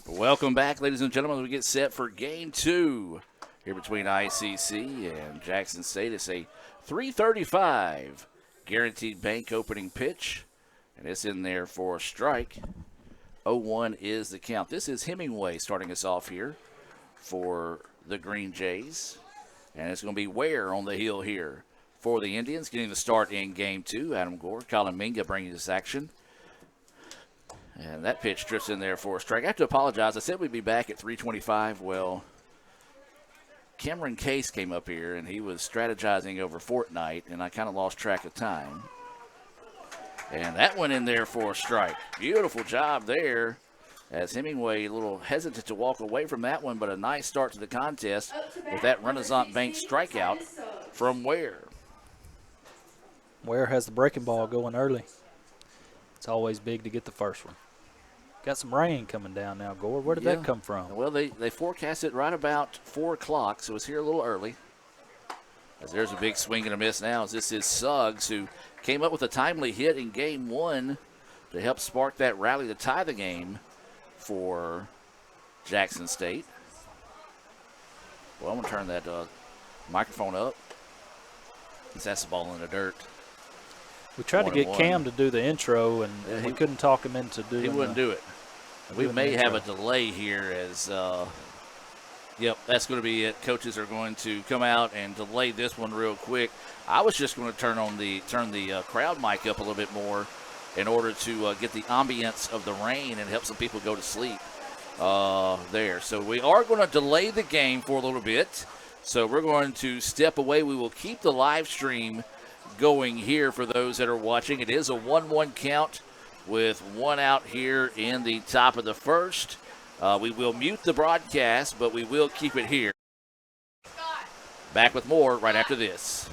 Welcome back, ladies and gentlemen, as we get set for game two here between ICC and Jackson State. It's a 3:35 Guaranteed Bank opening pitch, and it's in there for a strike. 0-1 is the count. This is Hemingway starting us off here for the Green Jays, and it's going to be Ware on the hill here for the Indians, getting the start in game two. Adam Gore, Colin Minga bringing this action. And that pitch drifts in there for a strike. I have to apologize. I said we'd be back at 3:25. Well, Cameron Case came up here, and he was strategizing over Fortnite, and I kind of lost track of time. And that went in there for a strike. Beautiful job there as Hemingway a little hesitant to walk away from that one, but a nice start to the contest with that Renaissance Bank strikeout from Ware. Ware has the breaking ball going early. It's always big to get the first one. Got some rain coming down now, Gore. Where did that come from? Well, they forecast it right about 4 o'clock, so it's here a little early. As there's a big swing and a miss now, as this is Suggs, who came up with a timely hit in game one to help spark that rally to tie the game for Jackson State. Well, I'm going to turn that microphone up. That's the ball in the dirt. We tried to get Cam to do the intro, and we couldn't talk him into doing it. He wouldn't do it. We may have a delay here as, yep, that's going to be it. Coaches are going to come out and delay this one real quick. I was just going to turn the crowd mic up a little bit more in order to get the ambience of the rain and help some people go to sleep there. So we are going to delay the game for a little bit. So we're going to step away. We will keep the live stream going here for those that are watching. It is a 1-1 count with one out here in the top of the first. We will mute the broadcast, but we will keep it here. Back with more right after this.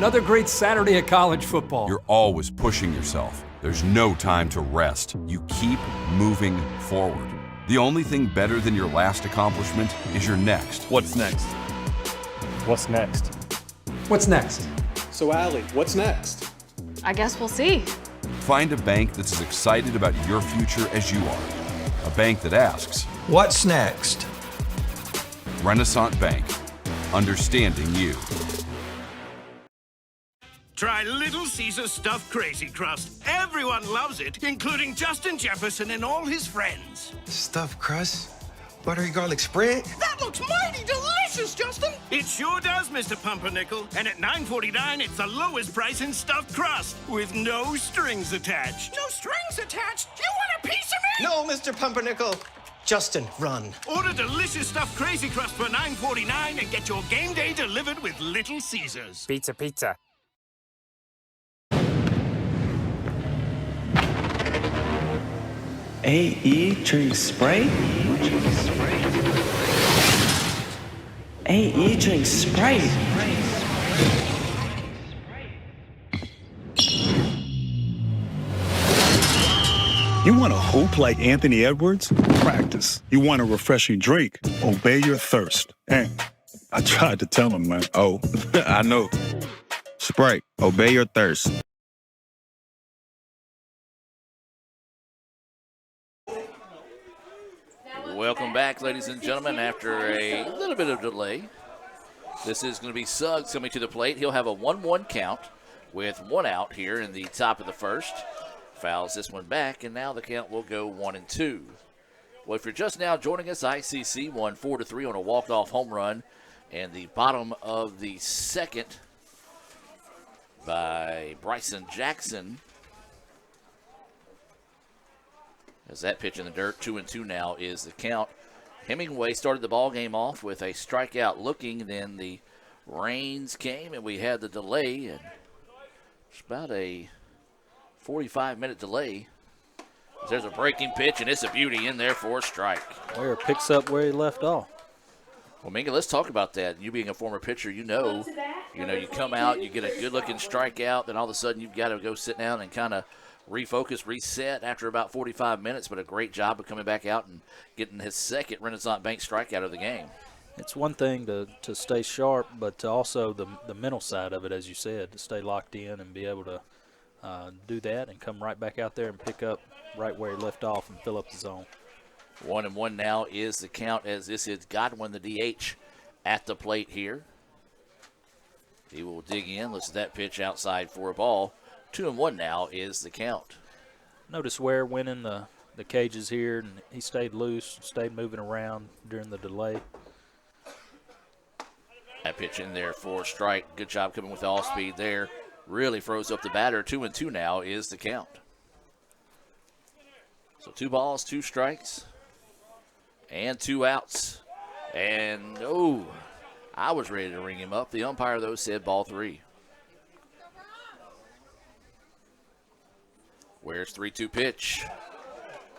Another great Saturday of college football. You're always pushing yourself. There's no time to rest. You keep moving forward. The only thing better than your last accomplishment is your next. What's next? What's next? What's next? So, Allie, what's next? I guess we'll see. Find a bank that's as excited about your future as you are. A bank that asks, What's next? Renaissance Bank. Understanding you. Try Little Caesars Stuffed Crazy Crust. Everyone loves it, including Justin Jefferson and all his friends. Stuffed crust? Buttery garlic spread? That looks mighty delicious, Justin! It sure does, Mr. Pumpernickel. And at $9.49, it's the lowest price in stuffed crust, with no strings attached. No strings attached? You want a piece of me? No, Mr. Pumpernickel. Justin, run. Order delicious stuffed Crazy Crust for $9.49 and get your game day delivered with Little Caesars. Pizza, pizza. AE drink Sprite? AE drink Sprite. You want to hoop like Anthony Edwards? Practice. You want a refreshing drink? Obey your thirst. And I tried to tell him, man. Oh, I know. Sprite, obey your thirst. Welcome back, ladies and gentlemen, after a little bit of delay. This is going to be Suggs coming to the plate. He'll have a 1-1 count with one out here in the top of the first. Fouls this one back, and now the count will go 1-2. Well, if you're just now joining us, ICC won 4-3 on a walk-off home run in the bottom of the second by Bryson Jackson. As that pitch in the dirt, 2-2 now is the count. Hemingway started the ball game off with a strikeout looking, then the rains came and we had the delay, and it's about a 45-minute delay. There's a breaking pitch, and it's a beauty in there for a strike. Ware picks up where he left off. Well, Minga, let's talk about that. You being a former pitcher, you come out, you get a good-looking strikeout, then all of a sudden you've got to go sit down and kind of refocus, reset after about 45 minutes, but a great job of coming back out and getting his second Renaissance Bank strikeout of the game. It's one thing to stay sharp, but also the mental side of it, as you said, to stay locked in and be able to do that and come right back out there and pick up right where he left off and fill up the zone. 1-1 now is the count, as this is Godwin, the DH, at the plate here. He will dig in, listen to that pitch outside for a ball. 2-1 now is the count. Notice Ware went in the cages here, and he stayed loose, stayed moving around during the delay. That pitch in there for a strike. Good job coming with all speed there. Really froze up the batter. 2-2 now is the count. So 2 balls, 2 strikes, and 2 outs. And, I was ready to ring him up. The umpire, though, said ball 3. Ware's 3-2 pitch.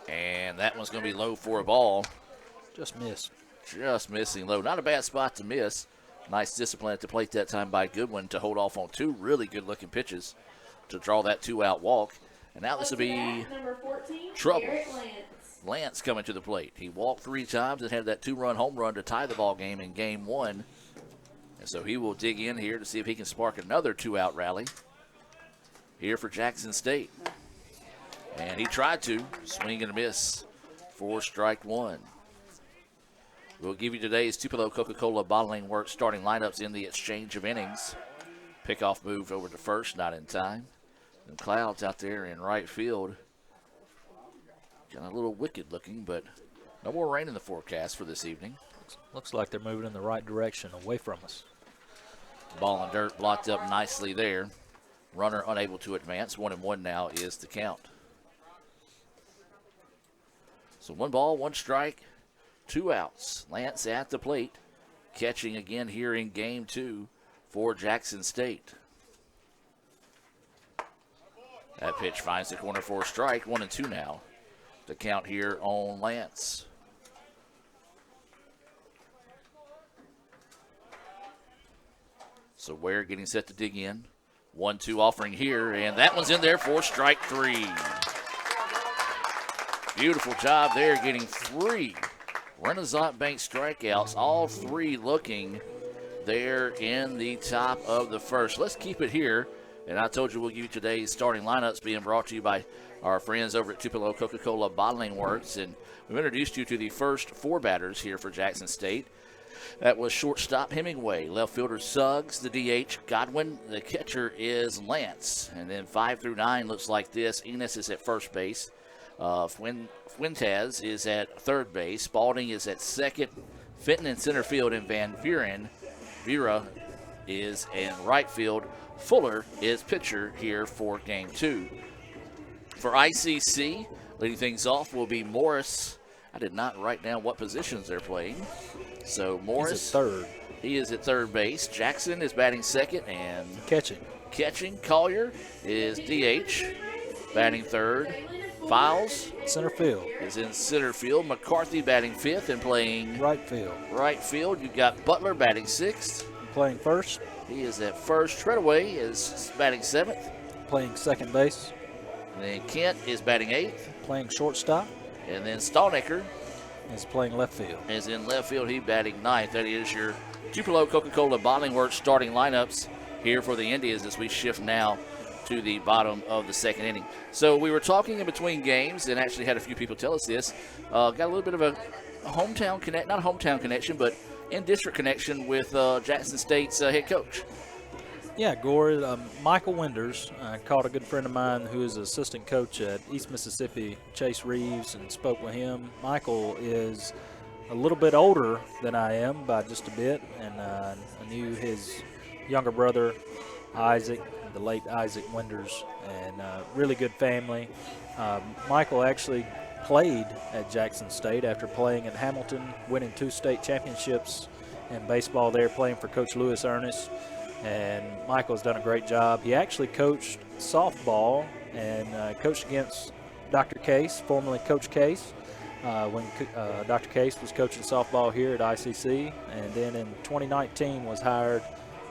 And that one's going to be low for a ball. Just missed. Just missing low. Not a bad spot to miss. Nice discipline at the plate that time by Goodwin to hold off on 2 really good-looking pitches to draw that 2-out walk. And now this will be trouble. Lance coming to the plate. He walked 3 times and had that 2-run home run to tie the ball game in game 1. And so he will dig in here to see if he can spark another 2-out rally here for Jackson State. And he tried to. Swing and a miss for strike 1. We'll give you today's Tupelo Coca-Cola Bottling Works starting lineups in the exchange of innings. Pickoff moved over to first, not in time. And clouds out there in right field. Kind of a little wicked looking, but no more rain in the forecast for this evening. Looks like they're moving in the right direction, away from us. Ball and dirt blocked up nicely there. Runner unable to advance. 1-1 now is the count. So 1 ball, 1 strike, 2 outs. Lance at the plate, catching again here in game 2 for Jackson State. That pitch finds the corner for a strike. 1-2 now. The count here on Lance. So Ware getting set to dig in. 1-2 offering here, and that one's in there for strike 3. Beautiful job there, getting 3 Renaissance Bank strikeouts, all 3 looking there in the top of the first. Let's keep it here, and I told you we'll give you today's starting lineups being brought to you by our friends over at Tupelo Coca-Cola Bottling Works, and we've introduced you to the first 4 batters here for Jackson State. That was shortstop Hemingway, left fielder Suggs, the DH Godwin, the catcher is Lance, and then 5 through 9 looks like this. Enos is at first base. Fuentes is at third base. Spalding is at second. Fenton in center field, and Van Vera is in right field. Fuller is pitcher here for game 2. For ICC, leading things off will be Morris. I did not write down what positions they're playing. So Morris, he's at third. He is at third base. Jackson is batting second and catching. Collier is DH, batting third. Files center field is in center field. McCarthy batting 5th and playing right field. Right field. You've got Butler batting 6th. Playing first. He is at first. Treadaway is batting 7th. Playing second base. And then Kent is batting 8th. Playing shortstop. And then Stallnecker is playing left field. Is in left field. He batting 9th. That is your Tupelo Coca-Cola Bottling Works starting lineups here for the Indians as we shift now to the bottom of the second inning. So we were talking in between games, and actually had a few people tell us this. Got a little bit of a hometown connect, not a hometown connection, but in-district connection with Jackson State's head coach. Yeah, Gore, Michael Winders. I called a good friend of mine who is assistant coach at East Mississippi, Chase Reeves, and spoke with him. Michael is a little bit older than I am by just a bit, and I knew his younger brother, Isaac, the late Isaac Winders, and really good family. Michael actually played at Jackson State after playing at Hamilton, winning 2 state championships in baseball there, playing for Coach Lewis Ernest. And Michael's done a great job. He actually coached softball and coached against Dr. Case, formerly Coach Case, when Dr. Case was coaching softball here at ICC. And then in 2019 was hired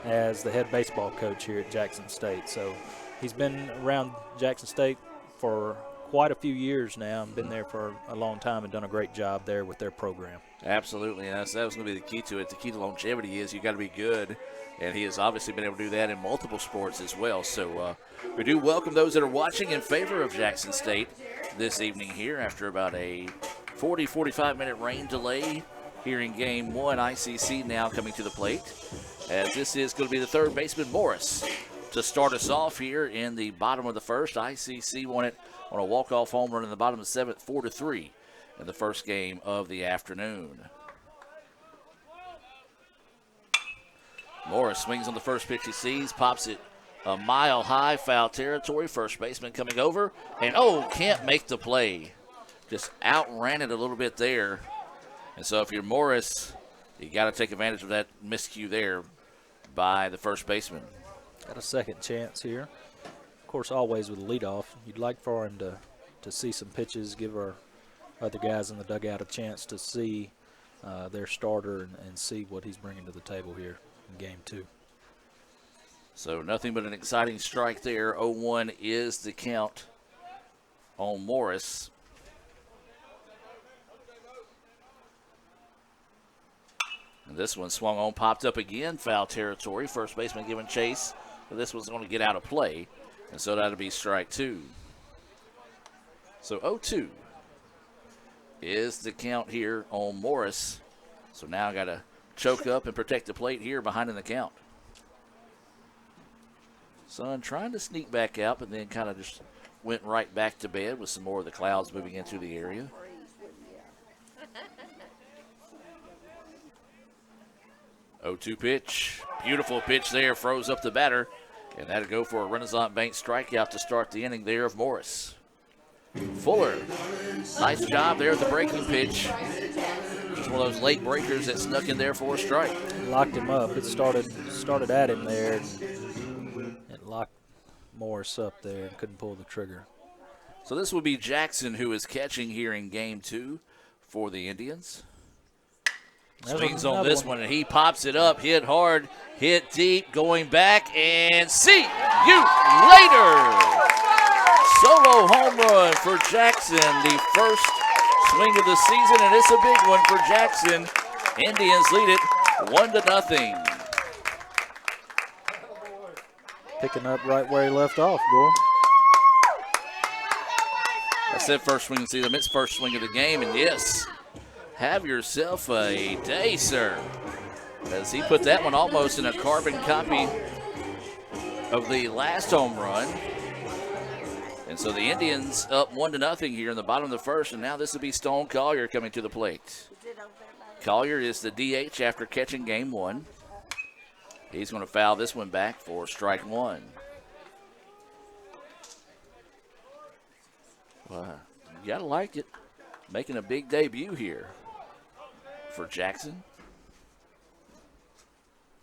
as the head baseball coach here at Jackson State. So he's been around Jackson State for quite a few years now and been there for a long time and done a great job there with their program. Absolutely, and that was going to be the key to it. The key to longevity is you got to be good, and he has obviously been able to do that in multiple sports as well. So we do welcome those that are watching in favor of Jackson State this evening here after about a 45-minute rain delay here in Game 1. ICC now coming to the plate, as this is going to be the third baseman, Morris, to start us off here in the bottom of the first. ICC won it on a walk-off home run in the bottom of the 7th, 4-3 in the first game of the afternoon. Morris swings on the first pitch he sees, pops it a mile high, foul territory. First baseman coming over, and can't make the play. Just outran it a little bit there. And so if you're Morris, you got to take advantage of that miscue there by the first baseman. Got a second chance here. Of course, always with a leadoff. You'd like for him to see some pitches, give our other guys in the dugout a chance to see their starter and see what he's bringing to the table here in Game 2. So nothing but an exciting strike there. 0-1 is the count on Morris. And this one swung on, popped up again, foul territory. First baseman giving chase, but this one's going to get out of play. And so that'll be strike 2. So 0-2 is the count here on Morris. So now I got to choke up and protect the plate here behind in the count. Sun trying to sneak back out, but then kind of just went right back to bed with some more of the clouds moving into the area. Oh, 0-2 pitch. Beautiful pitch there. Froze up the batter. And that'll go for a Renaissance Bank strikeout to start the inning there of Morris. Fuller, nice job there at the breaking pitch. Just one of those late breakers that snuck in there for a strike. Locked him up. It started at him there. It locked Morris up there and couldn't pull the trigger. So this will be Jackson who is catching here in Game 2 for the Indians. Swings on this one, and he pops it up, hit hard, Hit deep, going back, and see you later. Solo home run for Jackson, the first swing of the season, and it's a big one for Jackson. Indians lead it 1-0. Picking up right where he left off, Gore. I said first swing of the season, it's first swing of the game, and yes, have yourself a day, sir. As he put that one almost in a carbon copy of the last home run. And so the Indians up 1-0 here in the bottom of the first, and now this will be Stone Collier coming to the plate. Collier is the DH after catching game 1. He's going to foul this one back for strike 1. Well, you got to like it. Making a big debut here for Jackson.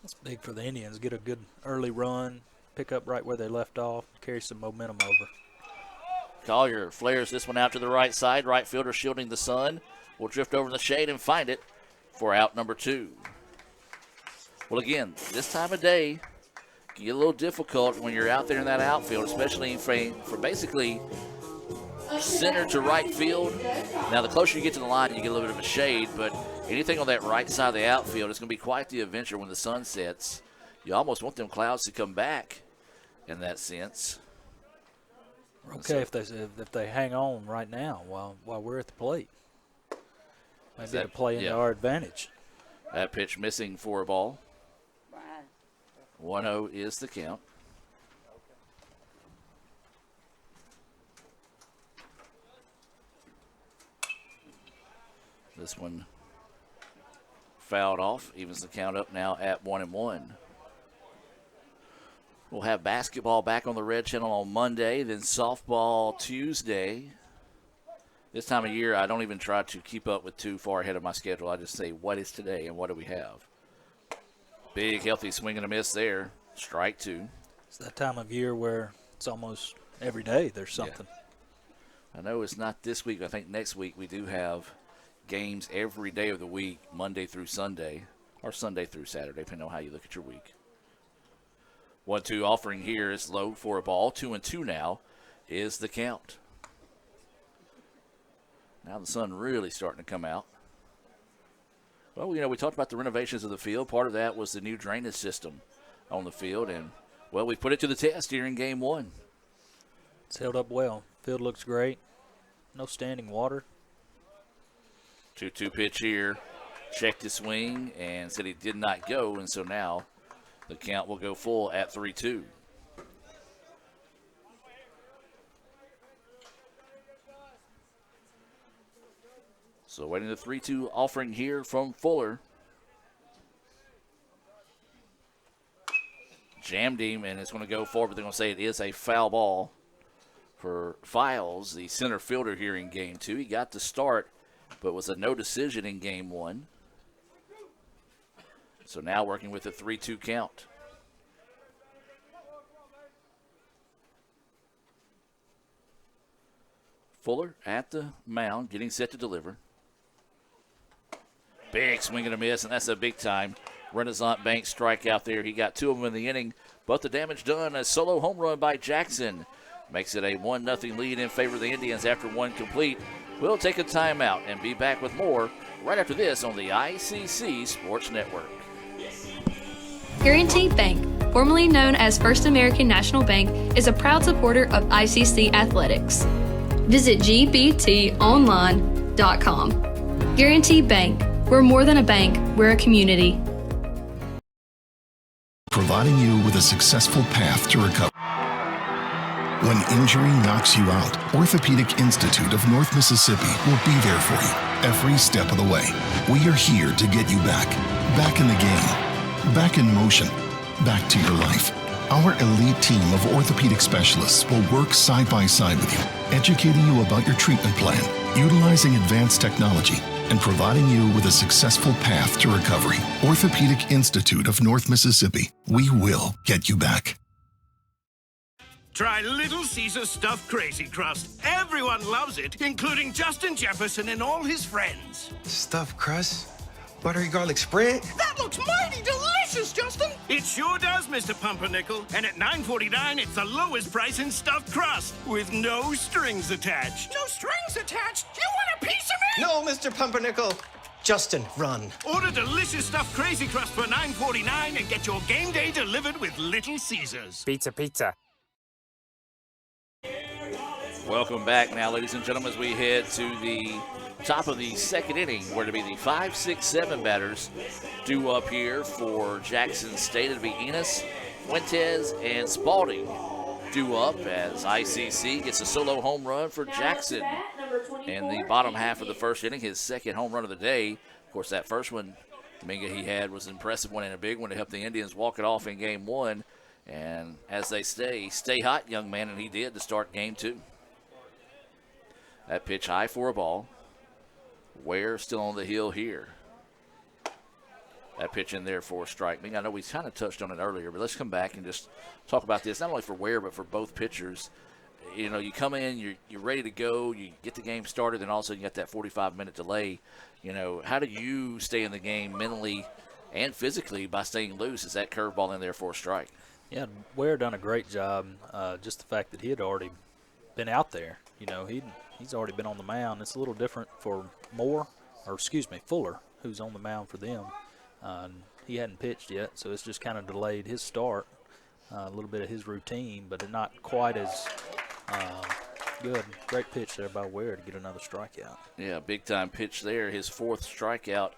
It's big for the Indians. Get a good early run, pick up right where they left off, carry some momentum over. Collier flares this one out to the right side. Right fielder shielding the sun. Will drift over the shade and find it for out number 2. Well, again, this time of day can get a little difficult when you're out there in that outfield, especially for basically center to right field. Now, the closer you get to the line, you get a little bit of a shade, but anything on that right side of the outfield is going to be quite the adventure when the sun sets. You almost want them clouds to come back in that sense. Okay, if they hang on right now while we're at the plate. Maybe to play into our advantage. That pitch missing for a ball. 1-0 is the count. This one fouled off, evens the count up now at 1-1. We'll have basketball back on the Red Channel on Monday, then softball Tuesday. This time of year, I don't even try to keep up with too far ahead of my schedule. I just say, what is today and what do we have? Big, healthy swing and a miss there. Strike 2. It's that time of year where it's almost every day there's something. Yeah. I know it's not this week. I think next week we do have games every day of the week, Monday through Sunday, or Sunday through Saturday, depending on how you look at your week. 1-2 offering here is low for a ball. 2-2 now is the count. Now the sun really starting to come out. Well, we talked about the renovations of the field. Part of that was the new drainage system on the field, and, well, we put it to the test here in game 1. It's held up well. Field looks great. No standing water. 2-2 pitch here. Checked his swing and said he did not go, and so now the count will go full at 3-2. So waiting the 3-2 offering here from Fuller. Jammed him, and it's going to go forward, but they're going to say it is a foul ball for Files, the center fielder here in game 2. He got the start, but was a no decision in game 1. So now working with a 3-2 count. Fuller at the mound, getting set to deliver. Big swing and a miss, and that's a big-time Renaissance Bank strikeout there. He got 2 of them in the inning, but the damage done. A solo home run by Jackson makes it a 1-0 lead in favor of the Indians after 1 complete. We'll take a timeout and be back with more right after this on the ICC Sports Network. Guaranty Bank, formerly known as First American National Bank, is a proud supporter of ICC athletics. Visit gbtonline.com. Guaranty Bank. We're more than a bank, we're a community. Providing you with a successful path to recovery. When injury knocks you out, Orthopedic Institute of North Mississippi will be there for you every step of the way. We are here to get you back in the game, back in motion, back to your life. Our elite team of orthopedic specialists will work side by side with you, educating you about your treatment plan, utilizing advanced technology, and providing you with a successful path to recovery. Orthopedic Institute of North Mississippi. We will get you back. Try Little Caesars Stuffed Crazy Crust. Everyone loves it, including Justin Jefferson and all his friends. Stuffed crust? Buttery garlic spread? That looks mighty delicious, Justin! It sure does, Mr. Pumpernickel. And at $9.49, it's the lowest price in stuffed crust with no strings attached. No strings attached? You want a piece of me? No, Mr. Pumpernickel. Justin, run. Order delicious stuffed Crazy Crust for $9.49 and get your game day delivered with Little Caesars. Pizza, pizza. Welcome back now, ladies and gentlemen, as we head to the top of the second inning, where to be the 5, 6, 7 batters due up here for Jackson State. It'll be Enos, Fuentes, and Spalding due up as ICC gets a solo home run for Jackson in the bottom half of the first inning, his second home run of the day. Of course, that first one, Dominga, he had was an impressive one and a big one to help the Indians walk it off in game one. And as they stay hot, young man, and he did to start game two. That pitch high for a ball. Ware still on the hill here. That pitch in there for a strike. I know we kind of touched on it earlier, but let's come back and just talk about this, not only for Ware, but for both pitchers. You know, you come in, you're ready to go, you get the game started, and also you got that 45-minute delay. You know, how do you stay in the game mentally and physically by staying loose? Is that curveball in there for a strike? Yeah, Ware done a great job. Just the fact that he had already been out there. You know, he's already been on the mound. It's a little different for Fuller, who's on the mound for them. He hadn't pitched yet, so it's just kind of delayed his start, a little bit of his routine, but not quite as good. Great pitch there by Ware to get another strikeout. Yeah, big-time pitch there. His fourth strikeout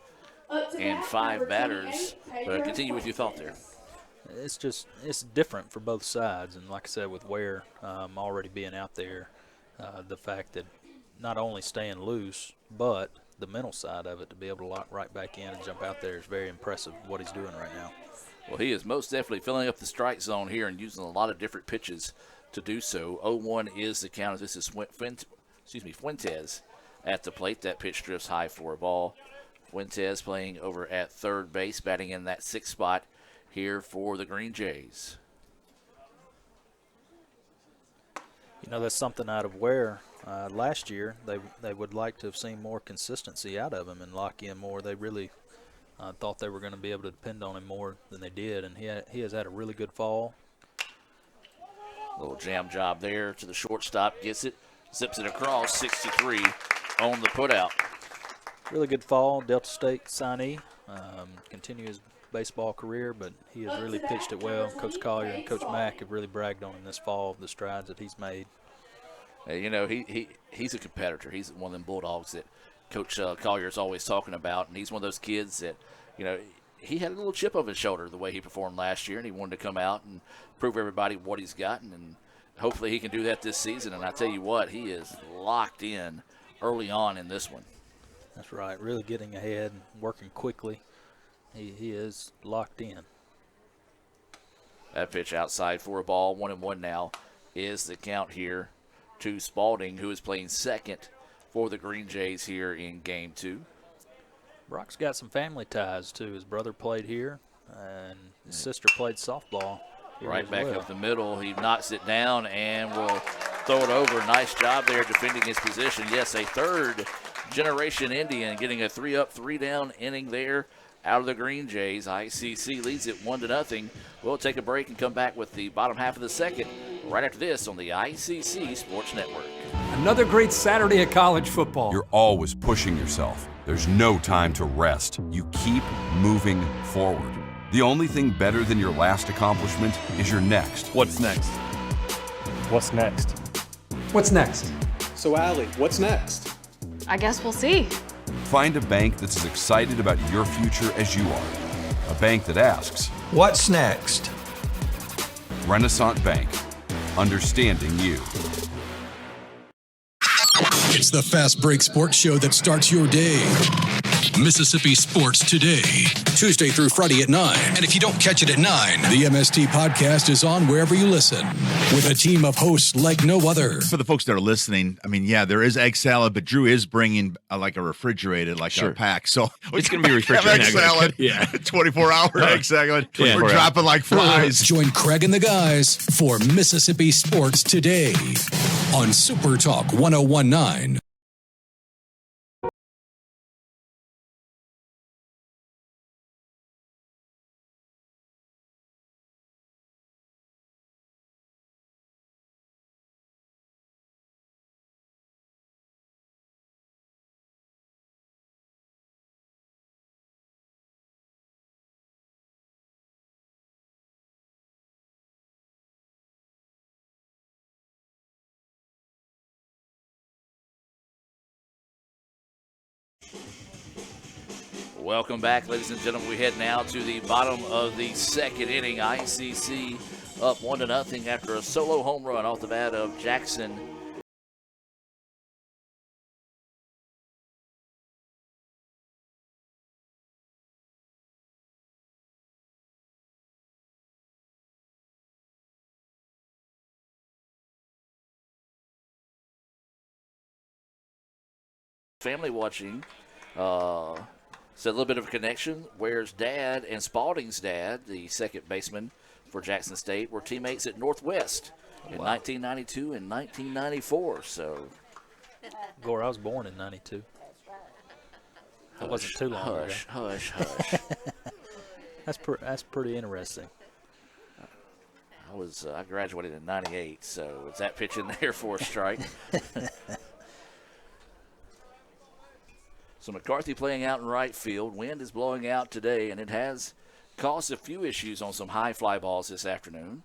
and 5 batters. But continue with your thought there. It's different for both sides, and like I said, with Ware already being out there, the fact that not only staying loose, but the mental side of it, to be able to lock right back in and jump out there is very impressive what he's doing right now. Well, he is most definitely filling up the strike zone here and using a lot of different pitches to do so. 0-1 is the count. This is Fuentes at the plate. That pitch drifts high for a ball. Fuentes playing over at third base, batting in that 6th spot here for the Green Jays. You know, that's something out of Ware. Last year, they would like to have seen more consistency out of him and lock in more. They really thought they were going to be able to depend on him more than they did, and he has had a really good fall. Little jam job there to the shortstop. Gets it, zips it across, 63 on the putout. Really good fall. Delta State signee. Continue his baseball career, but he has really pitched it well. Coach Collier and Coach Mack have really bragged on him this fall, the strides that he's made. You know, he's a competitor. He's one of them Bulldogs that Coach Collier is always talking about, and he's one of those kids that, you know, he had a little chip on his shoulder the way he performed last year, and he wanted to come out and prove everybody what he's gotten, and hopefully he can do that this season. And I tell you what, he is locked in early on in this one. That's right, really getting ahead and working quickly. He is locked in. That pitch outside for a ball, 1-1 now is the count here to Spalding, who is playing second for the Green Jays here in game two. Brock's got some family ties, too. His brother played here, and his sister played softball here right as back well. up the middle. He knocks it down and will throw it over. Nice job there defending his position. Yes, a third-generation Indian getting a 3-up, 3-down inning there out of the Green Jays. ICC leads it 1-0. We'll take a break and come back with the bottom half of the second right after this on the ICC Sports Network. Another great Saturday of college football. You're always pushing yourself. There's no time to rest. You keep moving forward. The only thing better than your last accomplishment is your next. What's next? What's next? What's next? So, Allie, what's next? I guess we'll see. Find a bank that's as excited about your future as you are. A bank that asks, What's next? Renaissance Bank. Understanding you. It's the Fast Break Sports Show that starts your day. Mississippi Sports Today, Tuesday through Friday at 9. And if you don't catch it at 9, the MST podcast is on wherever you listen with a team of hosts like no other. For the folks that are listening, I mean, yeah, there is egg salad, but Drew is bringing like a refrigerated, like a pack. So it's going to be refrigerated. Egg salad, yeah. 24-hour egg salad. Yeah. We're dropping like flies. Join Craig and the guys for Mississippi Sports Today on Super Talk 101.9. Welcome back, ladies and gentlemen. We head now to the bottom of the second inning. ICC up 1-0 after a solo home run off the bat of Jackson. Family watching. It's a little bit of a connection. Ware's dad and Spalding's dad, the second baseman for Jackson State, were teammates at Northwest in 1992 and 1994. So, Gore, I was born in '92. That wasn't too long ago. Hush. That's pretty interesting. I graduated in '98. So is that pitch in there for a strike? So McCarthy playing out in right field. Wind is blowing out today, and it has caused a few issues on some high fly balls this afternoon.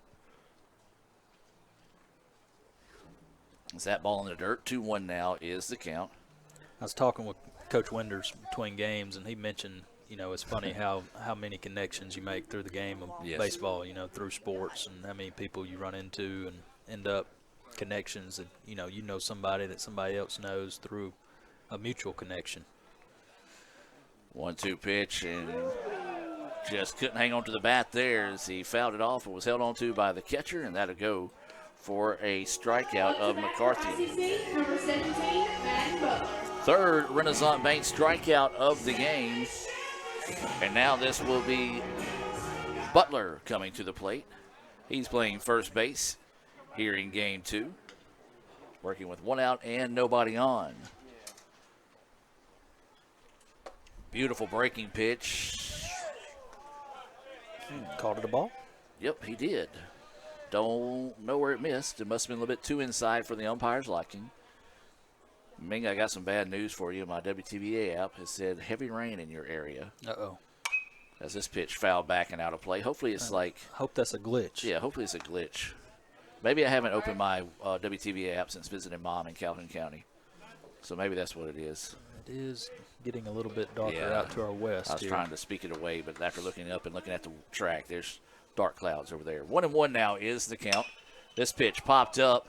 Is that ball in the dirt? 2-1 now is the count. I was talking with Coach Winders between games, and he mentioned, it's funny how many connections you make through the game of baseball, through sports, and how many people you run into and end up connections that, you know somebody that somebody else knows through a mutual connection. 1-2 pitch, and just couldn't hang on to the bat there as he fouled it off and was held on to by the catcher, and that'll go for a strikeout of McCarthy. Third Renaissance Bank strikeout of the game, and now this will be Butler coming to the plate. He's playing first base here in game 2, working with 1 out and nobody on. Beautiful breaking pitch. Called it a ball? Yep, he did. Don't know where it missed. It must have been a little bit too inside for the umpire's liking. Ming, I got some bad news for you. My WTVA app has said heavy rain in your area. Uh-oh. As this pitch fouled back and out of play. Hopefully it's hope that's a glitch. Yeah, hopefully it's a glitch. Maybe I haven't opened my WTVA app since visiting Mom in Calhoun County. So maybe that's what it is. It is getting a little bit darker out to our west. I was trying to speak it away, but after looking up and looking at the track, there's dark clouds over there. 1-1 now is the count. This pitch popped up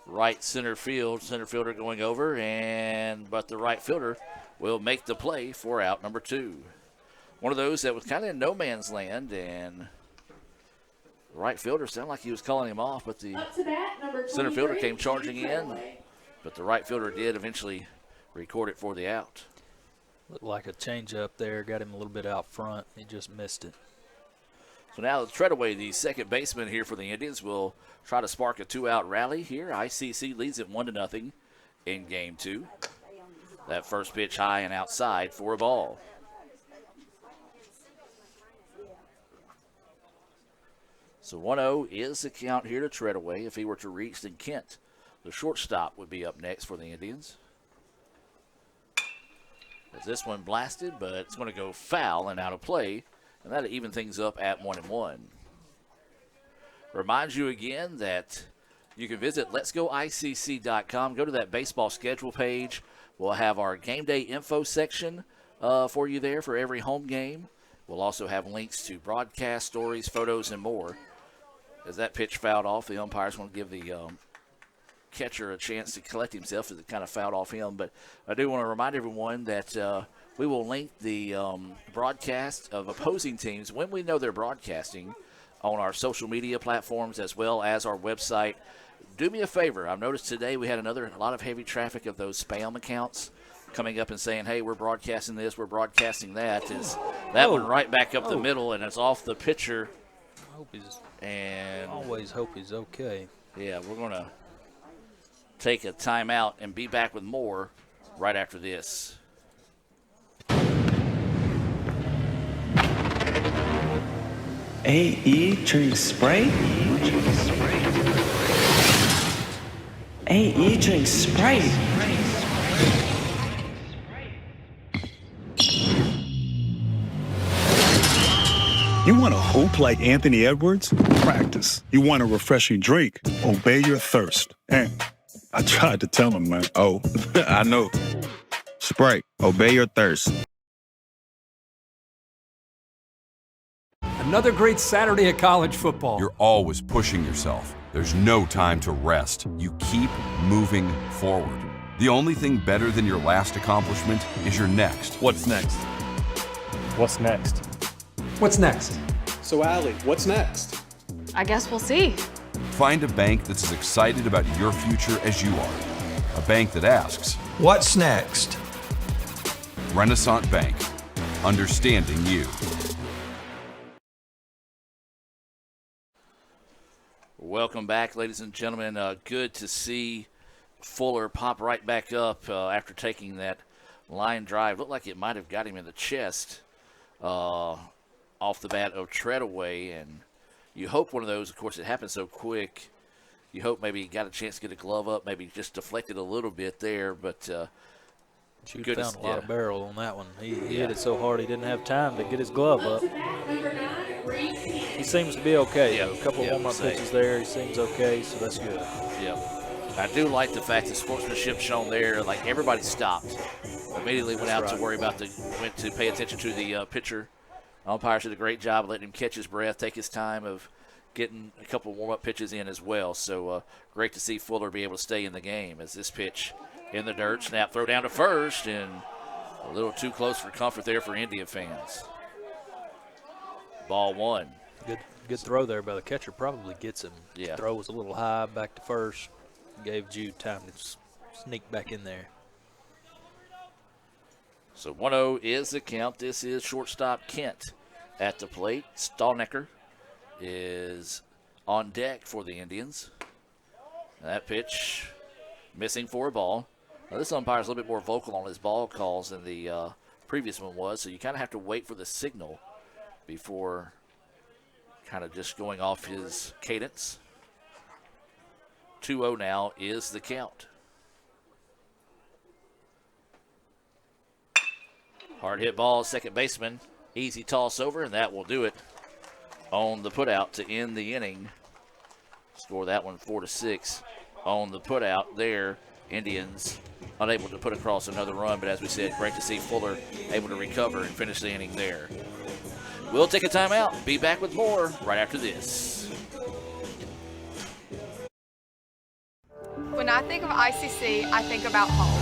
right center field. Center fielder going over, but the right fielder will make the play for out number 2. One of those that was kind of in no man's land, and the right fielder sounded like he was calling him off, but the center fielder came charging in, but the right fielder did eventually record it for the out. Looked like a changeup there, got him a little bit out front. He just missed it. So now Treadaway, the second baseman here for the Indians, will try to spark a 2-out rally here. ICC leads it 1-0 in game 2. That first pitch high and outside for a ball. So 1-0 is the count here to Treadaway. If he were to reach, then Kent, the shortstop, would be up next for the Indians. As this one blasted, but it's going to go foul and out of play, and that'll even things up at 1-1. Remind you again that you can visit letsgoicc.com. Go to that baseball schedule page. We'll have our game day info section for you there for every home game. We'll also have links to broadcast stories, photos, and more. As that pitch fouled off, the umpire's going to give the catcher a chance to collect himself as it kind of fouled off him. But I do want to remind everyone that we will link the broadcast of opposing teams when we know they're broadcasting on our social media platforms as well as our website. Do me a favor. I've noticed today we had a lot of heavy traffic of those spam accounts coming up and saying, hey, we're broadcasting this, we're broadcasting that. That one right back up the middle, and it's off the pitcher. Always hope he's okay. Yeah, we're going to take a timeout and be back with more right after this. AE drink spray? AE drink spray. You want a hoop like Anthony Edwards? Practice. You want a refreshing drink? Obey your thirst. And I tried to tell him, man. Oh, I know. Sprite. Obey your thirst. Another great Saturday of college football. You're always pushing yourself. There's no time to rest. You keep moving forward. The only thing better than your last accomplishment is your next. What's next? What's next? What's next? So, Allie, what's next? I guess we'll see. Find a bank that's as excited about your future as you are. A bank that asks, What's next? Renaissance Bank, understanding you. Welcome back, ladies and gentlemen. Good to see Fuller pop right back up after taking that line drive. Looked like it might have got him in the chest off the bat of Treadaway, and you hope one of those, of course, it happened so quick. You hope maybe he got a chance to get a glove up, maybe just deflected a little bit there, but Jude found a lot of barrel on that one. He hit it so hard he didn't have time to get his glove up. He seems to be okay. A couple warm-up pitches there. He seems okay, so that's good. Yep. I do like the fact that sportsmanship shown there. Like, everybody stopped. Immediately went out to worry about went to pay attention to the pitcher. Umpires did a great job of letting him catch his breath, take his time of getting a couple warm-up pitches in as well. So great to see Fuller be able to stay in the game as this pitch in the dirt. Snap, throw down to first, and a little too close for comfort there for India fans. Ball one. Good throw there by the catcher. Probably gets him. Yeah. Throw was a little high back to first. Gave Jude time to sneak back in there. So 1-0 is the count. This is shortstop Kent at the plate. Stallnecker is on deck for the Indians. And that pitch missing for a ball. Now, this umpire is a little bit more vocal on his ball calls than the previous one was, so you kind of have to wait for the signal before kind of just going off his cadence. 2-0 now is the count. Hard hit ball, second baseman. Easy toss over, and that will do it on the putout to end the inning. Score that one 4-6 on the putout there. Indians unable to put across another run, but as we said, great to see Fuller able to recover and finish the inning there. We'll take a timeout. Be back with more right after this. When I think of ICC, I think about home.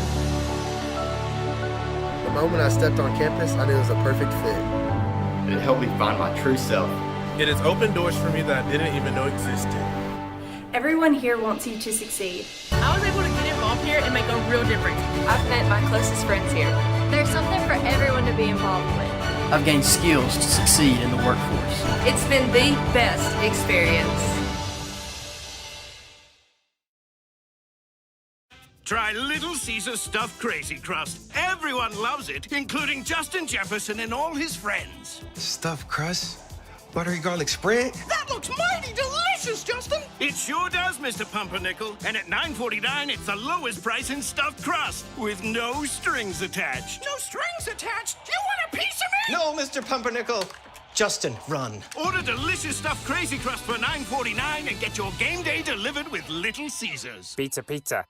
The moment I stepped on campus, I knew it was a perfect fit. It helped me find my true self. It has opened doors for me that I didn't even know existed. Everyone here wants you to succeed. I was able to get involved here and make a real difference. I've met my closest friends here. There's something for everyone to be involved with. I've gained skills to succeed in the workforce. It's been the best experience. Try Little Caesar Stuffed Crazy Crust. Everyone loves it, including Justin Jefferson and all his friends. Stuffed crust? Buttery garlic spread? That looks mighty delicious, Justin. It sure does, Mr. Pumpernickel. And at $9.49, it's the lowest price in stuffed crust with no strings attached. No strings attached? You want a piece of me? No, Mr. Pumpernickel. Justin, run. Order delicious stuffed Crazy Crust for $9.49 and get your game day delivered with Little Caesars. Pizza.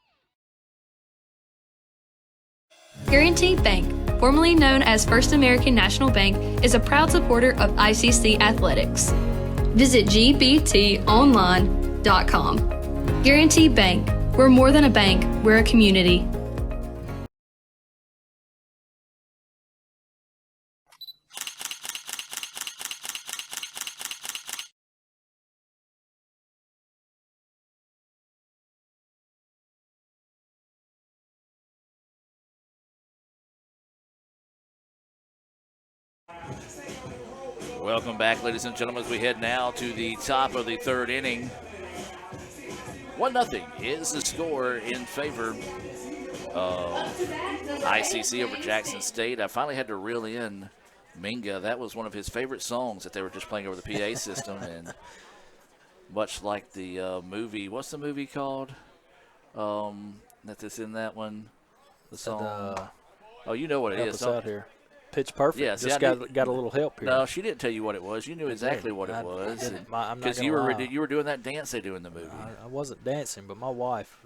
Guaranty Bank, formerly known as First American National Bank, is a proud supporter of ICC athletics. Visit gbtonline.com. Guaranty Bank, we're more than a bank, we're a community. Welcome back, ladies and gentlemen, as we head now to the top of the third inning. 1-0 is the score in favor of ICC over Jackson State. I finally had to reel in Minga. That was one of his favorite songs that they were just playing over the PA system. And much like the movie, what's the movie called? That's in that one. The song. Oh, you know what it is. Help us out here. Pitch Perfect. Yeah, just got a little help here. No, she didn't tell you what it was. You knew exactly what it was. Because you were doing that dance they do in the movie. I wasn't dancing, but my wife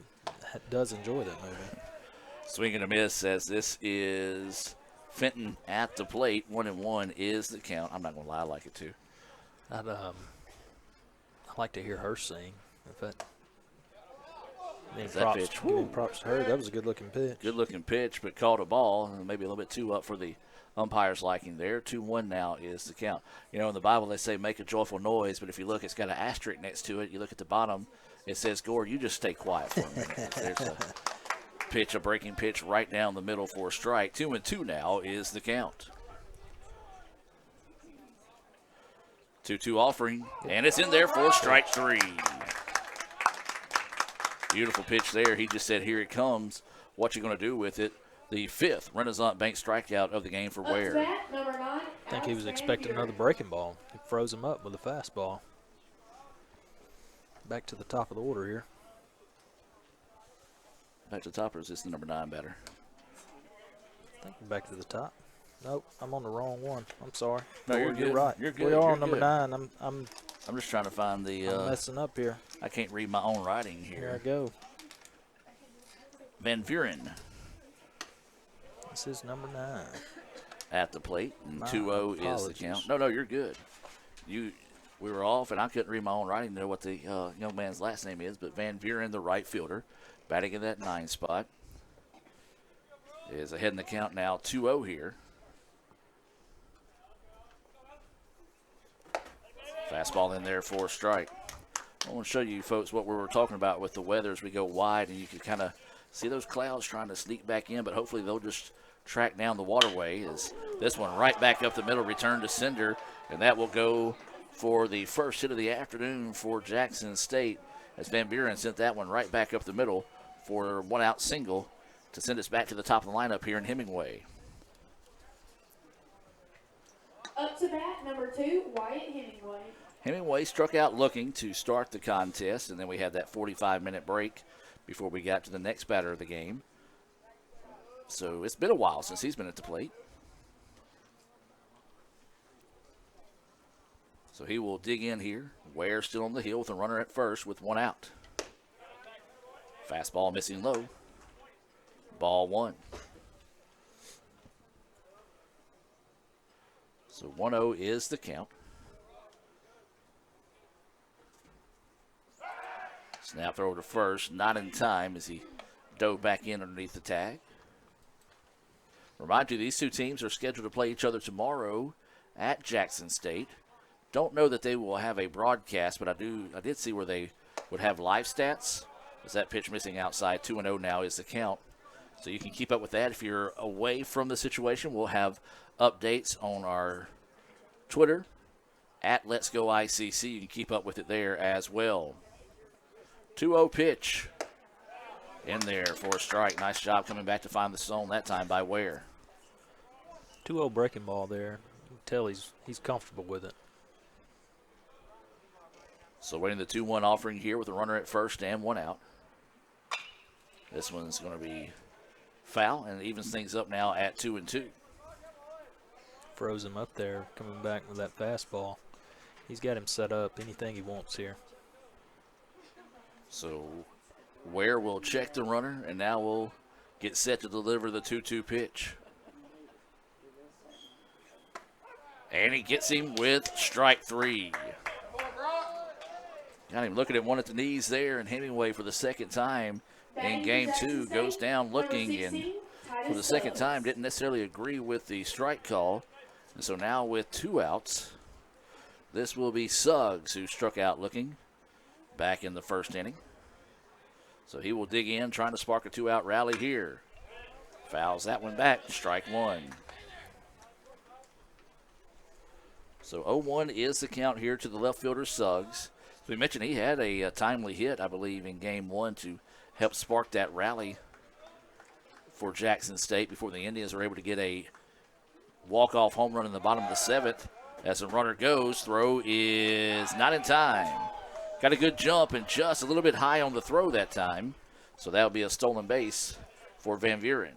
does enjoy that movie. Swing and a miss as this is Fenton at the plate. 1-1 is the count. I'm not going to lie, I like it too. I'd like to hear her sing. If that, pitch. Props to her. That was a good-looking pitch. Good-looking pitch, but called a ball, and maybe a little bit too up for the umpire's liking there. 2-1 now is the count. You know, in the Bible they say make a joyful noise, but if you look, it's got an asterisk next to it. You look at the bottom, it says, Gord, you just stay quiet for a minute. There's a pitch, a breaking pitch right down the middle for a strike. 2-2 now is the count. 2-2 offering, and it's in there for strike 3. Beautiful pitch there. He just said, here it comes. What you going to do with it? The 5th Renaissance Bank strikeout of the game for Ware. I think he was expecting another breaking ball. He froze him up with a fastball. Back to the top of the order here. Back to the top, or is this the number 9 batter? I think we're back to the top. Nope, I'm on the wrong one. I'm sorry. No, you're good. You're right. You're good. We are You're on number good. 9. I'm just trying to find the. I'm messing up here. I can't read my own writing here. Here I go. Van Vuren. This is number 9. At the plate, and 2-0 is the count. No, you're good. We were off, and I couldn't read my own writing to know what the young man's last name is, but Van Vuren, the right fielder, batting in that 9 spot, is ahead in the count now, 2-0 here. Fastball in there for a strike. I want to show you folks what we were talking about with the weather as we go wide, and you can kind of see those clouds trying to sneak back in, but hopefully they'll just track down the waterway. As this one right back up the middle, return to sender, and that will go for the first hit of the afternoon for Jackson State, as Van Buren sent that one right back up the middle for 1-out single to send us back to the top of the lineup here in Hemingway. Up to bat, number 2, Wyatt Hemingway. Hemingway struck out looking to start the contest, and then we had that 45-minute break before we got to the next batter of the game. So it's been a while since he's been at the plate. So he will dig in here. Ware still on the hill with a runner at first with 1 out. Fastball missing low. Ball 1. So 1-0 is the count. Snap throw to first, not in time as he dove back in underneath the tag. Remind you, these two teams are scheduled to play each other tomorrow at Jackson State. Don't know that they will have a broadcast, but I did see where they would have live stats. As that pitch missing outside, 2-0 now is the count. So you can keep up with that. If you're away from the situation, we'll have updates on our Twitter at Let's Go ICC. You can keep up with it there as well. 2-0 pitch in there for a strike. Nice job coming back to find the zone that time by Ware. 2-0 breaking ball there. You can tell he's comfortable with it. So waiting the 2-1 offering here with a runner at first and 1 out. This one's going to be foul, and it evens things up now at 2-2. Froze him up there, coming back with that fastball. He's got him set up, anything he wants here. So Ware will check the runner, and now we'll get set to deliver the 2-2 pitch. And he gets him with strike 3. Got him looking at one at the knees there, and Hemingway for the second time in game 2 goes down looking, and for the second time didn't necessarily agree with the strike call. And so now with 2 outs, this will be Suggs who struck out looking back in the first inning. So he will dig in, trying to spark a 2-out rally here. Fouls that one back, strike 1. So 0-1 is the count here to the left fielder, Suggs. So we mentioned he had a timely hit, I believe, in game 1 to help spark that rally for Jackson State before the Indians were able to get a walk-off home run in the bottom of the 7th. As the runner goes, throw is not in time. Got a good jump and just a little bit high on the throw that time. So that'll be a stolen base for Van Vuren.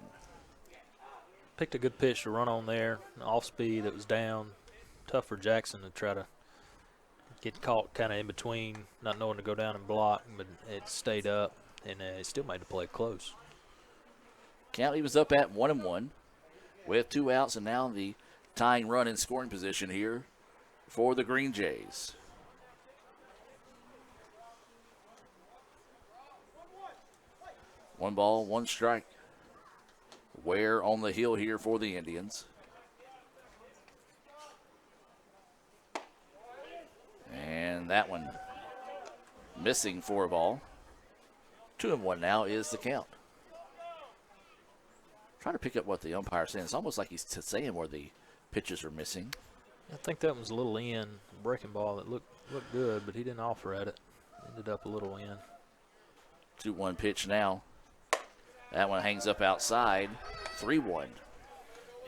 Picked a good pitch to run on there. Off speed, it was down. Tough for Jackson to try to get caught kind of in between, not knowing to go down and block, but it stayed up, and it still made the play close. Count he was up at 1-1 with 2 outs, and now the tying run in scoring position here for the Green Jays. One ball, one strike. Ware on the hill here for the Indians. And that one missing for a ball. 2-1 now is the count. Trying to pick up what the umpire's saying. It's almost like he's saying where the pitches are missing. I think that was a little in, breaking ball that looked good, but he didn't offer at it. Ended up a little in. 2-1 pitch now. That one hangs up outside. 3-1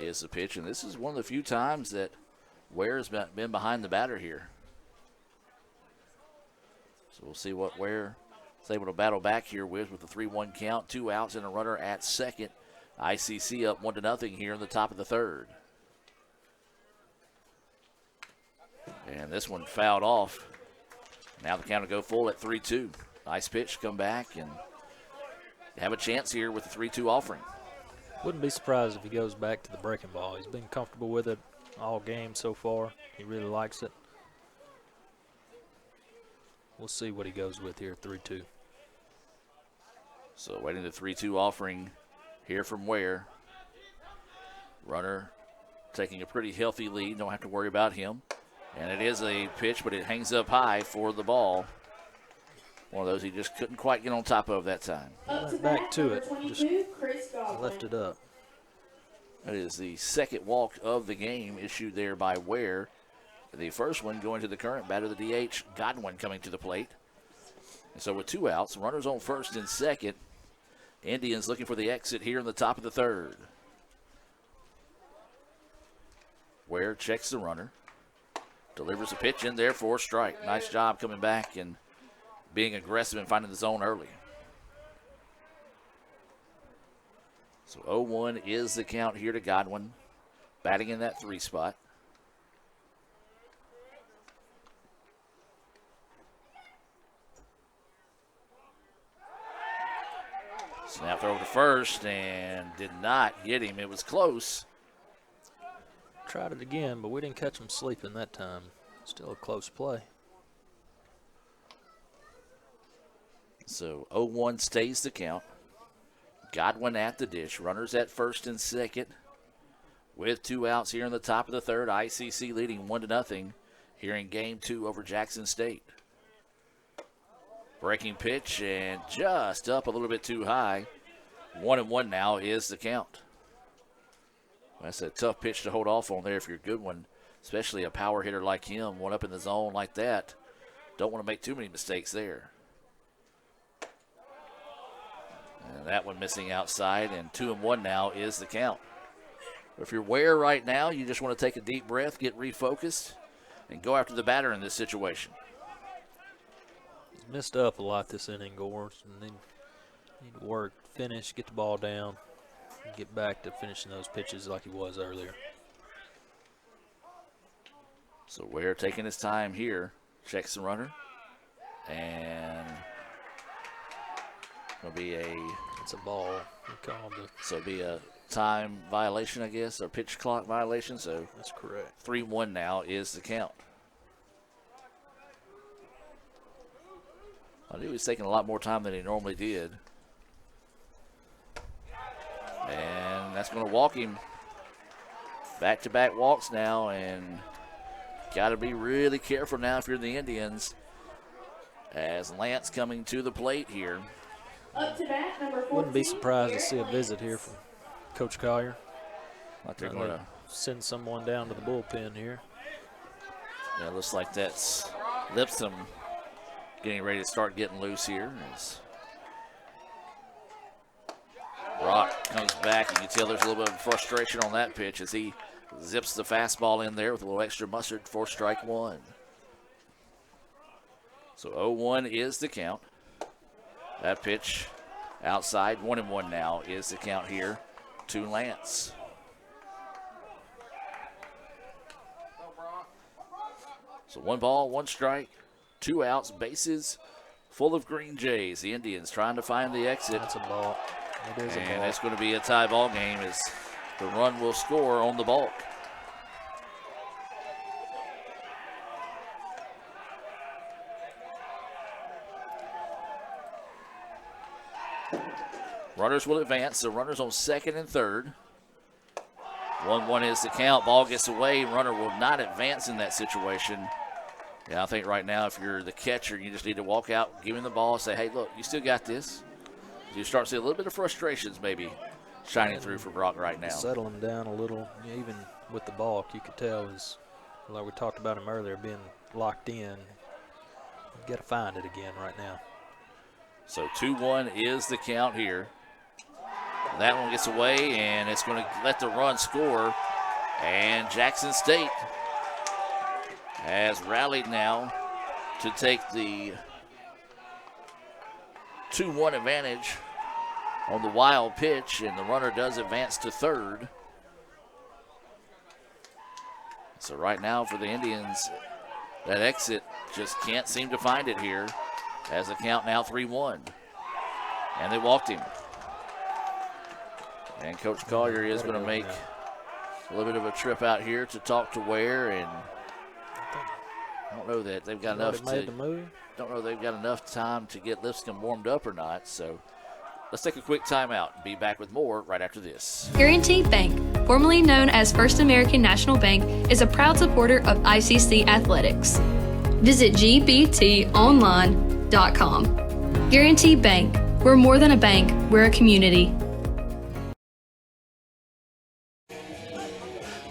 is the pitch, and this is one of the few times that Ware has been behind the batter here. So we'll see what Ware is able to battle back here with the 3-1 count. 2 outs and a runner at second. ICC up 1-0 here in the top of the third. And this one fouled off. Now the count will go full at 3-2. Nice pitch, come back and have a chance here with the 3-2 offering. Wouldn't be surprised if he goes back to the breaking ball. He's been comfortable with it all game so far. He really likes it. We'll see what he goes with here, 3-2. So waiting the 3-2 offering here from Ware. Runner taking a pretty healthy lead. Don't have to worry about him. And it is a pitch, but it hangs up high for the ball. One of those he just couldn't quite get on top of that time. Back to it. Just left it up. That is the second walk of the game issued there by Ware. The first one going to the current batter, the DH, Godwin, coming to the plate. And so with 2 outs, runners on first and second. Indians looking for the exit here in the top of the third. Ware checks the runner. Delivers a pitch in there for a strike. Nice job coming back and being aggressive and finding the zone early. So 0-1 is the count here to Godwin, batting in that 3 spot. Snap throw to first and did not get him. It was close. Tried it again, but we didn't catch him sleeping that time. Still a close play. So 0-1 stays the count. Godwin at the dish. Runners at first and second. With 2 outs here in the top of the third. ICC leading 1-0 here in game 2 over Jackson State. Breaking pitch and just up a little bit too high. 1-1 now is the count. That's a tough pitch to hold off on there if you're a good one, especially a power hitter like him, one up in the zone like that. Don't want to make too many mistakes there. And that one missing outside, and 2-1 now is the count. If you're Ware right now, you just want to take a deep breath, get refocused, and go after the batter in this situation. He's missed up a lot this inning, Gores, and then need to work, finish, get the ball down, and get back to finishing those pitches like he was earlier. So Ware taking his time here, checks the runner, and it'll be it's a ball. So it'll be a time violation, I guess, or pitch clock violation. So that's correct. 3-1 now is the count. I knew he was taking a lot more time than he normally did. And that's going to walk him. Back-to-back walks now, and got to be really careful now if you're the Indians, as Lance coming to the plate here. Up to bat, number 14. Wouldn't be surprised to see a visit here from Coach Collier. Like they're going to send someone down to the bullpen here. Yeah, looks like that's Lipscomb getting ready to start getting loose here. As Brock comes back, you can tell there's a little bit of frustration on that pitch as he zips the fastball in there with a little extra mustard for strike 1. So 0-1 is the count. That pitch outside, 1-1 now is the count here to Lance. So 1 ball, 1 strike, 2 outs, bases full of Green Jays. The Indians trying to find the exit. That's a ball. It is a ball. And it's going to be a tie ball game as the run will score on the balk. Runners will advance. The runners on second and third. 1-1 is the count. Ball gets away. Runner will not advance in that situation. Yeah, I think right now if you're the catcher, you just need to walk out, give him the ball, say, hey, look, you still got this. You start to see a little bit of frustrations maybe shining through for Brock right now. Settle him down a little. Even with the ball, you could tell is, like we talked about him earlier, being locked in. You got to find it again right now. So 2-1 is the count here. That one gets away, and it's going to let the run score. And Jackson State has rallied now to take the 2-1 advantage on the wild pitch, and the runner does advance to third. So right now for the Indians, that exit just can't seem to find it here, as the count now 3-1. And they walked him. And Coach Collier is going to make a little bit of a trip out here to talk to Ware, and I don't know that they've got enough time to get Lipscomb warmed up or not. So let's take a quick timeout and be back with more right after this. Guaranteed Bank, formerly known as First American National Bank, is a proud supporter of ICC athletics. Visit gbtonline.com. Guaranteed Bank, we're more than a bank, we're a community.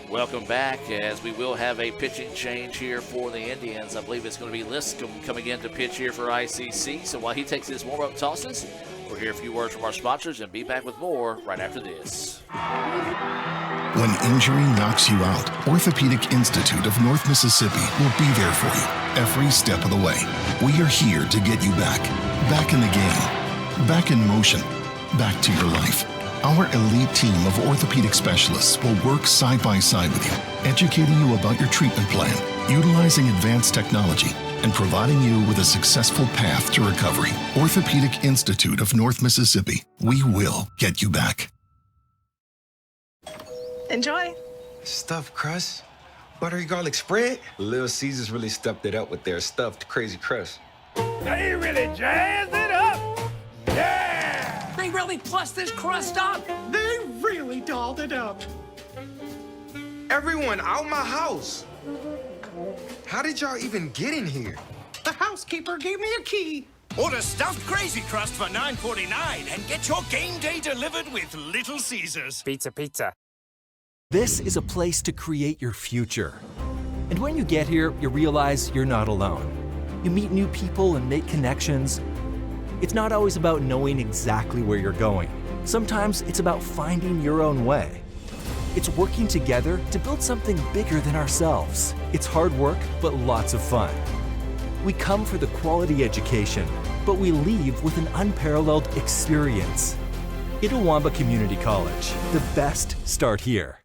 Welcome back, as we will have a pitching change here for the Indians. I believe it's going to be Lipscomb coming in to pitch here for ICC. So while he takes his warm-up tosses, we'll hear a few words from our sponsors and be back with more right after this. When injury knocks you out, Orthopedic Institute of North Mississippi will be there for you every step of the way. We are here to get you back in the game, back in motion, back to your life. Our elite team of orthopedic specialists will work side by side with you, educating you about your treatment plan, utilizing advanced technology, and providing you with a successful path to recovery. Orthopedic Institute of North Mississippi. We will get you back. Enjoy. Stuffed crust, buttery garlic spread. Little Caesars really stepped it up with their stuffed crazy crust. They really jazzed it up. Yeah! They really plussed this crust up. They really dolled it up. Everyone out my house. How did y'all even get in here? The housekeeper gave me a key. Order stuffed crazy crust for $9.49 and get your game day delivered with Little Caesars. Pizza. This is a place to create your future. And when you get here, you realize you're not alone. You meet new people and make connections. It's not always about knowing exactly where you're going. Sometimes it's about finding your own way. It's working together to build something bigger than ourselves. It's hard work, but lots of fun. We come for the quality education, but we leave with an unparalleled experience. Itawamba Community College. The best start here.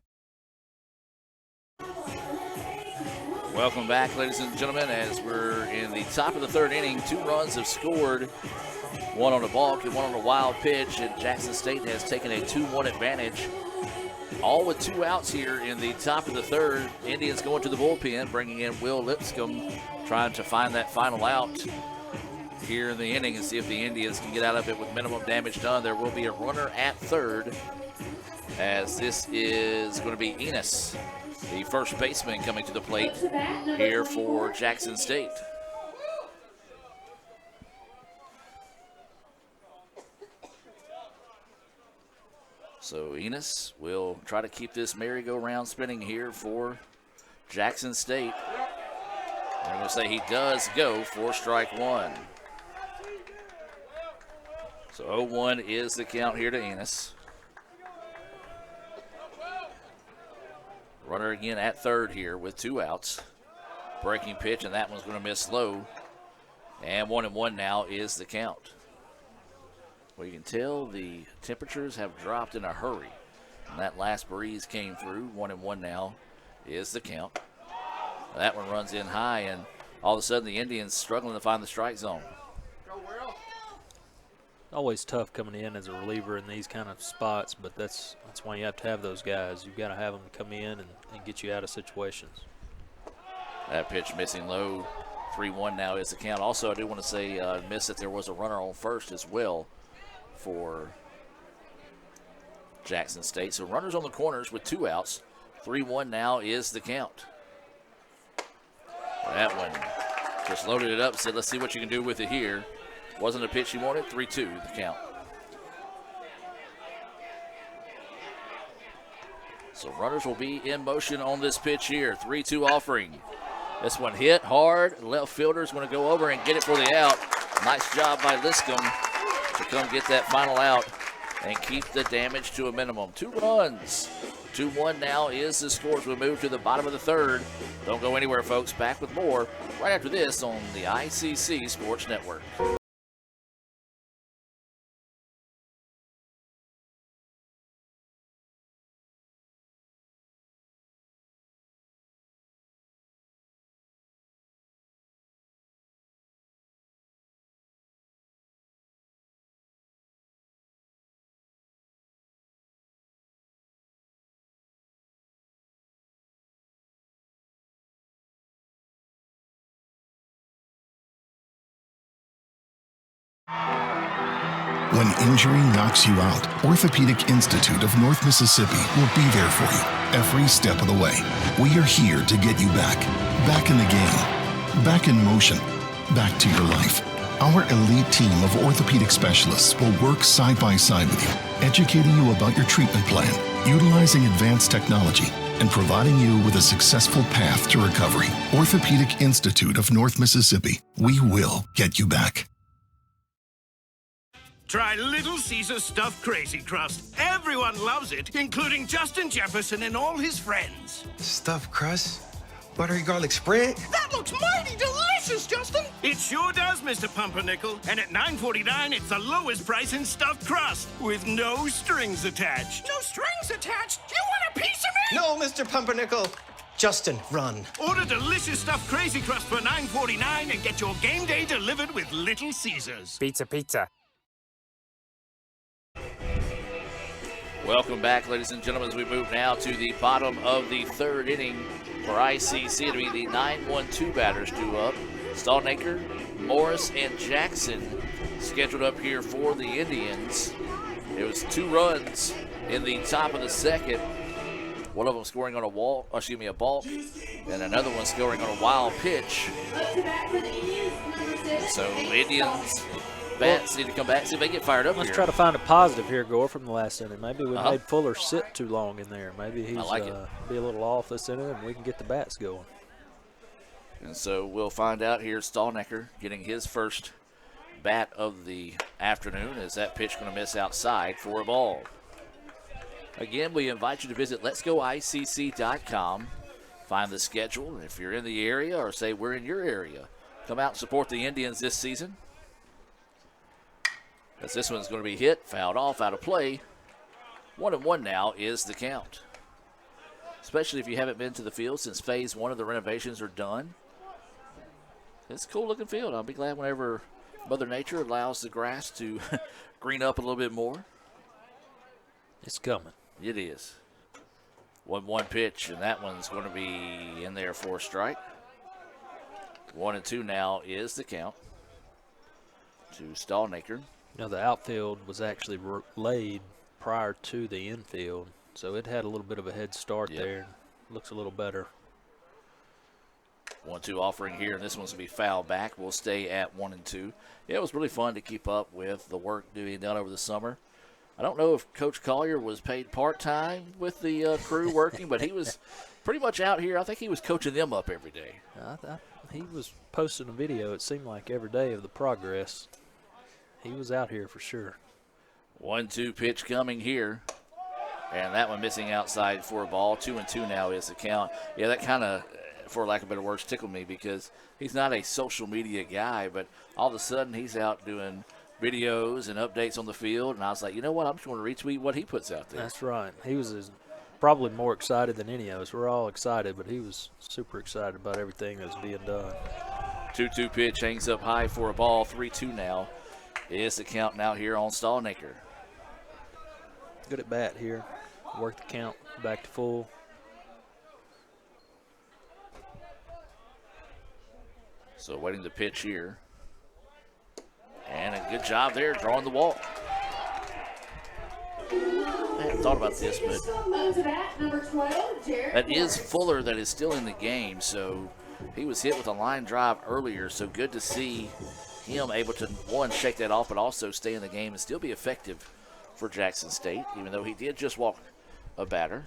Welcome back, ladies and gentlemen, as we're in the top of the third inning. 2 runs have scored, one on a balk and one on a wild pitch, and Jackson State has taken a 2-1 advantage. All with 2 outs here in the top of the third. Indians going to the bullpen, bringing in Will Lipscomb, trying to find that final out here in the inning and see if the Indians can get out of it with minimum damage done. There will be a runner at third, as this is going to be Enos, the first baseman, coming to the plate here for Jackson State. So Enos will try to keep this merry-go-round spinning here for Jackson State. And I'm going to say he does go for strike 1. So 0-1 is the count here to Enos. Runner again at third here with 2 outs. Breaking pitch, and that one's going to miss low. And 1-1 now is the count. Well, you can tell the temperatures have dropped in a hurry. And that last breeze came through. 1-1 now is the count. That one runs in high, and all of a sudden the Indians struggling to find the strike zone. Always tough coming in as a reliever in these kind of spots, but that's why you have to have those guys. You've got to have them come in and get you out of situations. That pitch missing low. 3-1 now is the count. Also, I do want to say miss that there was a runner on first as well for Jackson State. So runners on the corners with 2 outs. 3-1 now is the count. That one just loaded it up, said, let's see what you can do with it here. Wasn't a pitch he wanted. 3-2 the count. So runners will be in motion on this pitch here. 3-2 offering. This one hit hard. Left fielder's going to go over and get it for the out. Nice job by Liscombe to come get that final out and keep the damage to a minimum. 2 runs. 2-1 now is the score as we move to the bottom of the third. Don't go anywhere, folks. Back with more right after this on the ICC Sports Network. When injury knocks you out, Orthopedic Institute of North Mississippi will be there for you every step of the way. We are here to get you back in the game, back in motion, back to your life. Our elite team of orthopedic specialists will work side by side with you, educating you about your treatment plan, utilizing advanced technology, and providing you with a successful path to recovery. Orthopedic Institute of North Mississippi. We will get you back. Try Little Caesars Stuffed Crazy Crust. Everyone loves it, including Justin Jefferson and all his friends. Stuffed crust? Buttery garlic spread? That looks mighty delicious, Justin. It sure does, Mr. Pumpernickel. And at $9.49, it's the lowest price in stuffed crust with no strings attached. No strings attached? You want a piece of me? No, Mr. Pumpernickel. Justin, run. Order delicious stuffed Crazy Crust for $9.49 and get your game day delivered with Little Caesars. Pizza, pizza. Welcome back, ladies and gentlemen, as we move now to the bottom of the third inning for ICC. It'll be the 9-1-2 batters due up. Stallnaker, Morris, and Jackson scheduled up here for the Indians. It was 2 runs in the top of the second. One of them scoring on a balk, and another one scoring on a wild pitch. So Indians bats need to come back, see if they get fired up Let's here. try to find a positive here, Gore, from the last inning. Maybe we made Fuller sit too long in there. Maybe he's be a little off this inning, and we can get the bats going. And so we'll find out here. Stallnaker getting his first bat of the afternoon. Is that pitch going to miss outside for a ball? Again, we invite you to visit letsgoicc.com. Find the schedule. And if you're in the area or say we're in your area, come out and support the Indians this season. As this one's going to be hit, fouled off, out of play. 1-1 now is the count. Especially if you haven't been to the field since phase 1 of the renovations are done. It's a cool looking field. I'll be glad whenever Mother Nature allows the grass to green up a little bit more. It's coming. It is. 1-1 pitch, and that one's going to be in there for a strike. 1-2 now is the count to Stallnaker. You know, the outfield was actually laid prior to the infield, so it had a little bit of a head start there. Looks a little better. 1-2 offering here, and this one's going to be fouled back. We'll stay at 1-2. Yeah, it was really fun to keep up with the work being done over the summer. I don't know if Coach Collier was paid part-time with the crew working, but he was pretty much out here. I think he was coaching them up every day. He was posting a video, it seemed like, every day of the progress. He was out here for sure. 1-2 pitch coming here. And that one missing outside for a ball. 2-2 now is the count. Yeah, that kind of, for lack of better words, tickled me because he's not a social media guy, but all of a sudden he's out doing videos and updates on the field. And I was like, you know what? I'm just going to retweet what he puts out there. That's right. He was probably more excited than any of us. We're all excited, but he was super excited about everything that was being done. 2-2 pitch hangs up high for a ball. 3-2 now is the count now here on Stallnaker. Good at bat here. Work the count back to full. So waiting the pitch here. And a good job there drawing the walk. I hadn't thought about this, but Up to bat, number 12, Jared that is Morris. Fuller that is still in the game. So he was hit with a line drive earlier. So good to see him able to, one, shake that off, but also stay in the game and still be effective for Jackson State, even though he did just walk a batter.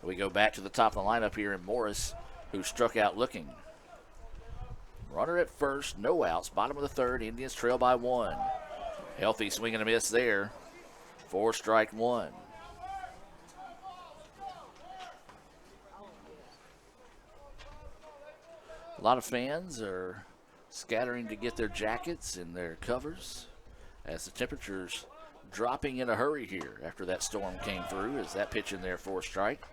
We go back to the top of the lineup here in Morris, who struck out looking. Runner at first, no outs. Bottom of the third, Indians trail by 1. Healthy swing and a miss there. 4 strike 1. A lot of fans are scattering to get their jackets and their covers as the temperatures dropping in a hurry here after that storm came through. As that pitch in there, 4 strike.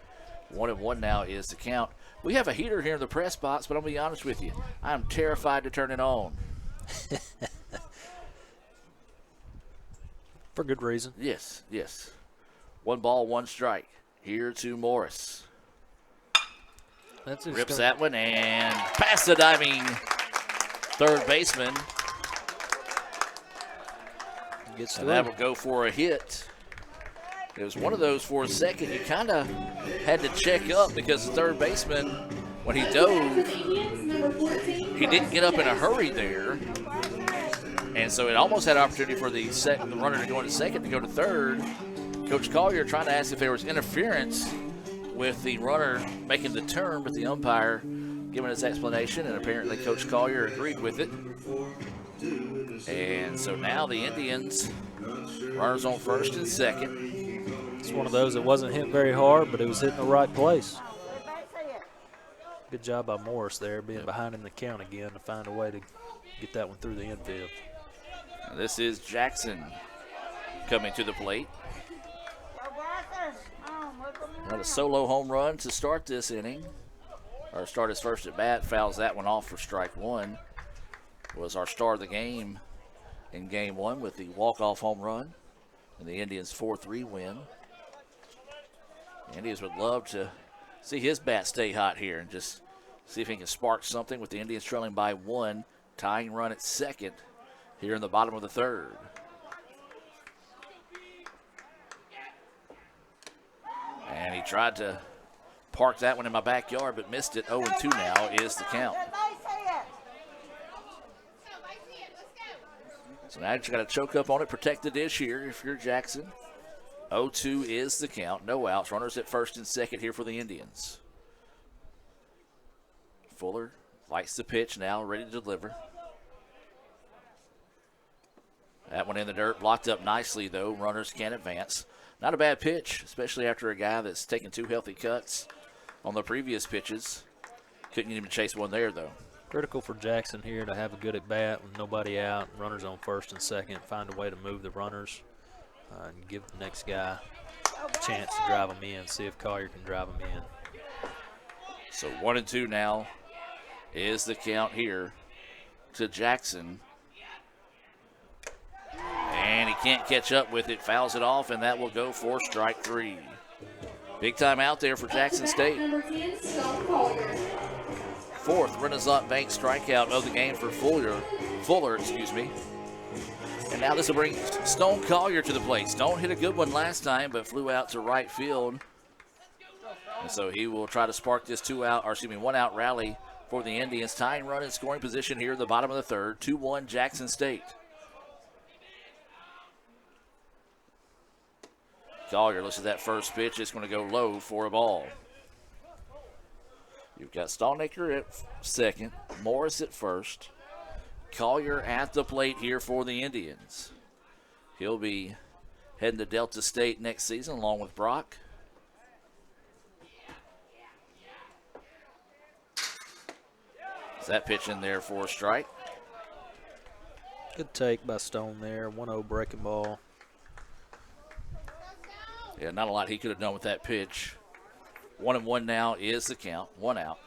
1-1 now is the count. We have a heater here in the press box, but I'm going to be honest with you. I'm terrified to turn it on. For good reason. Yes, yes. 1 ball, 1 strike. Here to Morris. Rips that one and past the diving third baseman. And that will go for a hit. It was one of those for a second. You kind of had to check up because the third baseman, when he dove, he didn't get up in a hurry there. And so it almost had an opportunity for the runner to go into second to go to third. Coach Collier trying to ask if there was interference with the runner making the turn, but the umpire giving his explanation, and apparently Coach Collier agreed with it. And so now the Indians, runners on first and second. It's one of those that wasn't hit very hard, but it was hit in the right place. Good job by Morris there, being behind in the count again to find a way to get that one through the infield. Now this is Jackson coming to the plate. Got a solo home run to start this inning, or start his first at bat. Fouls that one off for strike 1. Was our star of the game in game 1 with the walk-off home run and the Indians' 4-3 win. The Indians would love to see his bat stay hot here and just see if he can spark something with the Indians trailing by 1, tying run at second here in the bottom of the third. And he tried to park that one in my backyard, but missed it. 0-2 now is the count. So now you just got to choke up on it, protect the dish here if you're Jackson. 0-2 is the count. No outs. Runners at first and second here for the Indians. Fuller lights the pitch now, ready to deliver. That one in the dirt, blocked up nicely, though. Runners can advance. Not a bad pitch, especially after a guy that's taken 2 healthy cuts on the previous pitches. Couldn't even chase one there, though. Critical for Jackson here to have a good at-bat with nobody out, runners on first and second, find a way to move the runners and give the next guy a chance to drive them in, see if Collier can drive them in. So 1-2 now is the count here to Jackson. And he can't catch up with it, fouls it off, and that will go for strike 3. Big time out there for Jackson State. Number 10, Stone Collier. 4th Renaissance Bank strikeout of the game for Fuller, excuse me. And now this will bring Stone Collier to the plate. Stone hit a good one last time, but flew out to right field. And so he will try to spark this 1-out rally for the Indians. Tying run in scoring position here at the bottom of the third. 2-1 Jackson State. Collier looks at that first pitch. It's going to go low for a ball. You've got Stallnaker at second, Morris at first. Collier at the plate here for the Indians. He'll be heading to Delta State next season along with Brock. Is that pitch in there for a strike? Good take by Stone there, 1-0 breaking ball. Yeah, not a lot he could have done with that pitch. 1-1 now is the count. 1 out.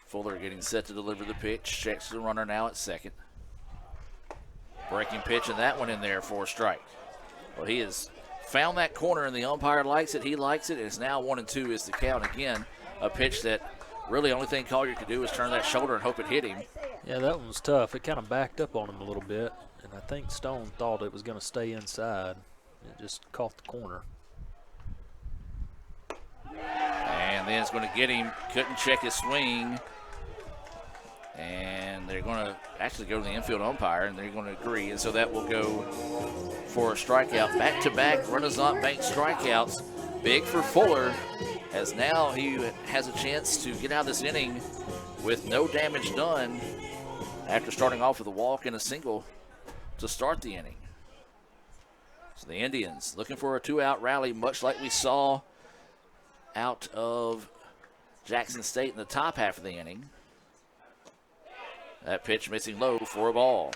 Fuller getting set to deliver the pitch. Checks the runner now at second. Breaking pitch, and that one in there for a strike. Well, he has found that corner, and the umpire likes it. He likes it. It's now 1-2 is the count. Again, a pitch that really the only thing Collier could do is turn that shoulder and hope it hit him. Yeah, that one was tough. It kind of backed up on him a little bit, and I think Stone thought it was going to stay inside. It just caught the corner. And then it's going to get him. Couldn't check his swing. And they're going to actually go to the infield umpire, and they're going to agree. And so that will go for a strikeout. Back-to-back Renaissance Bank strikeouts. Big for Fuller, as now he has a chance to get out of this inning with no damage done after starting off with a walk and a single to start the inning. So the Indians looking for a two-out rally, much like we saw out of Jackson State in the top half of the inning. That pitch missing low for a ball.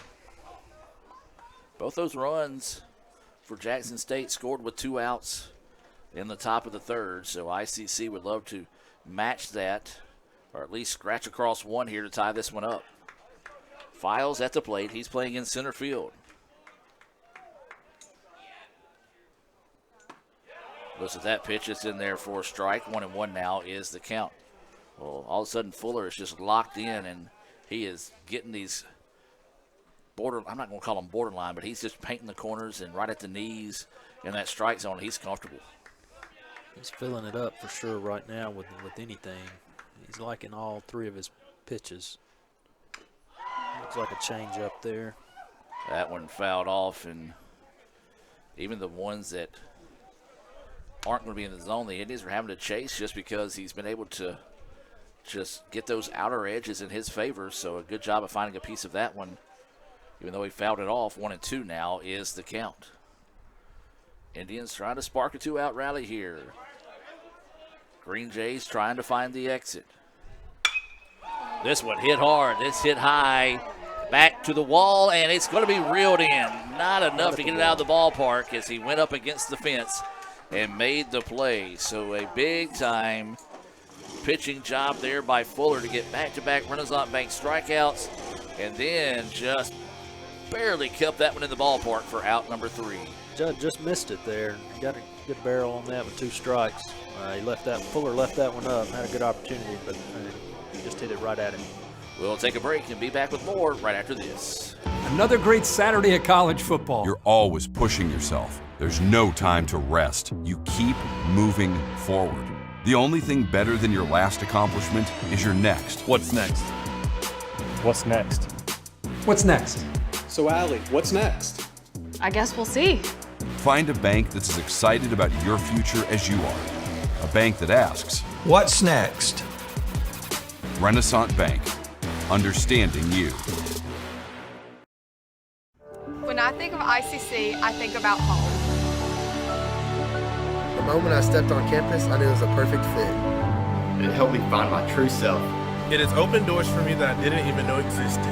Both those runs for Jackson State scored with 2 outs in the top of the third, so ICC would love to match that, or at least scratch across one here to tie this one up. Files at the plate. He's playing in center field. Looks at that pitch. It's in there for a strike. 1-1 now is the count. Well, all of a sudden Fuller is just locked in, and he is getting these I'm not going to call them borderline, but he's just painting the corners and right at the knees in that strike zone. He's comfortable. He's filling it up for sure right now with anything. He's liking all 3 of his pitches. Looks like a change up there. That one fouled off, and even the ones that aren't going to be in the zone, the Indians are having to chase just because he's been able to just get those outer edges in his favor. So a good job of finding a piece of that one, even though he fouled it off. 1-2 now is the count. Indians trying to spark a 2-out rally here. Green Jays trying to find the exit. This one hit hard. This hit high. Back to the wall, and it's going to be reeled in. Not enough to get it out of the ballpark as he went up against the fence and made the play. So a big-time pitching job there by Fuller to get back-to-back Renaissance Bank strikeouts, and then just barely kept that one in the ballpark for out number 3. Judd just missed it there. Got a good barrel on that with 2 strikes. Fuller left that one up. Had a good opportunity, but he just hit it right at him. We'll take a break and be back with more right after this. Another great Saturday of college football. You're always pushing yourself. There's no time to rest. You keep moving forward. The only thing better than your last accomplishment is your next. What's next? What's next? What's next? So, Allie, what's next? I guess we'll see. Find a bank that's as excited about your future as you are. A bank that asks, What's next? Renaissance Bank. Understanding you. When I think of ICC, I think about home. The moment I stepped on campus, I knew it was a perfect fit. It helped me find my true self. It has opened doors for me that I didn't even know existed.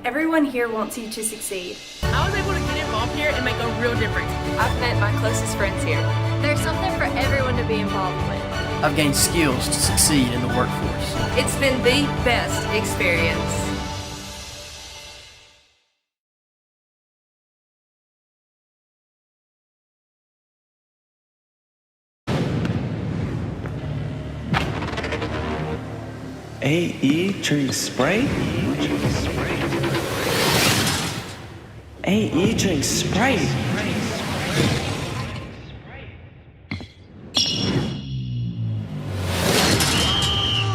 Everyone here wants you to succeed. I was able to get involved here and make a real difference. I've met my closest friends here. There's something for everyone to be involved with. I've gained skills to succeed in the workforce. It's been the best experience. AE drink Sprite? AE drink Sprite.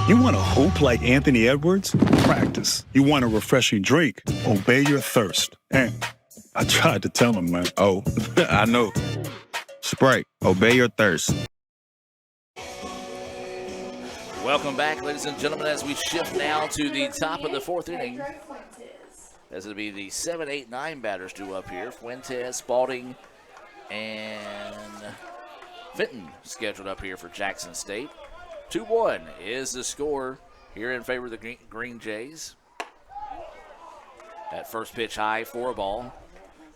You want to hoop like Anthony Edwards? Practice. You want a refreshing drink? Obey your thirst. And I tried to tell him, man. Oh, I know. Sprite, obey your thirst. Welcome back, ladies and gentlemen, as we shift now to the top of the 4th inning. As it'll be the 7, 8, 9 batters due up here. Fuentes, Spalding, and Fenton scheduled up here for Jackson State. 2-1 is the score here in favor of the Green Jays. That first pitch high for a ball.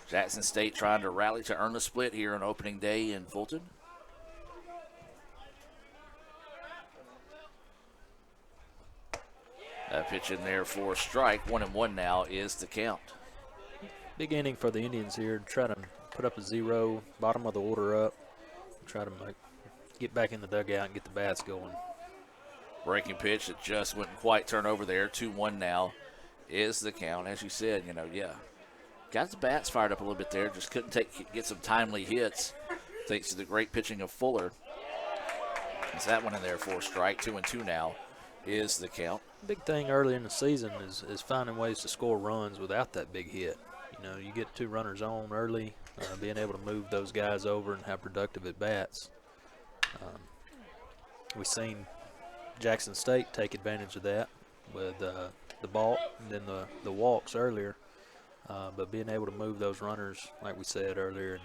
Jackson State trying to rally to earn a split here on opening day in Fulton. That pitch in there for a strike. 1-1 now is the count. Big inning for the Indians here. Try to put up a 0, bottom of the order up. Try to get back in the dugout and get the bats going. Breaking pitch that just wouldn't quite turn over there. 2-1 now is the count. As you said, got the bats fired up a little bit there. Just couldn't get some timely hits thanks to the great pitching of Fuller. Is that one in there for a strike? 2-2 now is the count. Big thing early in the season is finding ways to score runs without that big hit. You get 2 runners on early, being able to move those guys over and have productive at-bats. We've seen Jackson State take advantage of that with the balk and then the walks earlier. But being able to move those runners, like we said earlier,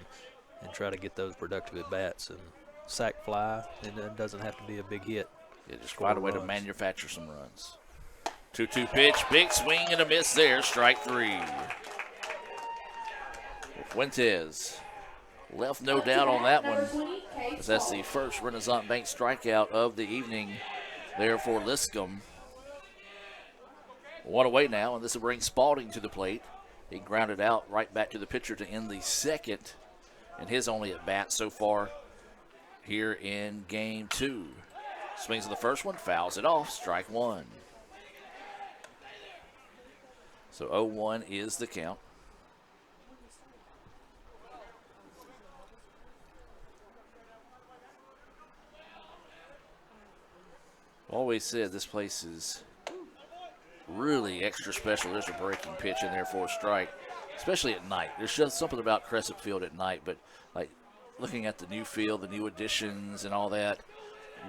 and try to get those productive at-bats and sack fly, and it doesn't have to be a big hit. Yeah, just find a way to manufacture some runs. 2-2 pitch, big swing and a miss there, strike 3. Fuentes left no doubt on that one, as that's the first Renaissance Bank strikeout of the evening there for Liscombe. 1 away now, and this will bring Spalding to the plate. He grounded out right back to the pitcher to end the second, and his only at bat so far here in game 2. Swings of the first one, fouls it off, strike 1. So 0-1 is the count. Always said this place is really extra special. There's a breaking pitch in there for a strike, especially at night. There's just something about Crescent Field at night, but like looking at the new field, the new additions and all that,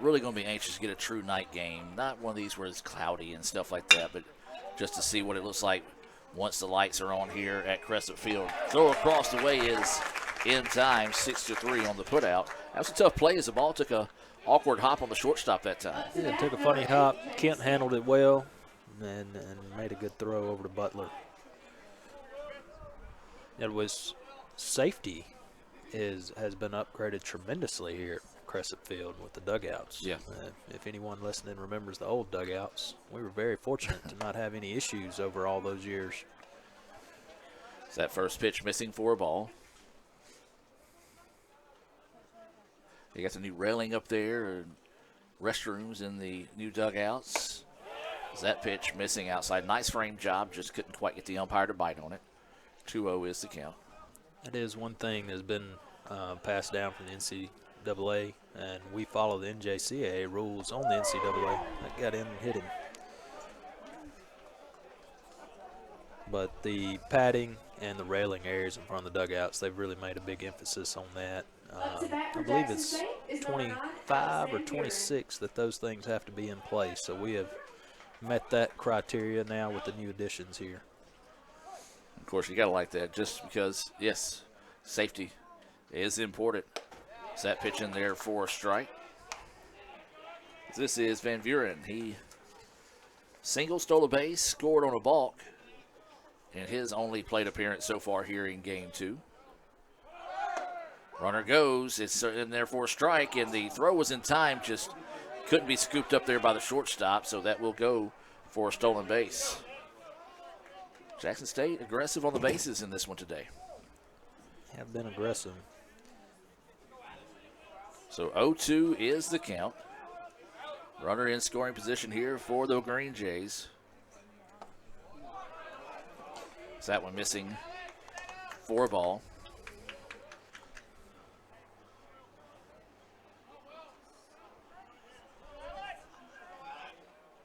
really going to be anxious to get a true night game. Not one of these where it's cloudy and stuff like that, but just to see what it looks like once the lights are on here at Crescent Field. Throw across the way is in time, 6-3 on the putout. That was a tough play as the ball took a awkward hop on the shortstop that time. Yeah, took a funny hop. Kent handled it well and made a good throw over to Butler. It was safety has been upgraded tremendously here at Crescent Field with the dugouts. Yeah. If anyone listening remembers the old dugouts, we were very fortunate to not have any issues over all those years. It's that first pitch missing for a ball. You got the new railing up there and restrooms in the new dugouts. Is that pitch missing outside? Nice frame job, just couldn't quite get the umpire to bite on it. 2-0 is the count. That is one thing that's been passed down from the NCAA, and we follow the NJCAA rules on the NCAA. That got in and hit him. But the padding and the railing areas in front of the dugouts, they've really made a big emphasis on that. I believe it's 25 or 26 that those things have to be in place. So we have met that criteria now with the new additions here. Of course, you got to like that just because, yes, safety is important. Is that pitch in there for a strike? This is Van Vuren. He single, stole a base, scored on a balk in his only plate appearance so far here in game 2. Runner goes, it's in there for a strike, and the throw was in time, just couldn't be scooped up there by the shortstop, so that will go for a stolen base. Jackson State aggressive on the bases in this one today. Have been aggressive. So 0-2 is the count. Runner in scoring position here for the Green Jays. Is that one missing for a ball?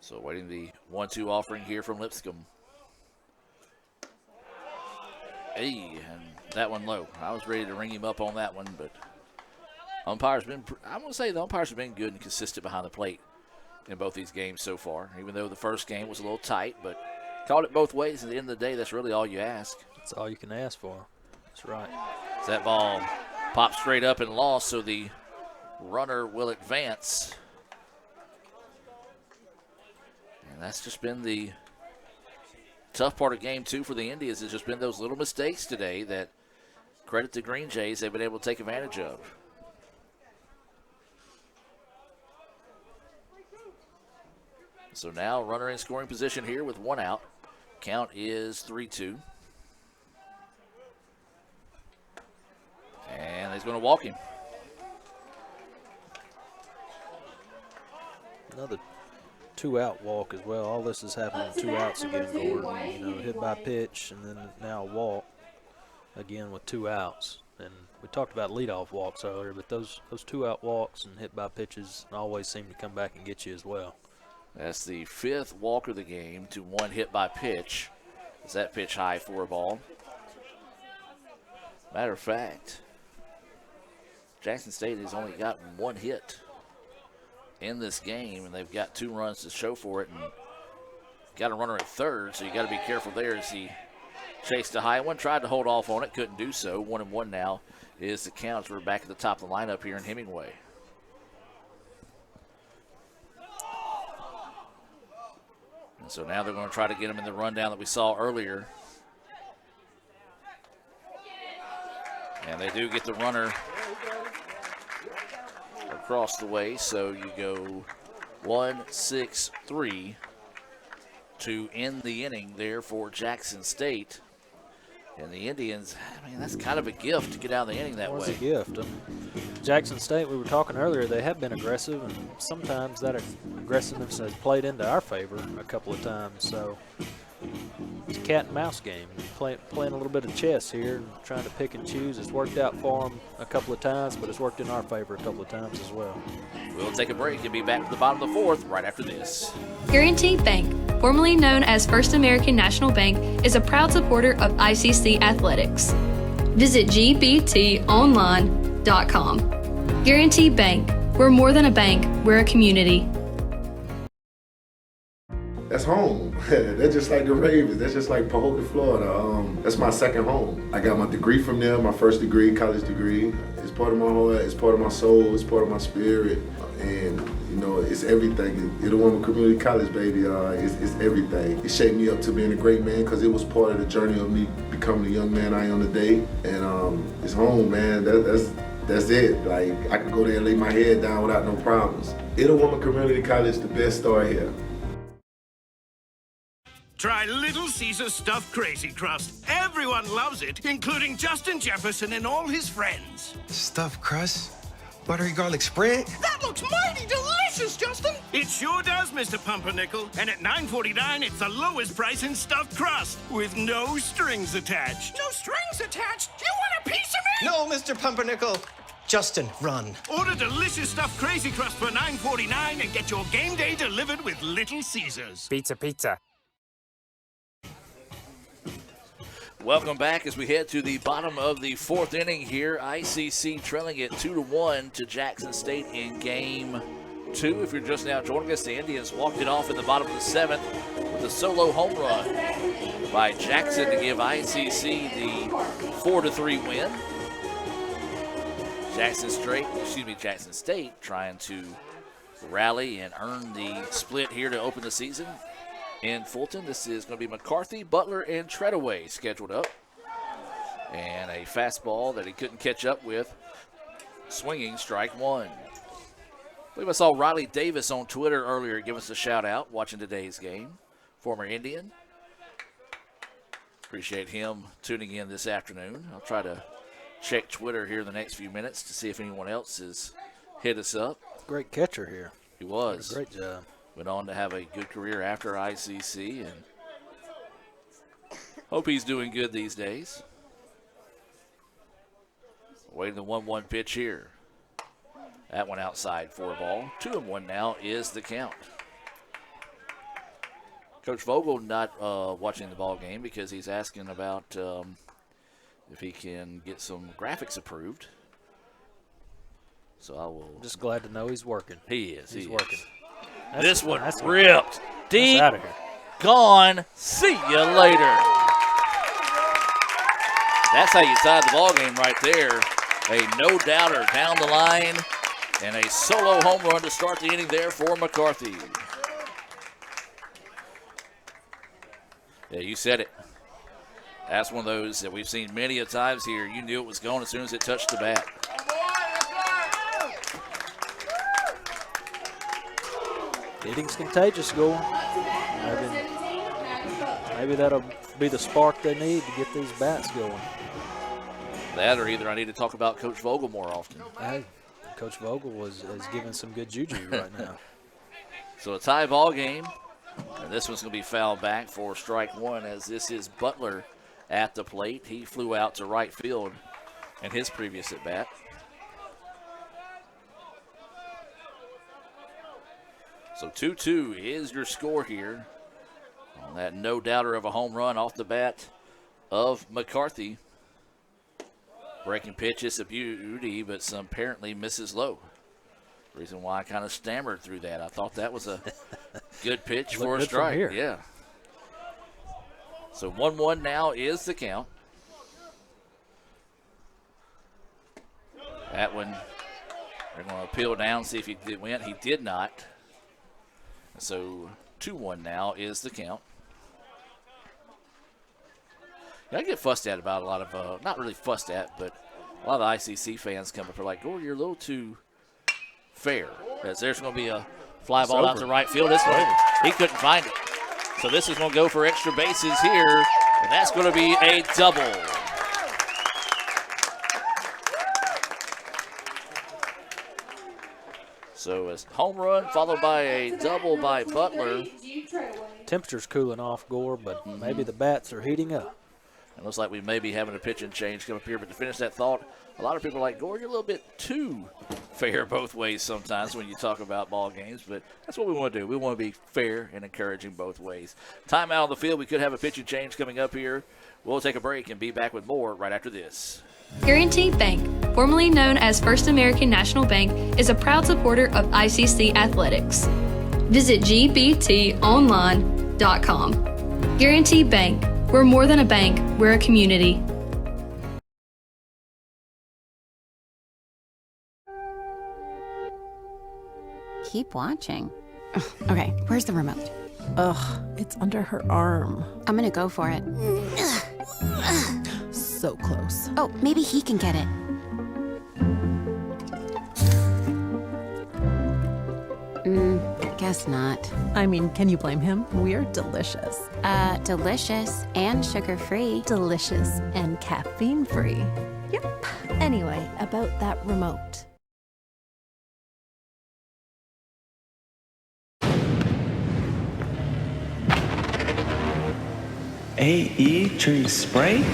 So waiting the 1-2 offering here from Lipscomb. Hey, and that one low. I was ready to ring him up on that one, but umpires been, I want to say the umpires have been good and consistent behind the plate in both these games so far, even though the first game was a little tight, but called it both ways. At the end of the day, that's really all you ask. That's all you can ask for. That's right. So that ball popped straight up and lost, so the runner will advance. And that's just been the tough part of game 2 for the Indians. It's just been those little mistakes today that, credit to Green Jays, they've been able to take advantage of. So now runner in scoring position here with 1 out. Count is 3-2. And he's going to walk him. 2-out walk as well. All this has happened with 2 outs again, Gordon. You know, hit by pitch and then now a walk again with 2 outs. And we talked about leadoff walks earlier, but those 2-out walks and hit by pitches always seem to come back and get you as well. That's the 5th walk of the game to 1 hit by pitch. Is that pitch high for a ball? Matter of fact, Jackson State has only gotten 1 hit in this game, and they've got 2 runs to show for it, and got a runner at third, so you got to be careful there as he chased a high one, tried to hold off on it, couldn't do so. 1-1 now is the count. We're back at the top of the lineup here in Hemingway. And so now they're going to try to get him in the rundown that we saw earlier. And they do get the runner across the way, so you go 1-6-3 to end the inning there for Jackson State. And the Indians, I mean, that's kind of a gift to get out of the inning that way. It's a gift. Jackson State, we were talking earlier, they have been aggressive, and sometimes that aggressiveness has played into our favor a couple of times. So it's a cat and mouse game. Playing a little bit of chess here and trying to pick and choose. It's worked out for them a couple of times, but it's worked in our favor a couple of times as well. We'll take a break and be back to the bottom of the 4th right after this. Guaranty Bank, formerly known as First American National Bank, is a proud supporter of ICC athletics. Visit gbtonline.com. Guaranty Bank, we're more than a bank, we're a community. That's home. That's just like the Ravens. That's just like Pahokee, Florida. That's my second home. I got my degree from there, my first degree, college degree. It's part of my heart, it's part of my soul, it's part of my spirit. And, you know, it's everything. Itawamba Community College, baby, it's everything. It shaped me up to being a great man because it was part of the journey of me becoming the young man I am today. And it's home, man. That's it. Like, I can go there and lay my head down without no problems. Itawamba Community College, the best store here. Try Little Caesars Stuffed Crazy Crust. Everyone loves it, including Justin Jefferson and all his friends. Stuffed crust? Buttery garlic spread? That looks mighty delicious, Justin! It sure does, Mr. Pumpernickel. And at $9.49, it's the lowest price in stuffed crust, with no strings attached. No strings attached? You want a piece of me? No, Mr. Pumpernickel. Justin, run. Order delicious stuffed Crazy Crust for $9.49 and get your game day delivered with Little Caesars. Pizza, pizza. Welcome back as we head to the bottom of the 4th inning here. ICC trailing it 2-1 to Jackson State in game 2. If you're just now joining us, the Indians walked it off in the bottom of the 7th with a solo home run by Jackson to give ICC the 4-3 win. Jackson State trying to rally and earn the split here to open the season. In Fulton, this is going to be McCarthy, Butler, and Treadaway scheduled up. And a fastball that he couldn't catch up with. Swinging, strike 1. I believe I saw Riley Davis on Twitter earlier give us a shout out watching today's game. Former Indian. Appreciate him tuning in this afternoon. I'll try to check Twitter here in the next few minutes to see if anyone else has hit us up. Great catcher here. He was. Great job. Went on to have a good career after ICC, and hope he's doing good these days. Waiting the 1-1 pitch here. That one outside for a ball. 2-1 now is the count. Coach Vogel not watching the ball game because he's asking about if he can get some graphics approved. So I will. Just glad to know he's working. He is. He's working. This one ripped deep, out of here. Gone. See you later. That's how you tie the ball game right there. A no-doubter down the line, and a solo home run to start the inning there for McCarthy. Yeah, you said it. That's one of those that we've seen many a times here. You knew it was going as soon as it touched the bat. Hitting's contagious, Gore. Maybe that'll be the spark they need to get these bats going. That or either I need to talk about Coach Vogel more often. Hey, Coach Vogel is giving some good juju right now. So a tie ball game. And this one's going to be fouled back for strike one, as this is Butler at the plate. He flew out to right field in his previous at bat. So 2-2 is your score here on that no doubter of a home run off the bat of McCarthy. Breaking pitch is a beauty, but apparently misses low. Reason why I kind of stammered through that. I thought that was a good pitch for a strike. Yeah. So 1-1 now is the count. That one, they're going to appeal down, see if he did win. He did not. So 2-1 now is the count. Yeah, I get fussed at about a lot of, not really fussed at, but a lot of the ICC fans come up and are like, oh, you're a little too fair. As there's going to be a fly ball out to right field. He couldn't find it. So this is going to go for extra bases here, and that's going to be a double. So a home run followed by a double by Butler. Temperature's cooling off, Gore, but maybe the bats are heating up. It looks like we may be having a pitching change come up here, but to finish that thought, a lot of people are like, Gore, you're a little bit too fair both ways sometimes when you talk about ball games, but that's what we want to do. We want to be fair and encouraging both ways. Time out on the field. We could have a pitching change coming up here. We'll take a break and be back with more right after this. Guaranty Bank, formerly known as First American National Bank, is a proud supporter of ICC athletics. Visit gbtonline.com. Guaranty Bank. We're more than a bank, we're a community. Keep watching. Okay, where's the remote? Ugh, it's under her arm. I'm gonna go for it. So close. Oh, maybe he can get it. Guess not. I mean, can you blame him? We're delicious. Delicious and sugar-free. Delicious and caffeine-free. Yep. Anyway, about that remote. AE Tree Spray?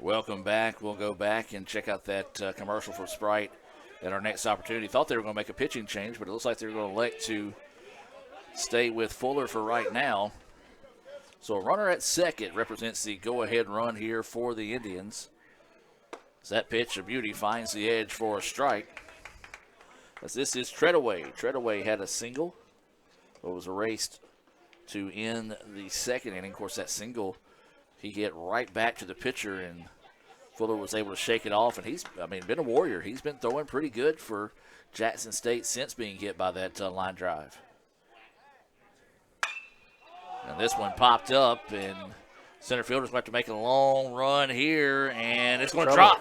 Welcome back. We'll go back and check out that commercial for Sprite at our next opportunity. Thought they were going to make a pitching change, but it looks like they're going to elect to stay with Fuller for right now. So a runner at second represents the go-ahead run here for the Indians. As that pitch, a beauty, finds the edge for a strike. As this is Treadaway. Treadaway had a single, but was erased to end the second inning. Of course, that single, he hit right back to the pitcher, and Fuller was able to shake it off. And he's, been a warrior. He's been throwing pretty good for Jackson State since being hit by that line drive. And this one popped up, and center fielder's going to have to make a long run here, and it's going to drop.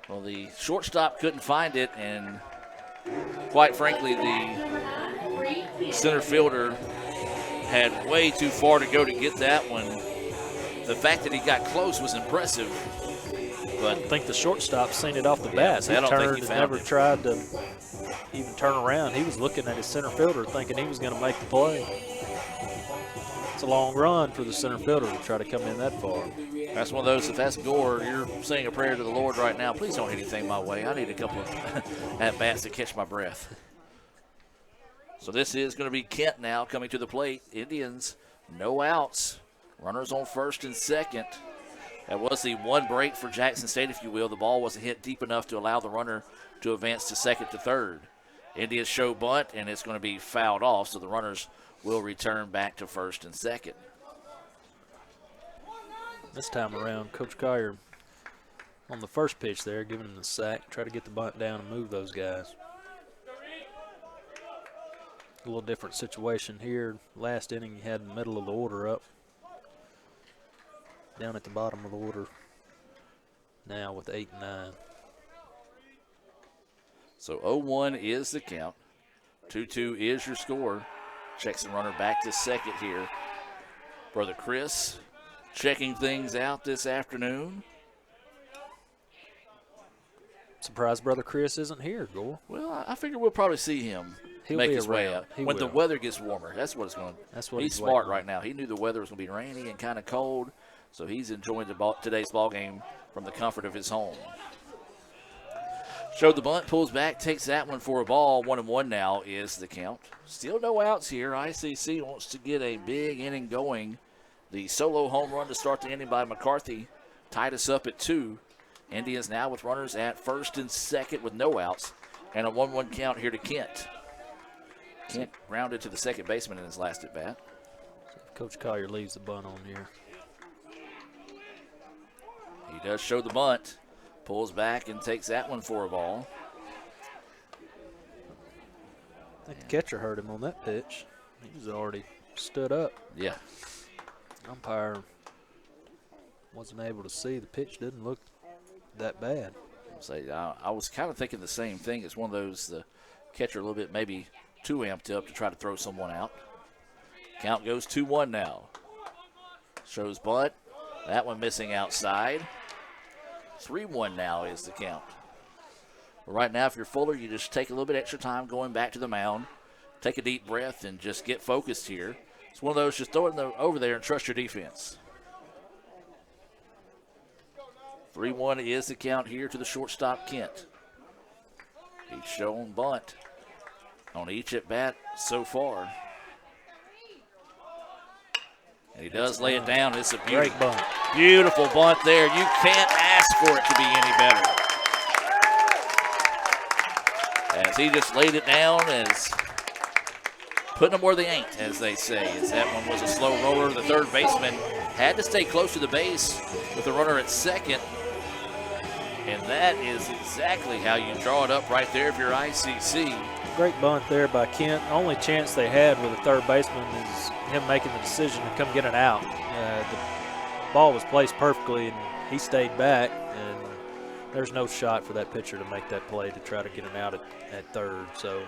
Well, the shortstop couldn't find it, and quite frankly, the center fielder had way too far to go to get that one. The fact that he got close was impressive. But I think the shortstop seen it off the bat. I don't think he and found never it. tried to even turn around. He was looking at his center fielder thinking he was going to make the play. It's a long run for the center fielder to try to come in that far. That's one of those, if that's Gore, you're saying a prayer to the Lord right now. Please don't hit anything my way. I need a couple of at-bats to catch my breath. So this is going to be Kent now coming to the plate. Indians, no outs. Runners on first and second. That was the one break for Jackson State, if you will. The ball wasn't hit deep enough to allow the runner to advance to second to third. Indians show bunt, and it's going to be fouled off, so the runners will return back to first and second. This time around, Coach Collier on the first pitch there, giving him the sack, try to get the bunt down and move those guys. A little different situation here. Last inning, you had the middle of the order up. Down at the bottom of the order now with 8 and 9. So 0-1 is the count. 2-2 is your score. Checks the runner back to second here. Brother Chris checking things out this afternoon. Surprised Brother Chris isn't here, Gore. Well, I figure we'll probably see him make his way up when the weather gets warmer. That's what it's going to. That's what he's smart right now. He knew the weather was going to be rainy and kind of cold, so he's enjoying today's ball game from the comfort of his home. Showed the bunt, pulls back, takes that one for a ball. 1-1 now is the count. Still no outs here. ICC wants to get a big inning going. The solo home run to start the inning by McCarthy tied us up at 2. Indians now with runners at first and second with no outs, and a 1-1 count here to Kent. Kent rounded to the second baseman in his last at bat. Coach Collier leaves the bunt on here. He does show the bunt, pulls back and takes that one for a ball. I think the catcher heard him on that pitch. He was already stood up. Yeah. Umpire wasn't able to see. The pitch didn't look that bad. I was kind of thinking the same thing. It's one of those, the catcher a little bit maybe too amped up to try to throw someone out. Count goes 2-1 now. Shows bunt. That one missing outside. 3-1 now is the count. Right now, if you're Fuller, you just take a little bit extra time going back to the mound. Take a deep breath and just get focused here. It's one of those, just throw it over there and trust your defense. 3-1 is the count here to the shortstop, Kent. He's shown bunt on each at bat so far. And he does lay it down. It's a great bunt. Beautiful bunt there. You can't ask for it to be any better. As he just laid it down, as putting them where they ain't, as they say. As that one was a slow roller. The third baseman had to stay close to the base with the runner at second. And that is exactly how you draw it up right there if you're ICC. Great bunt there by Kent. Only chance they had with the third baseman is him making the decision to come get it out. The ball was placed perfectly, and he stayed back, and there's no shot for that pitcher to make that play to try to get it out at third. So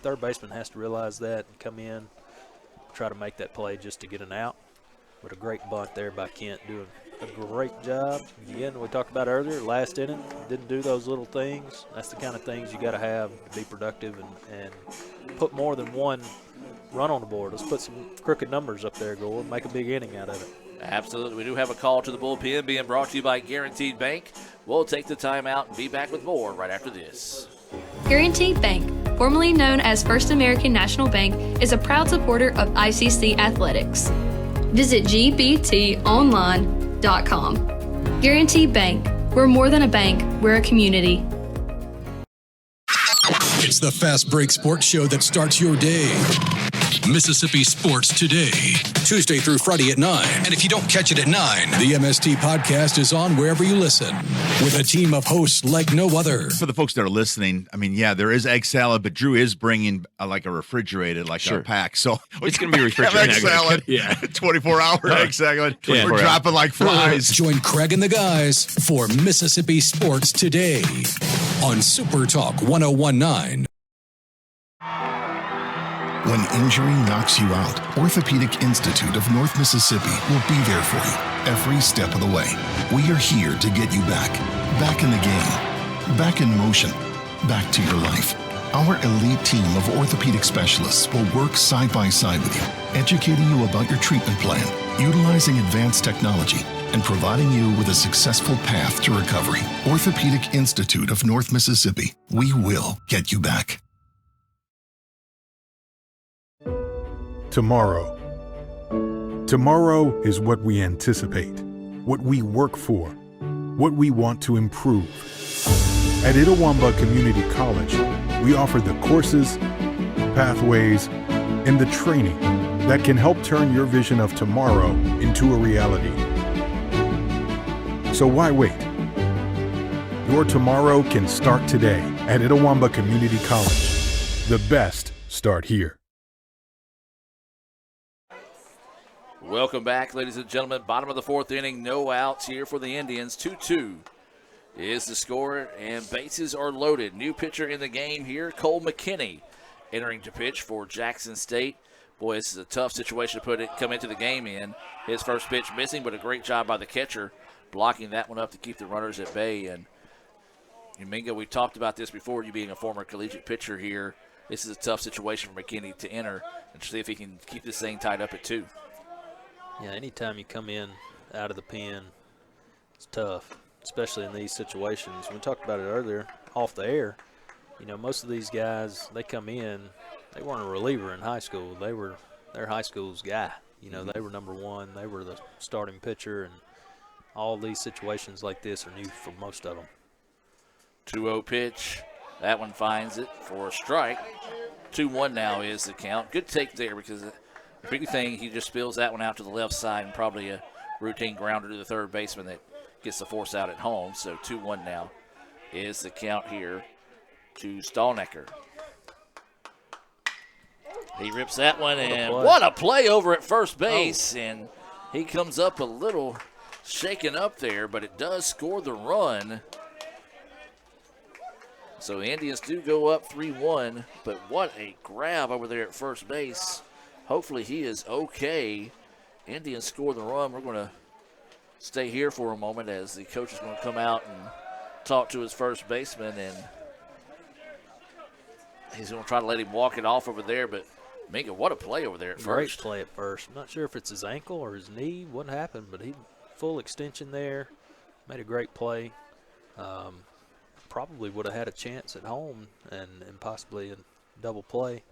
third baseman has to realize that and come in, try to make that play just to get an out. But a great bunt there by Kent, doing a great job. Again, we talked about earlier, last inning, didn't do those little things. That's the kind of things you got to have to be productive and put more than one run on the board. Let's put some crooked numbers up there, Gore, and make a big inning out of it. Absolutely. We do have a call to the bullpen being brought to you by Guaranteed Bank. We'll take the time out and be back with more right after this. Guaranteed Bank, formerly known as First American National Bank, is a proud supporter of ICC athletics. Visit gbtonline.com. Guaranteed Bank. We're more than a bank, we're a community. It's the Fast Break Sports Show that starts your day. Mississippi Sports Today, Tuesday through Friday at 9. And if you don't catch it at 9, the MST podcast is on wherever you listen, with a team of hosts like no other. For the folks that are listening, I mean, yeah, there is egg salad, but Drew is bringing like a refrigerated, like a pack. So it's going to be refrigerated. Egg salad, yeah. 24-hour egg salad. Yeah. We're dropping like flies. Join Craig and the guys for Mississippi Sports Today on Super Talk 101.9. When injury knocks you out, Orthopedic Institute of North Mississippi will be there for you every step of the way. We are here to get you back in the game, back in motion, back to your life. Our elite team of orthopedic specialists will work side by side with you, educating you about your treatment plan, utilizing advanced technology, and providing you with a successful path to recovery. Orthopedic Institute of North Mississippi. We will get you back. Tomorrow. Tomorrow is what we anticipate, what we work for, what we want to improve. At Itawamba Community College, we offer the courses, pathways, and the training that can help turn your vision of tomorrow into a reality. So why wait? Your tomorrow can start today at Itawamba Community College. The best start here. Welcome back, ladies and gentlemen. Bottom of the fourth inning, no outs here for the Indians. 2-2 is the score, and bases are loaded. New pitcher in the game here, Cole McKinney, entering to pitch for Jackson State. Boy, this is a tough situation to come into the game in. His first pitch missing, but a great job by the catcher blocking that one up to keep the runners at bay. And Mingo, we talked about this before, you being a former collegiate pitcher here. This is a tough situation for McKinney to enter and see if he can keep this thing tied up at 2. Yeah, anytime you come in out of the pen, it's tough, especially in these situations. We talked about it earlier off the air. You know, most of these guys, they come in, they weren't a reliever in high school. They were their high school's guy. You know, they were number 1. They were the starting pitcher, and all these situations like this are new for most of them. 2-0 pitch. That one finds it for a strike. 2-1 now is the count. Good take there because the big thing, he just spills that one out to the left side and probably a routine grounder to the third baseman that gets the force out at home. So 2-1 now is the count here to Stallnecker. He rips that one, and what a play over at first base. And he comes up a little shaken up there, but it does score the run. So the Indians do go up 3-1, but what a grab over there at first base. Hopefully he is okay. Indians score the run. We're going to stay here for a moment as the coach is going to come out and talk to his first baseman, and he's going to try to let him walk it off over there, but Minka, what a play over there at first. Great play at first. I'm not sure if it's his ankle or his knee, what happened, but he full extension there, made a great play. Probably would have had a chance at home and possibly a double play.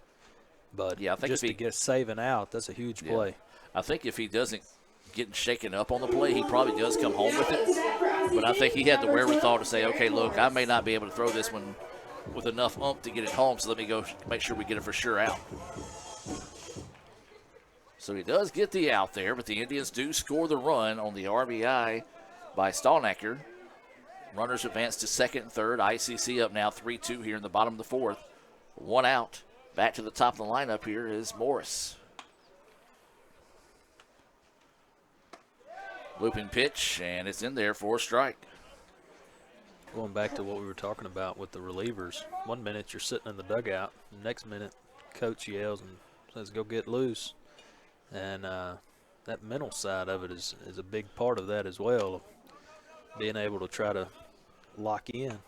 But yeah, I think just if he, to get saving out, that's a huge play. I think if he doesn't get shaken up on the play, he probably does come home with it. But I think he had the wherewithal to say, okay, look, I may not be able to throw this one with enough oomph to get it home, so let me go make sure we get it for sure out. So he does get the out there, but the Indians do score the run on the RBI by Stallnecker. Runners advance to second and third. ICC up now 3-2 here in the bottom of the fourth. 1 out. Back to the top of the lineup here is Morris. Looping pitch, and it's in there for a strike. Going back to what we were talking about with the relievers, 1 minute you're sitting in the dugout, the next minute coach yells and says, go get loose. And that mental side of it is a big part of that as well, of being able to try to lock in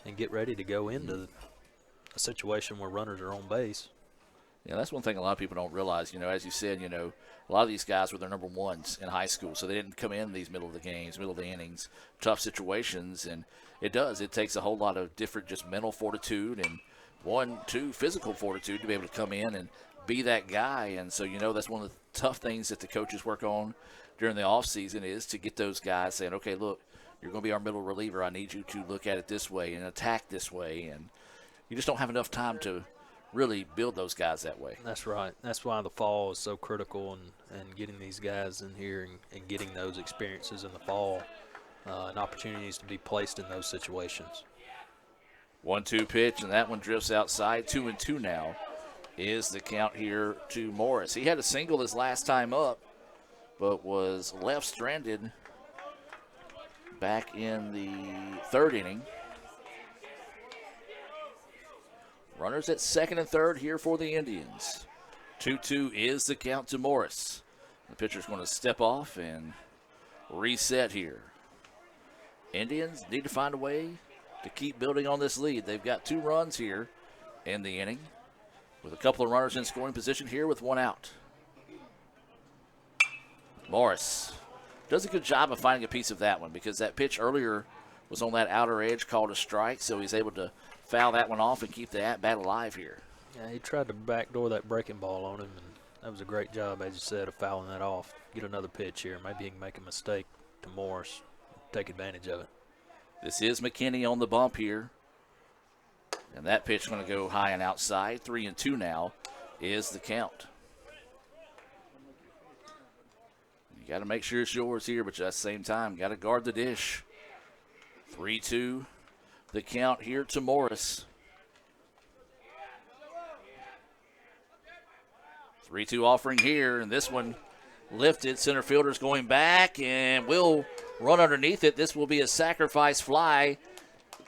and get ready to go into a situation where runners are on base. Yeah, that's one thing a lot of people don't realize. You know, as you said, you know, a lot of these guys were their number 1s in high school, so they didn't come in these middle of the games, middle of the innings, tough situations, and it takes a whole lot of different just mental fortitude and 1-2 physical fortitude to be able to come in and be that guy. And so, you know, that's one of the tough things that the coaches work on during the offseason is to get those guys saying, okay, look, you're going to be our middle reliever. I need you to look at it this way and attack this way. And you just don't have enough time to really build those guys that way. That's right. That's why the fall is so critical, and getting these guys in here and getting those experiences in the fall and opportunities to be placed in those situations. 1-2 pitch, and that one drifts outside. 2-2 now is the count here to Morris. He had a single his last time up, but was left stranded back in the third inning. Runners at second and third here for the Indians. 2-2 is the count to Morris. The pitcher's going to step off and reset here. Indians need to find a way to keep building on this lead. They've got 2 runs here in the inning with a couple of runners in scoring position here with 1 out. Morris does a good job of finding a piece of that one because that pitch earlier was on that outer edge called a strike, so he's able to foul that one off and keep the at-bat alive here. Yeah, he tried to backdoor that breaking ball on him, and that was a great job, as you said, of fouling that off. Get another pitch here. Maybe he can make a mistake to Morris, take advantage of it. This is McKinney on the bump here. And that pitch is going to go high and outside. 3-2 now is the count. You got to make sure it's yours here, but at the same time, got to guard the dish. 3-2, the count here to Morris. 3-2 offering here, and this one lifted. Center fielder's going back and will run underneath it. This will be a sacrifice fly,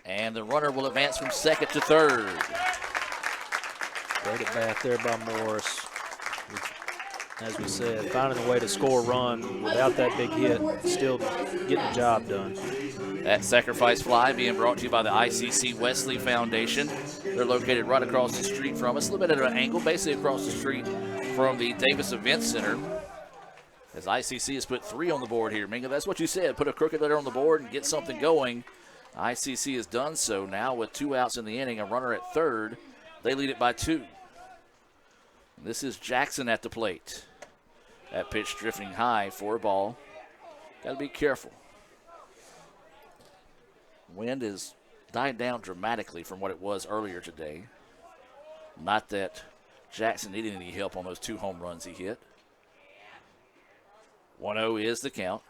and the runner will advance from second to third. Great at bat there by Morris. as we said, finding a way to score a run without that big hit, still getting the job done. That sacrifice fly being brought to you by the ICC Wesley Foundation. They're located right across the street from us, a little bit at an angle, basically across the street from the Davis Event Center. As ICC has put 3 on the board here. Minga, that's what you said. Put a crooked letter on the board and get something going. ICC has done so now with 2 outs in the inning, a runner at third. They lead it by 2. This is Jackson at the plate. That pitch drifting high for a ball. Got to be careful. Wind has died down dramatically from what it was earlier today. Not that Jackson needed any help on those 2 home runs he hit. 1-0 is the count.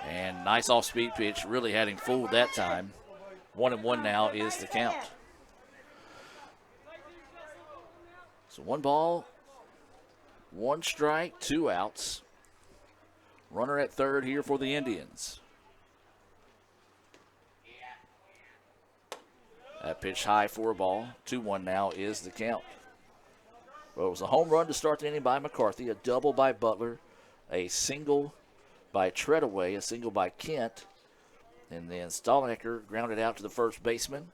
And nice off-speed pitch. Really had him fooled that time. 1-1 now is the count. So 1 ball, 1 strike, 2 outs. Runner at third here for the Indians. That pitch high for a ball. 2-1 now is the count. Well, it was a home run to start the inning by McCarthy, a double by Butler, a single by Treadaway, a single by Kent, and then Stallnecker grounded out to the first baseman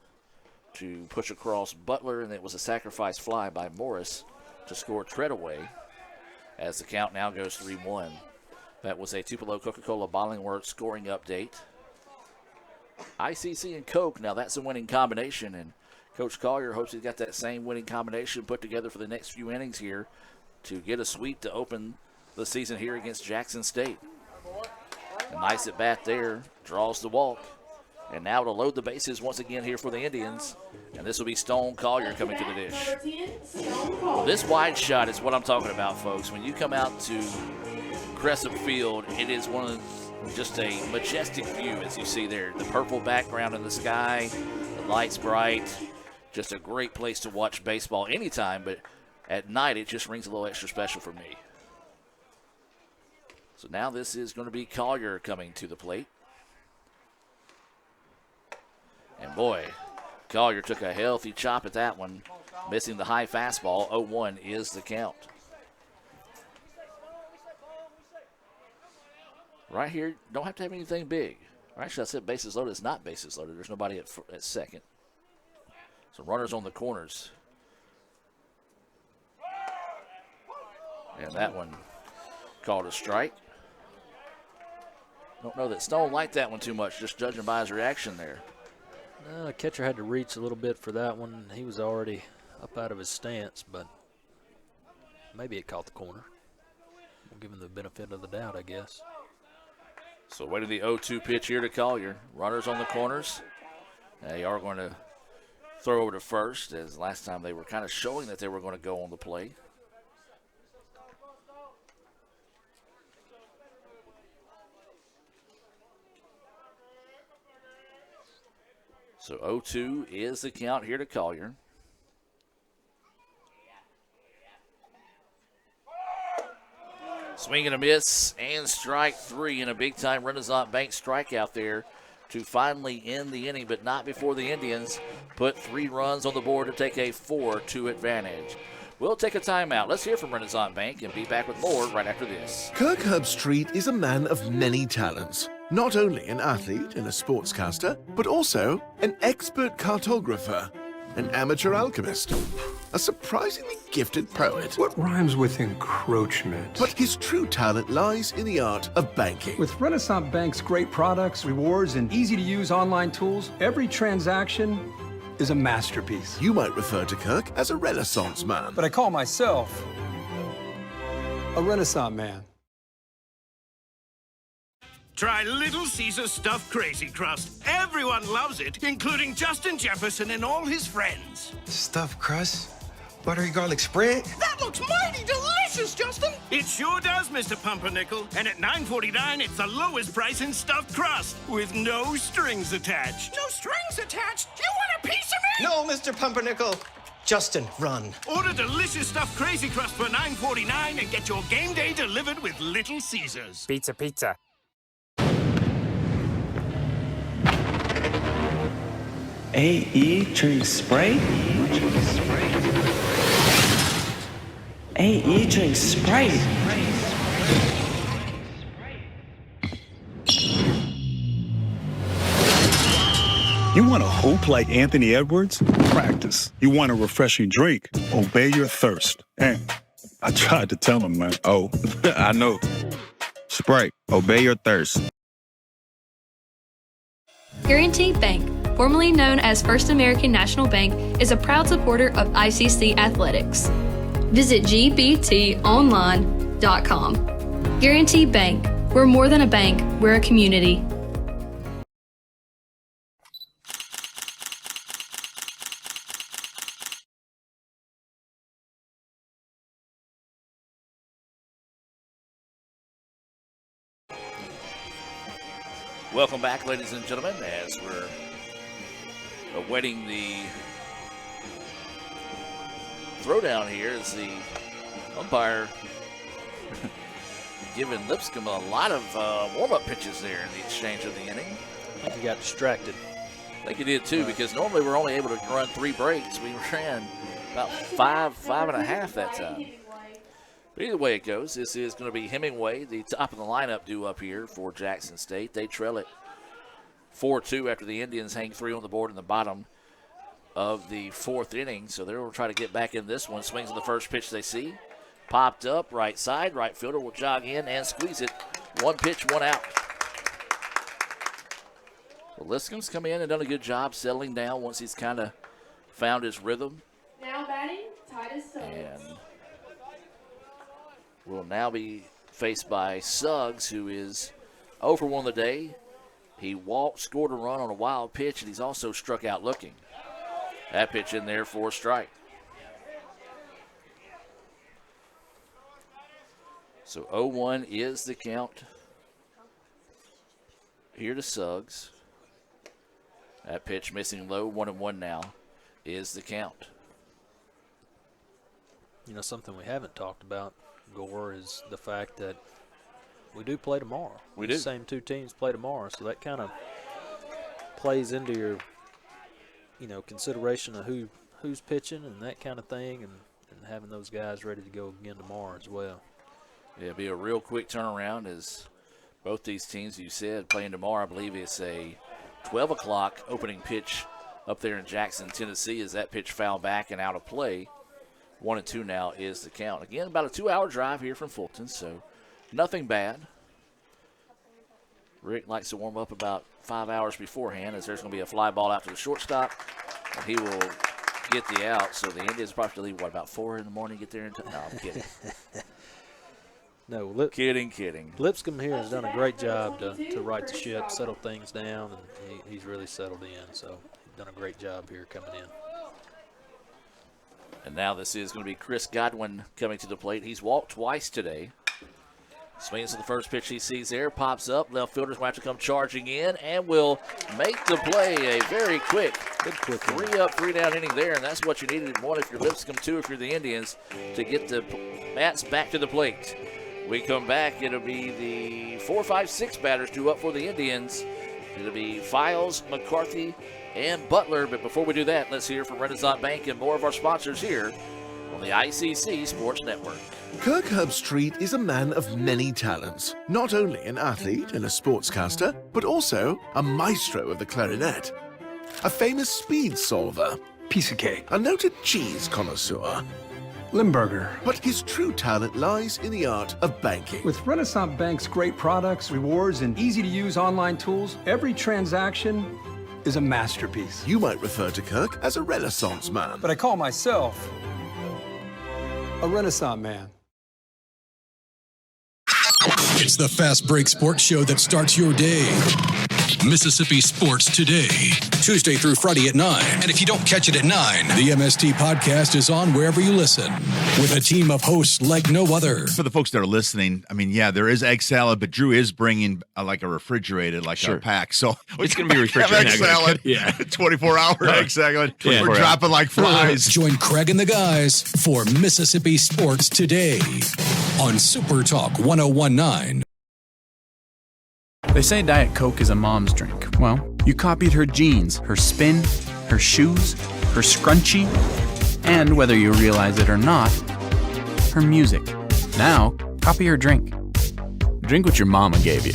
to push across Butler, and it was a sacrifice fly by Morris to score Treadaway as the count now goes 3-1. That was a Tupelo Coca-Cola Bottling Works scoring update. ICC and Coke, now that's a winning combination, and Coach Collier hopes he's got that same winning combination put together for the next few innings here to get a sweep to open the season here against Jackson State. A nice at bat there, draws the walk, and now to load the bases once again here for the Indians, and this will be Stone Collier coming to the dish. Well, this wide shot is what I'm talking about, folks. When you come out to Crescent Field, it is one of just a majestic view as you see there. The purple background in the sky, the lights bright, just a great place to watch baseball anytime, but at night it just rings a little extra special for me. So now this is going to be Collier coming to the plate. And boy, Collier took a healthy chop at that one, missing the high fastball. 0-1 is the count. Right here, don't have to have anything big. Or actually, I said bases loaded. It's not bases loaded. There's nobody at second. So runners on the corners. And that one called a strike. Don't know that Stone liked that one too much, just judging by his reaction there. The catcher had to reach a little bit for that one. He was already up out of his stance, but maybe it caught the corner. We'll give him the benefit of the doubt, I guess. So waiting the 0-2 pitch here to Collier. Runners on the corners. They are going to throw over to first, as last time they were kind of showing that they were going to go on the play. So 0-2 is the count here to Collier. Swing and a miss, and strike 3, and a big-time Renaissance Bank strikeout there to finally end the inning, but not before the Indians put 3 runs on the board to take a 4-2 advantage. We'll take a timeout. Let's hear from Renaissance Bank and be back with more right after this. Kirk Herbstreit is a man of many talents. Not only an athlete and a sportscaster, but also an expert cartographer, an amateur alchemist, a surprisingly gifted poet. What rhymes with encroachment? But his true talent lies in the art of banking. With Renaissance Bank's great products, rewards, and easy-to-use online tools, every transaction is a masterpiece. You might refer to Kirk as a Renaissance man. But I call myself a Renaissance man. Try Little Caesar Stuffed Crazy Crust. Everyone loves it, including Justin Jefferson and all his friends. Stuffed crust? Buttery garlic spread? That looks mighty delicious, Justin! It sure does, Mr. Pumpernickel. And at $9.49, it's the lowest price in stuffed crust, with no strings attached. No strings attached? You want a piece of me? No, Mr. Pumpernickel. Justin, run. Order delicious stuffed Crazy Crust for $9.49 and get your game day delivered with Little Caesars. Pizza, pizza. AE Tree Spray? AE drinks Sprite. You want a hoop like Anthony Edwards? Practice. You want a refreshing drink? Obey your thirst. And I tried to tell him, man. Oh, I know. Sprite. Obey your thirst. Guaranty Bank, formerly known as First American National Bank, is a proud supporter of ICC athletics. Visit gbtonline.com. Guaranty Bank. We're more than a bank, we're a community. Welcome back, ladies and gentlemen, as we're awaiting the throwdown here as the umpire giving Lipscomb a lot of warm-up pitches there in the exchange of the inning. I think he got distracted. I think he did too, because normally we're only able to run 3 breaks. We ran about five and a half that time. But either way it goes, this is going to be Hemingway, the top of the lineup, due up here for Jackson State. They trail it 4-2 after the Indians hang 3 on the board in the bottom of the 4th inning. So they're going to try to get back in this one. Swings on the first pitch they see. Popped up, right side. Right fielder will jog in and squeeze it. 1 pitch, 1 out. Well, Lipscomb's come in and done a good job settling down once he's kind of found his rhythm. Now batting, Titus Suggs. And will now be faced by Suggs, who is 0 for 1 on the day. He walked, scored a run on a wild pitch, and he's also struck out looking. That pitch in there for a strike. So 0-1 is the count here to Suggs. That pitch missing low, 1-1 now is the count. You know, something we haven't talked about, Gore, is the fact that we do play tomorrow. We do. The same 2 teams play tomorrow, so that kind of plays into your, you know, consideration of who's pitching and that kind of thing, and having those guys ready to go again tomorrow as well. Yeah, it'll be a real quick turnaround as both these teams, you said, playing tomorrow. I believe it's a 12 o'clock opening pitch up there in Jackson, Tennessee, as that pitch fouled back and out of play. 1-2 now is the count. Again, about a 2-hour drive here from Fulton, so nothing bad. Rick likes to warm up about 5 hours beforehand, as there's going to be a fly ball out to the shortstop, and he will get the out. So the Indians probably leave, about 4 in the morning, get there in time? No, I'm kidding. No, kidding. Lipscomb here has done a great job to right the ship, settle things down, and he's really settled in. So he's done a great job here coming in. And now this is going to be Chris Godwin coming to the plate. He's walked twice today. Swings to the first pitch he sees there, pops up. Left fielder's going to have to come charging in and will make the play. A very quick 3 up, 3 down inning there, and that's what you needed. 1 if you're Lipscomb, 2 if you're the Indians, to get the Mats back to the plate. We come back, it'll be the 4, 5, 6 batters due up for the Indians. It'll be Files, McCarthy, and Butler. But before we do that, let's hear from Renaissance Bank and more of our sponsors here on the ICC Sports Network. Kirk Herbstreit is a man of many talents. Not only an athlete and a sportscaster, but also a maestro of the clarinet. A famous speed solver. Piece of cake. A noted cheese connoisseur. Limburger. But his true talent lies in the art of banking. With Renaissance Bank's great products, rewards, and easy-to-use online tools, every transaction is a masterpiece. You might refer to Kirk as a Renaissance man. But I call myself a Renaissance man. It's the Fast Break Sports Show that starts your day. Mississippi Sports Today, Tuesday through Friday at 9. And if you don't catch it at 9, the MST podcast is on wherever you listen, with a team of hosts like no other. For the folks that are listening, I mean, yeah, there is egg salad, but Drew is bringing like a refrigerated, like a pack. So it's going to be refrigerated. Egg salad, yeah. 24-hour egg salad. Yeah. We're dropping like flies. Join Craig and the guys for Mississippi Sports Today on Super Talk 1019. They say Diet Coke is a mom's drink. Well, you copied her jeans, her spin, her shoes, her scrunchie, and whether you realize it or not, her music. Now, copy her drink. Drink what your mama gave you.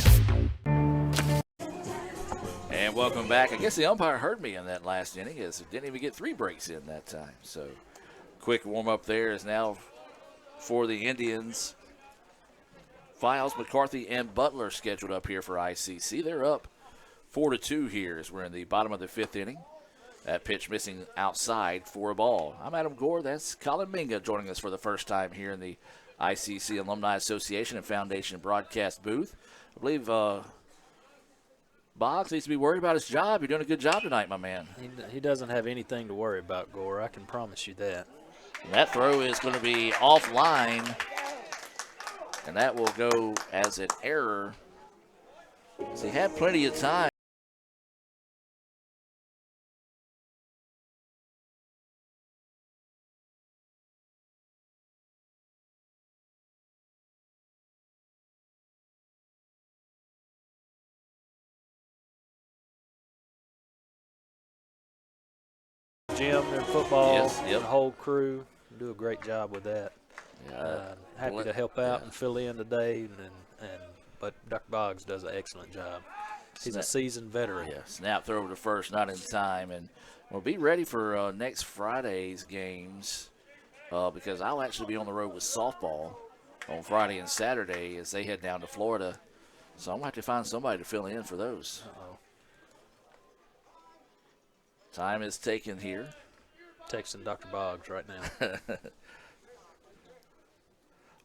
And welcome back. I guess the umpire heard me in that last inning, as it didn't even get 3 breaks in that time. So, quick warm-up there is now for the Indians. Files, McCarthy, and Butler scheduled up here for ICC. They're up 4-2 here as we're in the bottom of the 5th inning. That pitch missing outside for a ball. I'm Adam Gore. That's Colin Minga joining us for the first time here in the ICC Alumni Association and Foundation broadcast booth. I believe Boggs needs to be worried about his job. You're doing a good job tonight, my man. He doesn't have anything to worry about, Gore. I can promise you that. And that throw is going to be offline, and that will go as an error. So he had plenty of time. Jim, their football, Yes, yep. the whole crew do a great job with that. Yeah, Happy to help out and fill in today, but Dr. Boggs does an excellent job. He's a seasoned veteran. Yeah, snap throw to first, not in time, and we'll be ready for next Friday's games because I'll actually be on the road with softball on Friday and Saturday as they head down to Florida. So I'm going to have to find somebody to fill in for those. Time is taken here. Texting Dr. Boggs right now.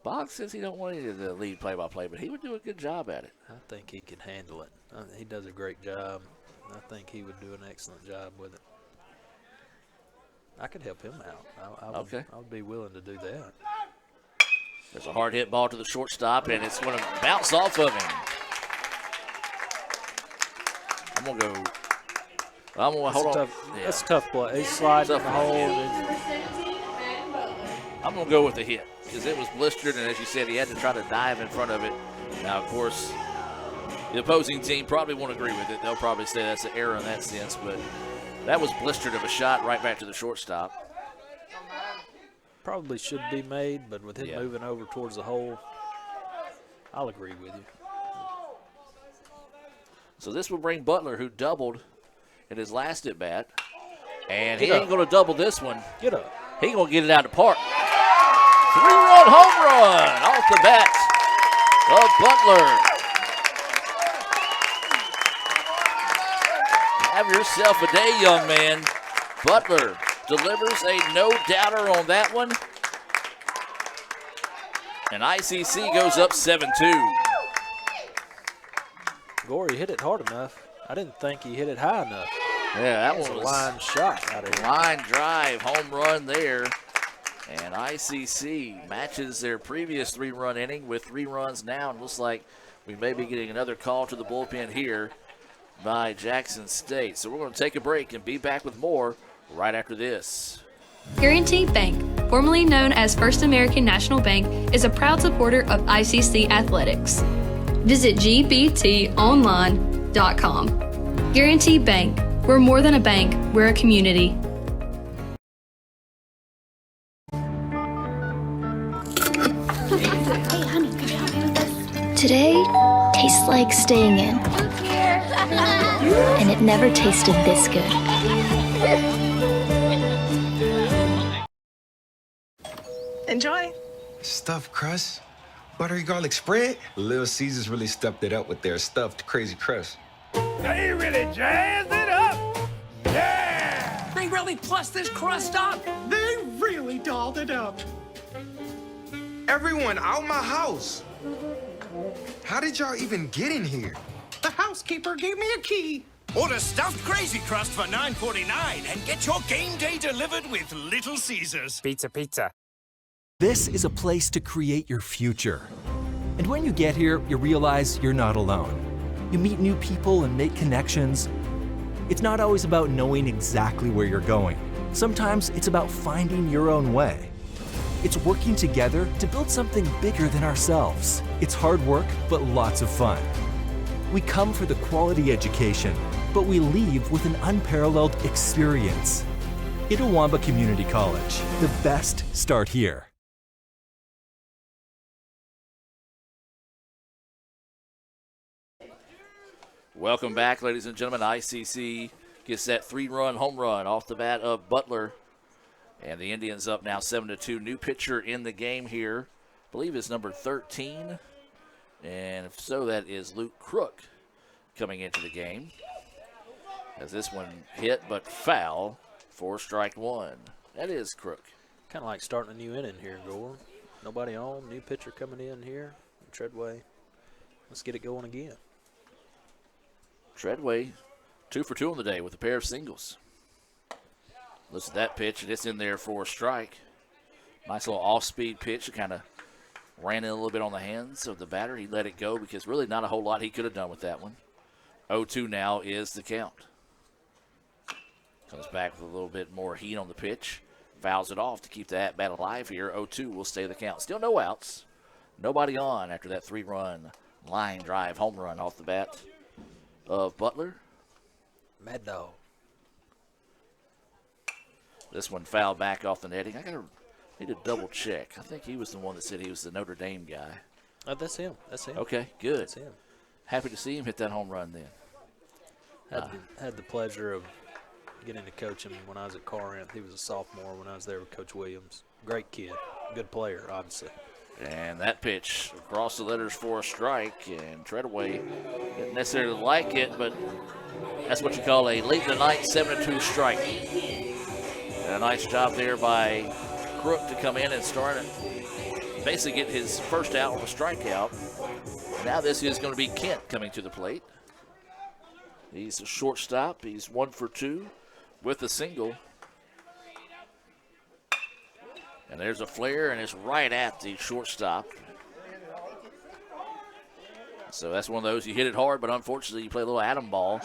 Boggs says he don't want you to lead play-by-play, but he would do a good job at it. I think he can handle it. He does a great job. I think he would do an excellent job with it. I could help him out. I would be willing to do that. There's a hard hit ball to the shortstop, and it's going to bounce off of him. I'm going to go. Hold on. That's a tough play. He's sliding in the hole. I'm going to go with the hit because it was blistered, and as you said, he had to try to dive in front of it. Now, of course, the opposing team probably won't agree with it. They'll probably say that's an error in that sense, but that was blistered of a shot right back to the shortstop. Probably should be made, but with him moving over towards the hole, I'll agree with you. So this will bring Butler, who doubled in his last at bat, and he ain't going to double this one. Get up. He going to get it out of the park. 3-run home run off the bat of Butler. Have yourself a day, young man. Butler delivers a no-doubter on that one. And ICC goes up 7-2. Gorey hit it hard enough. I didn't think he hit it high enough. Yeah, that was one a was line shot out of here. Line drive, home run there. And ICC matches their previous 3-run inning with 3 runs now. And looks like we may be getting another call to the bullpen here by Jackson State. So we're going to take a break and be back with more right after this. Guaranty Bank, formerly known as First American National Bank, is a proud supporter of ICC athletics. Visit gbtonline.com. Guaranty Bank, we're more than a bank, we're a community. Hey, honey, could you help me with this? Today tastes like staying in. And it never tasted this good. Enjoy. Stuffed crust, buttery garlic spread. Little Caesars really stepped it up with their stuffed crazy crust. They really jazzed it up. Yeah! They really plussed this crust up. They really dolled it up. Everyone out my house. How did y'all even get in here? The housekeeper gave me a key. Order stuffed crazy crust for $9.49 and get your game day delivered with Little Caesars. Pizza, pizza. This is a place to create your future. And when you get here, you realize you're not alone. You meet new people and make connections. It's not always about knowing exactly where you're going. Sometimes it's about finding your own way. It's working together to build something bigger than ourselves. It's hard work, but lots of fun. We come for the quality education, but we leave with an unparalleled experience. Itawamba Community College. The best start here. Welcome back, ladies and gentlemen. ICC gets that 3-run home run off the bat of Butler. And the Indians up now 7-2. New pitcher in the game here, I believe is number 13. And if so, that is Luke Crook coming into the game. As this one hit but foul for strike one. That is Crook. Kind of like starting a new inning here, Gore. Nobody on, new pitcher coming in here. Treadway, let's get it going again. Treadway, 2 for 2 on the day with a pair of singles. Listen to that pitch, and it's in there for a strike. Nice little off-speed pitch. It kind of ran in a little bit on the hands of the batter. He let it go because really not a whole lot he could have done with that one. 0-2 now is the count. Comes back with a little bit more heat on the pitch. Fouls it off to keep the at-bat alive here. 0-2 will stay the count. Still no outs. Nobody on after that 3-run line drive home run off the bat of Butler. Mad Dog. This one fouled back off the netting. Need to double check. I think he was the one that said he was the Notre Dame guy. That's him. That's him. Okay, good. That's him. Happy to see him hit that home run then. Had the pleasure of getting to coach him when I was at Corinth. He was a sophomore when I was there with Coach Williams. Great kid. Good player, obviously. And that pitch across the letters for a strike, and Treadway didn't necessarily like it, but that's what you call a late-in-the-night 7-2 strike. And a nice job there by Crook to come in and start it. Basically get his first out with a strikeout. Now this is going to be Kent coming to the plate. He's a shortstop. He's 1 for 2 with a single. And there's a flare, and it's right at the shortstop. So that's one of those, you hit it hard, but unfortunately you play a little atom ball,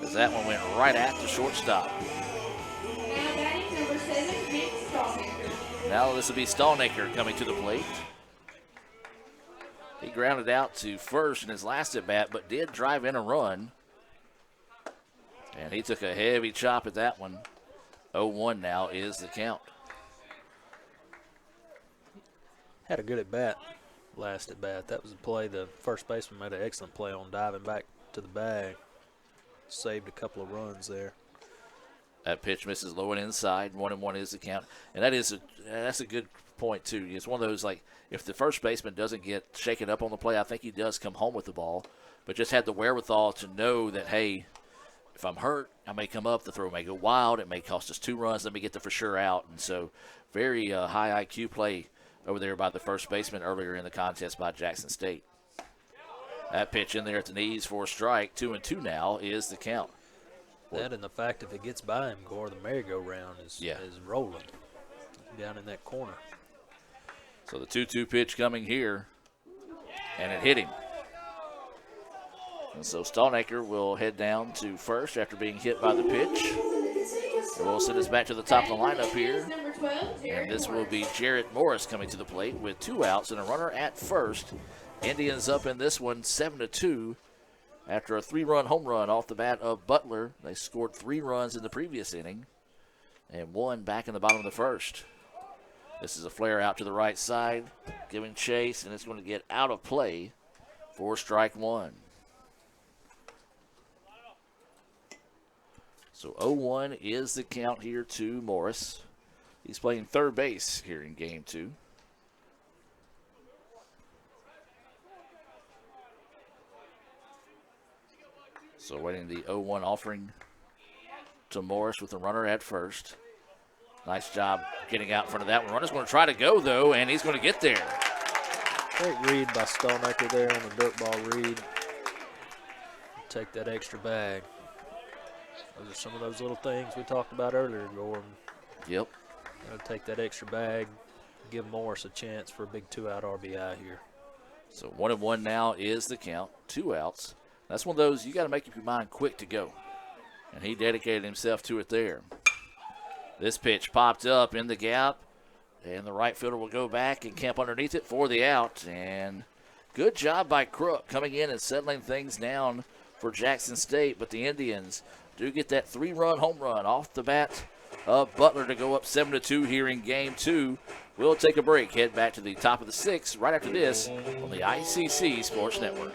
as that one went right at the shortstop. Now this will be Stallnaker coming to the plate. He grounded out to first in his last at-bat, but did drive in a run. And he took a heavy chop at that one. 0-1 now is the count. Had a good at-bat, last at-bat. That was a play. The first baseman made an excellent play on diving back to the bag. Saved a couple of runs there. That pitch misses low and inside. 1-1 is the count. And that's a good point, too. It's one of those, like, if the first baseman doesn't get shaken up on the play, I think he does come home with the ball. But just had the wherewithal to know that, hey, if I'm hurt, I may come up. The throw may go wild. It may cost us 2 runs. Let me get the for sure out. And so very high IQ play over there by the first baseman earlier in the contest by Jackson State. That pitch in there at the knees for a strike. 2-2 now is the count. That and the fact if it gets by him, Gore, the merry-go-round is rolling down in that corner. So the 2-2 pitch coming here, and it hit him. And so Stallnaker will head down to first after being hit by the pitch. We'll send us back to the top of the lineup here. And this will be Jarrett Morris coming to the plate with 2 outs and a runner at first. Indians up in this one 7-2 after a 3-run home run off the bat of Butler. They scored 3 runs in the previous inning and 1 back in the bottom of the first. This is a flare out to the right side, giving chase, and it's going to get out of play for strike 1. So 0-1 is the count here to Morris. He's playing third base here in game 2. So waiting the 0-1 offering to Morris with the runner at first. Nice job getting out in front of that one. Runner's going to try to go, though, and he's going to get there. Great read by Stallnaker there on the dirt ball read. Take that extra bag. Those are some of those little things we talked about earlier, Gordon. Yep. Gotta take that extra bag, give Morris a chance for a big 2-out RBI here. So 1-1 now is the count. 2 outs. That's one of those you got to make up your mind quick to go. And he dedicated himself to it there. This pitch popped up in the gap, and the right fielder will go back and camp underneath it for the out. And good job by Crook coming in and settling things down for Jackson State. But the Indians do get that 3-run home run off the bat of Butler to go up 7-2 here in game 2. We'll take a break, head back to the top of the 6th right after this on the ICC Sports Network.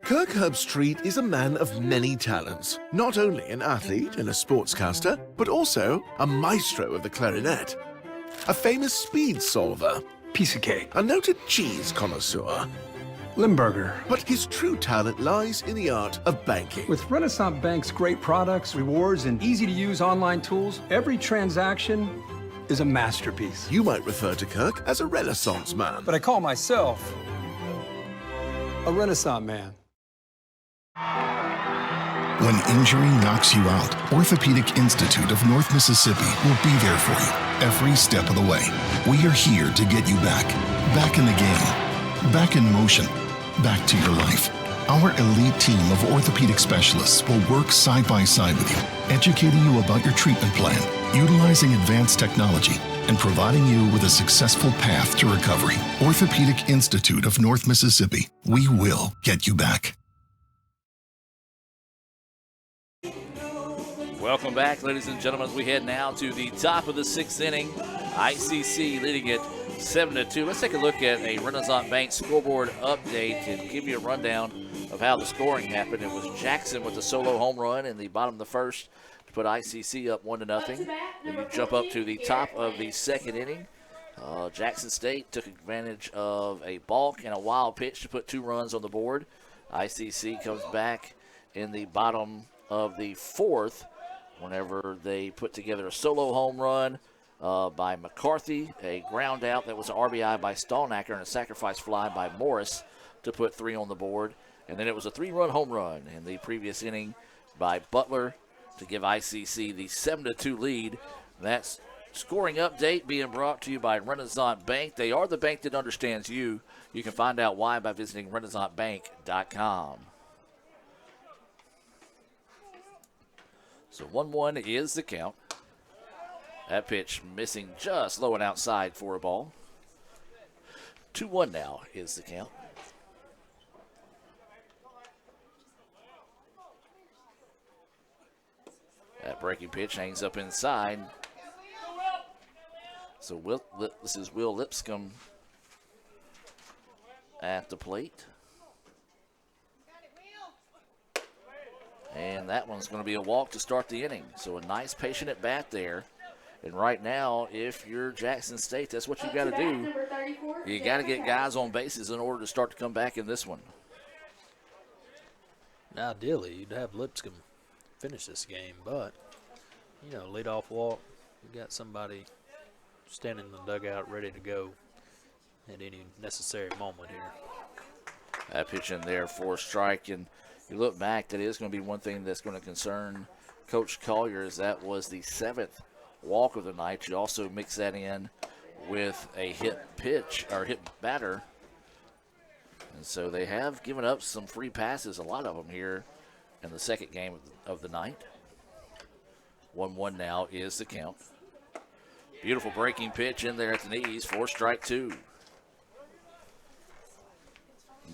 Kirk Herbstreit is a man of many talents, not only an athlete and a sportscaster, but also a maestro of the clarinet, a famous speed solver, Piece of cake. a noted cheese connoisseur. Limburger. But his true talent lies in the art of banking. With Renaissance Bank's great products, rewards, and easy-to-use online tools, every transaction is a masterpiece. You might refer to Kirk as a Renaissance man. But I call myself a Renaissance man. When injury knocks you out, Orthopedic Institute of North Mississippi will be there for you every step of the way. We are here to get you back in the game, back in motion, back to your life. Our elite team of orthopedic specialists will work side by side with you, educating you about your treatment plan, utilizing advanced technology, and providing you with a successful path to recovery. Orthopedic Institute of North Mississippi. We will get you back. Welcome back, ladies and gentlemen, as we head now to the top of the 6th inning. ICC leading it 7-2. Let's take a look at a Renaissance Bank scoreboard update and give you a rundown of how the scoring happened. It was Jackson with a solo home run in the bottom of the first to put ICC up 1-0. Then you jump up to the top of the 2nd inning. Jackson State took advantage of a balk and a wild pitch to put 2 runs on the board. ICC comes back in the bottom of the 4th whenever they put together a solo home run by McCarthy, a ground out that was an RBI by Stallnacker, and a sacrifice fly by Morris to put 3 on the board. And then it was a 3-run home run in the previous inning by Butler to give ICC the 7-2 lead. That's scoring update being brought to you by Renaissance Bank. They are the bank that understands you. You can find out why by visiting RenaissanceBank.com. So 1-1 is the count. That pitch missing just low and outside for a ball. 2-1 now is the count. That breaking pitch hangs up inside. So this is Will Lipscomb at the plate. And that one's going to be a walk to start the inning. So a nice patient at bat there. And right now, if you're Jackson State, that's what you got to do. You got to get guys on bases in order to start to come back in this one. Now, ideally, you'd have Lipscomb finish this game, but, you know, leadoff walk, you got somebody standing in the dugout ready to go at any necessary moment here. That pitch in there for a strike, and you look back, that is going to be one thing that's going to concern Coach Collier, is that was the 7th walk of the night. You also mix that in with a hit pitch or hit batter. And so they have given up some free passes, a lot of them here in the 2nd game of the night. 1-1 now is the count. Beautiful breaking pitch in there at the knees for strike 2.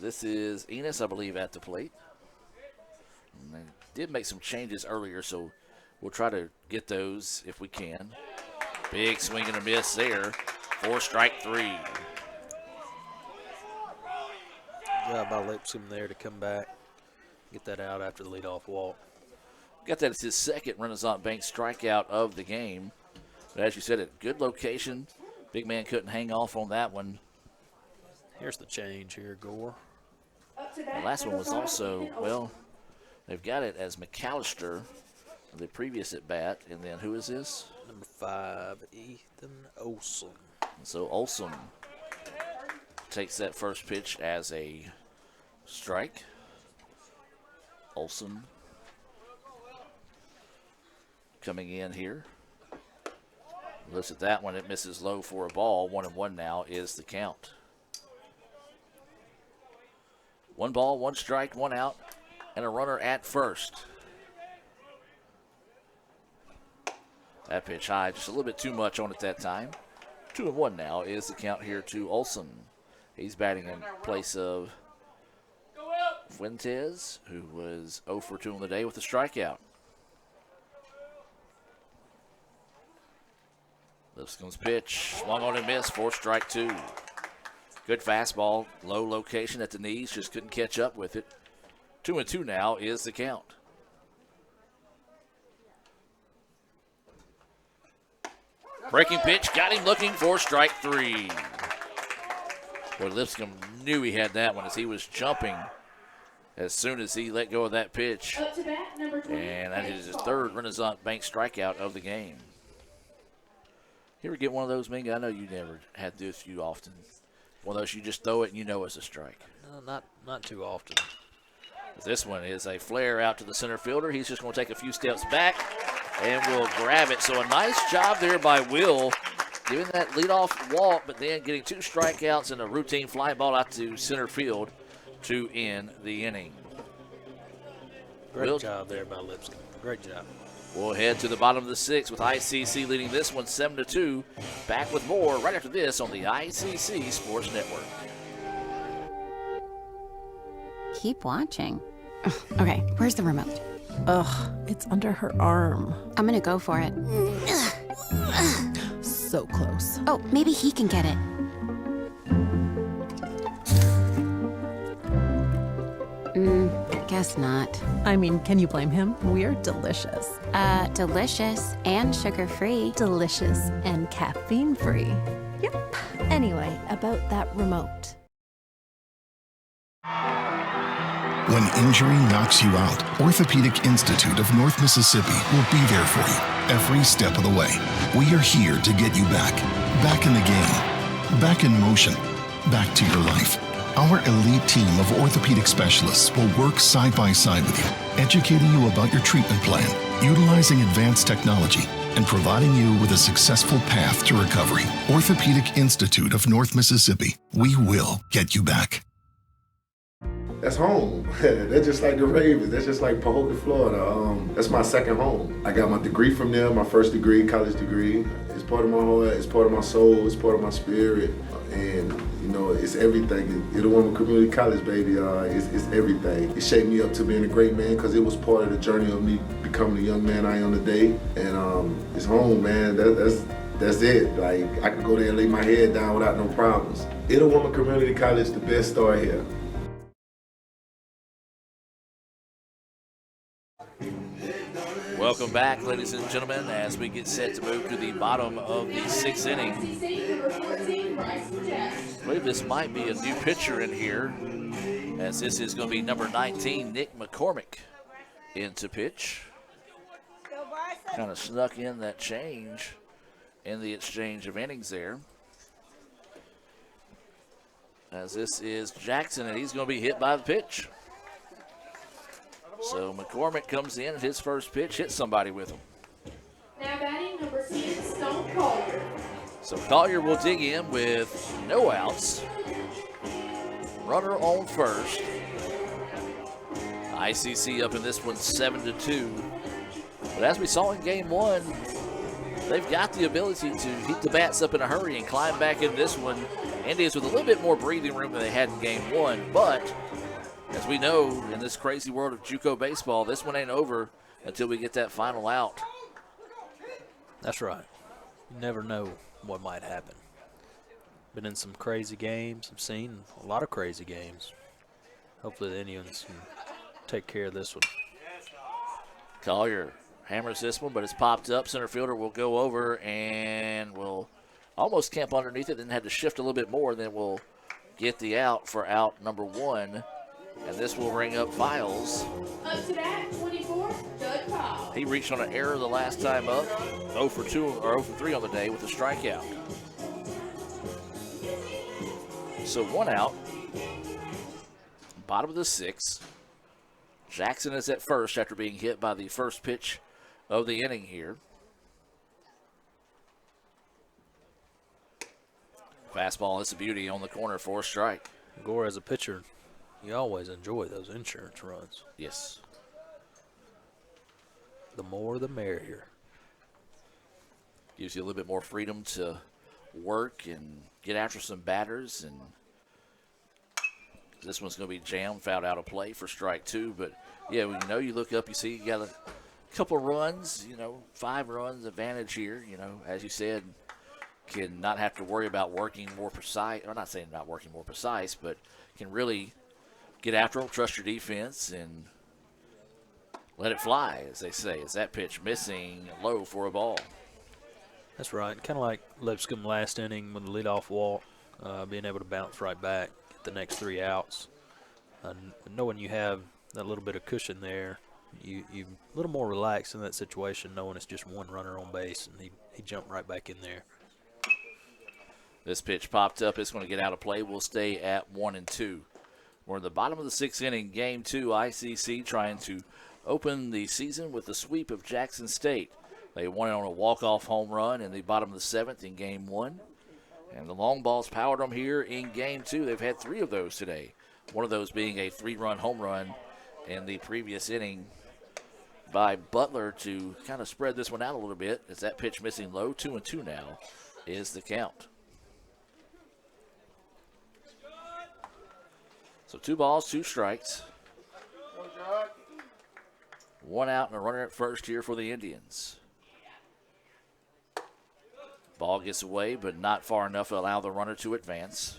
This is Enos, I believe, at the plate. And they did make some changes earlier, so we'll try to get those if we can. Big swing and a miss there for strike 3. Good job by Lipscomb there to come back, get that out after the leadoff walk. Got that as his 2nd Renaissance Bank strikeout of the game. But as you said, a good location. Big man couldn't hang off on that one. Here's the change here, Gore. The last one was also, well, they've got it as McAllister, the previous at bat. And then who is this? Number 5, Ethan Olson. And so Olson takes that first pitch as a strike. Olson coming in here. Looks at that one, it misses low for a ball. 1-1 now is the count. 1 ball, 1 strike, 1 out, and a runner at first. That pitch high, just a little bit too much on it that time. 2-1 now is the count here to Olson. He's batting in place of Fuentes, who was 0 for 2 on the day with a strikeout. Lipscomb's pitch, swung on and missed for strike 2. Good fastball, low location at the knees, just couldn't catch up with it. 2-2 now is the count. Breaking pitch, got him looking for strike 3. Boy, Lipscomb knew he had that one as he was jumping as soon as he let go of that pitch. Up to bat, number 20. And that is his third Renaissance Bank strikeout of the game. You ever get one of those, Minga? I know you never had this you often. One of those you just throw it and you know it's a strike. No, not too often. This one is a flare out to the center fielder. He's just going to take a few steps back and will grab it. So a nice job there by Will, giving that leadoff walk, but then getting 2 strikeouts and a routine fly ball out to center field to end the inning. Great job there by Lipscomb. Great job. We'll head to the bottom of the 6th with ICC leading this one 7-2. Back with more right after this on the ICC Sports Network. Keep watching. Okay, where's the remote? Ugh, it's under her arm. I'm gonna go for it. So close. Oh, maybe he can get it. Guess not. I mean, can you blame him? We're delicious. Delicious and sugar-free. Delicious and caffeine-free. Yep. Anyway, about that remote. When injury knocks you out, Orthopedic Institute of North Mississippi will be there for you every step of the way. We are here to get you back in the game, back in motion, back to your life. Our elite team of orthopedic specialists will work side by side with you, educating you about your treatment plan, utilizing advanced technology, and providing you with a successful path to recovery. Orthopedic Institute of North Mississippi. We will get you back. That's home. That's just like the Ravens. That's just like Pahokee, Florida. That's my second home. I got my degree from there, my first degree, college degree. It's part of my heart, it's part of my soul, it's part of my spirit. And, you know, it's everything. Itawamba Community College, baby, it's everything. It shaped me up to being a great man because it was part of the journey of me becoming the young man I am today. And it's home, man. That's it. Like, I could go there and lay my head down without no problems. Itawamba Community College, the best start here. Welcome back, ladies and gentlemen, as we get set to move to the bottom of the 6th inning. I believe this might be a new pitcher in here, as this is going to be number 19, Nick McCormick, into pitch. Kind of snuck in that change in the exchange of innings there. As this is Jackson, and he's going to be hit by the pitch. So McCormick comes in, his first pitch hits somebody with him. Now batting number 6, Stone Collier. So Collier will dig in with no outs. Runner on first. ICC up in this one 7-2. But as we saw in game 1, they've got the ability to heat the bats up in a hurry and climb back in this one. Indians with a little bit more breathing room than they had in game 1, but as we know, in this crazy world of JUCO baseball, this one ain't over until we get that final out. That's right. You never know what might happen. Been in some crazy games. I've seen a lot of crazy games. Hopefully the Indians can take care of this one. Collier hammers this one, but it's popped up. Center fielder will go over and will almost camp underneath it, then had to shift a little bit more, then we'll get the out for out number 1. And this will ring up Files. Up to bat, 24, Judd Powell. He reached on an error the last time up. 0 for 2 or 0 for 3 on the day with a strikeout. So 1 out. Bottom of the 6th. Jackson is at first after being hit by the first pitch of the inning here. Fastball hits a beauty on the corner for a strike. Gore, as a pitcher, you always enjoy those insurance runs. Yes. The more, the merrier. Gives you a little bit more freedom to work and get after some batters. And this one's going to be jammed, fouled out of play for strike 2. But, yeah, you know, you look up, you see you got a couple runs, 5 runs advantage here. As you said, can not have to worry about working more precise. I'm not saying not working more precise, but can really get after them, trust your defense, and let it fly, as they say. Is that pitch missing low for a ball? That's right. Kind of like Lipscomb last inning with the leadoff walk, being able to bounce right back, get the next 3 outs. Knowing you have that little bit of cushion there, you a little more relaxed in that situation, knowing it's just one runner on base, and he jumped right back in there. This pitch popped up. It's going to get out of play. We'll stay at 1-2. We're in the bottom of the 6th inning, Game 2. ICC trying to open the season with the sweep of Jackson State. They won it on a walk-off home run in the bottom of the 7th in Game 1. And the long balls powered them here in Game 2. They've had 3 of those today. One of those being a 3-run home run in the previous inning by Butler to kind of spread this one out a little bit. As that pitch missing low, 2-2 now is the count. So 2 balls, 2 strikes. 1 out and a runner at first here for the Indians. Ball gets away, but not far enough to allow the runner to advance.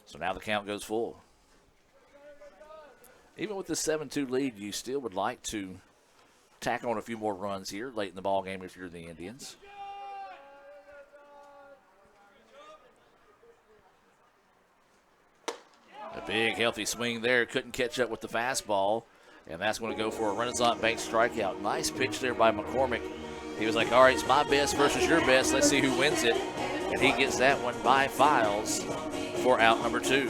So now the count goes full. Even with the 7-2 lead, you still would like to tack on a few more runs here late in the ball game if you're the Indians. A big, healthy swing there. Couldn't catch up with the fastball, and that's going to go for a Renaissance Bank strikeout. Nice pitch there by McCormick. He was like, all right, it's my best versus your best. Let's see who wins it. And he gets that one by Files for out number 2.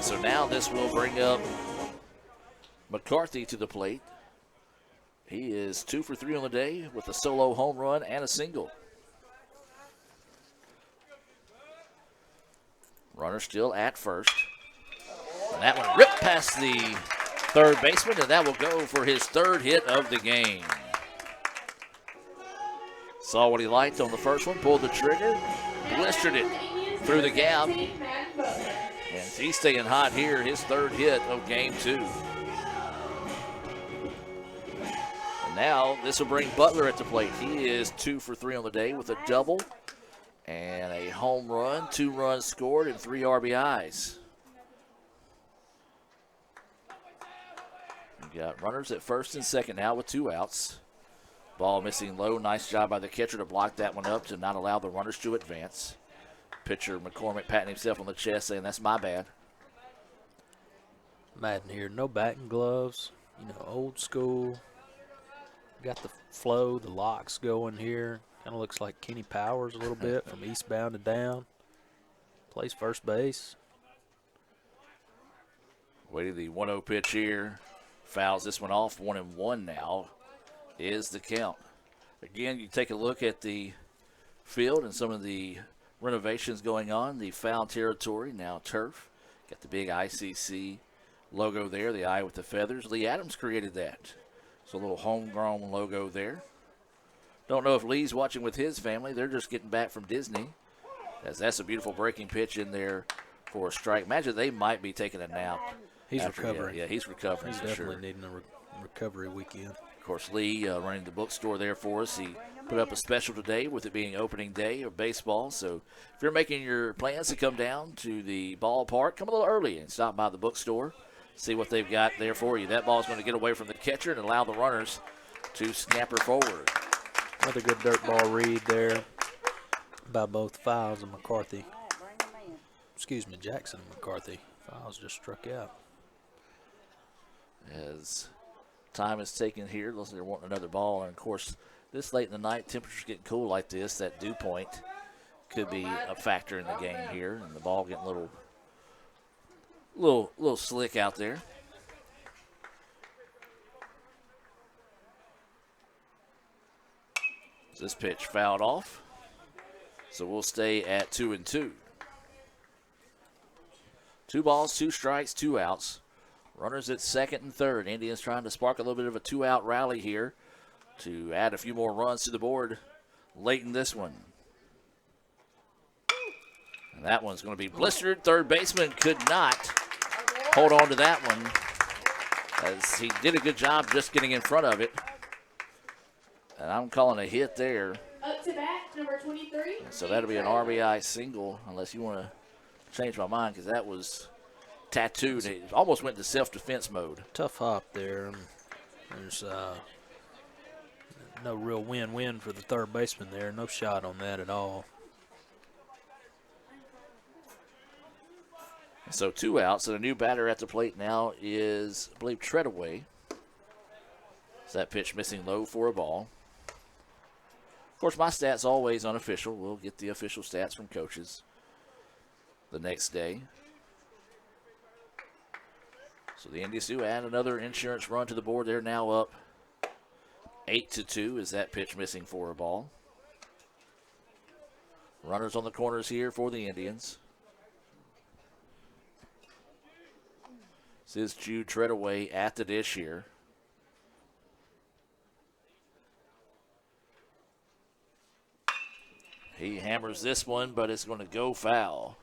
So now this will bring up McCarthy to the plate. He is 2 for 3 on the day with a solo home run and a single. Runner still at first. And that one ripped past the third baseman, and that will go for his 3rd hit of the game. Saw what he liked on the first one, pulled the trigger, blistered it through the gap. And he's staying hot here, his 3rd hit of Game 2. And now this will bring Butler at the plate. He is 2 for 3 on the day with a double and a home run, 2 runs scored, and 3 RBIs. We got runners at first and second now with 2 outs. Ball missing low. Nice job by the catcher to block that one up to not allow the runners to advance. Pitcher McCormick patting himself on the chest saying, that's my bad. Madden here, no batting gloves, old school. Got the flow, the locks going here. Kind of looks like Kenny Powers a little bit from eastbound to down. Plays first base. Waiting the 1-0 pitch here. Fouls this one off. 1-1 now is the count. Again, you take a look at the field and some of the renovations going on. The foul territory, now turf. Got the big ICC logo there, the eye with the feathers. Lee Adams created that. So a little homegrown logo there. Don't know if Lee's watching with his family. They're just getting back from Disney. As that's a beautiful breaking pitch in there for a strike. Imagine they might be taking a nap. He's recovering. Yeah, he's recovering. He's for definitely sure. needing a recovery weekend. Of course, Lee running the bookstore there for us. He put up a special today with it being opening day of baseball. So if you're making your plans to come down to the ballpark, come a little early and stop by the bookstore. See what they've got there for you. That ball's going to get away from the catcher and allow the runners to scamper forward. Another good dirt ball read there by both Files and McCarthy. Excuse me, Jackson and McCarthy. Files just struck out. As time is taken here, looks like they're wanting another ball. And, of course, this late in the night, temperatures getting cool like this, that dew point could be a factor in the game here. And the ball getting a little slick out there. This pitch fouled off. So we'll stay at 2-2. 2 balls, 2 strikes, 2 outs. Runners at second and third. Indians trying to spark a little bit of a 2-out rally here to add a few more runs to the board late in this one. And that one's going to be blistered. Third baseman could not hold on to that one, as he did a good job just getting in front of it. And I'm calling a hit there. Up to bat, number 23. So that'll be an RBI single, unless you want to changed my mind because that was tattooed. It almost went to self-defense mode. Tough hop there. There's no real win-win for the third baseman there. No shot on that at all. So 2 outs, and a new batter at the plate now is, I believe, Treadaway. So that pitch missing low for a ball. Of course, my stats always unofficial. We'll get the official stats from coaches the next day. So the Indians do add another insurance run to the board. They're now up 8-2. Is that pitch missing for a ball? Runners on the corners here for the Indians. This is Jude Treadaway at the dish here. He hammers this one, but it's going to go foul.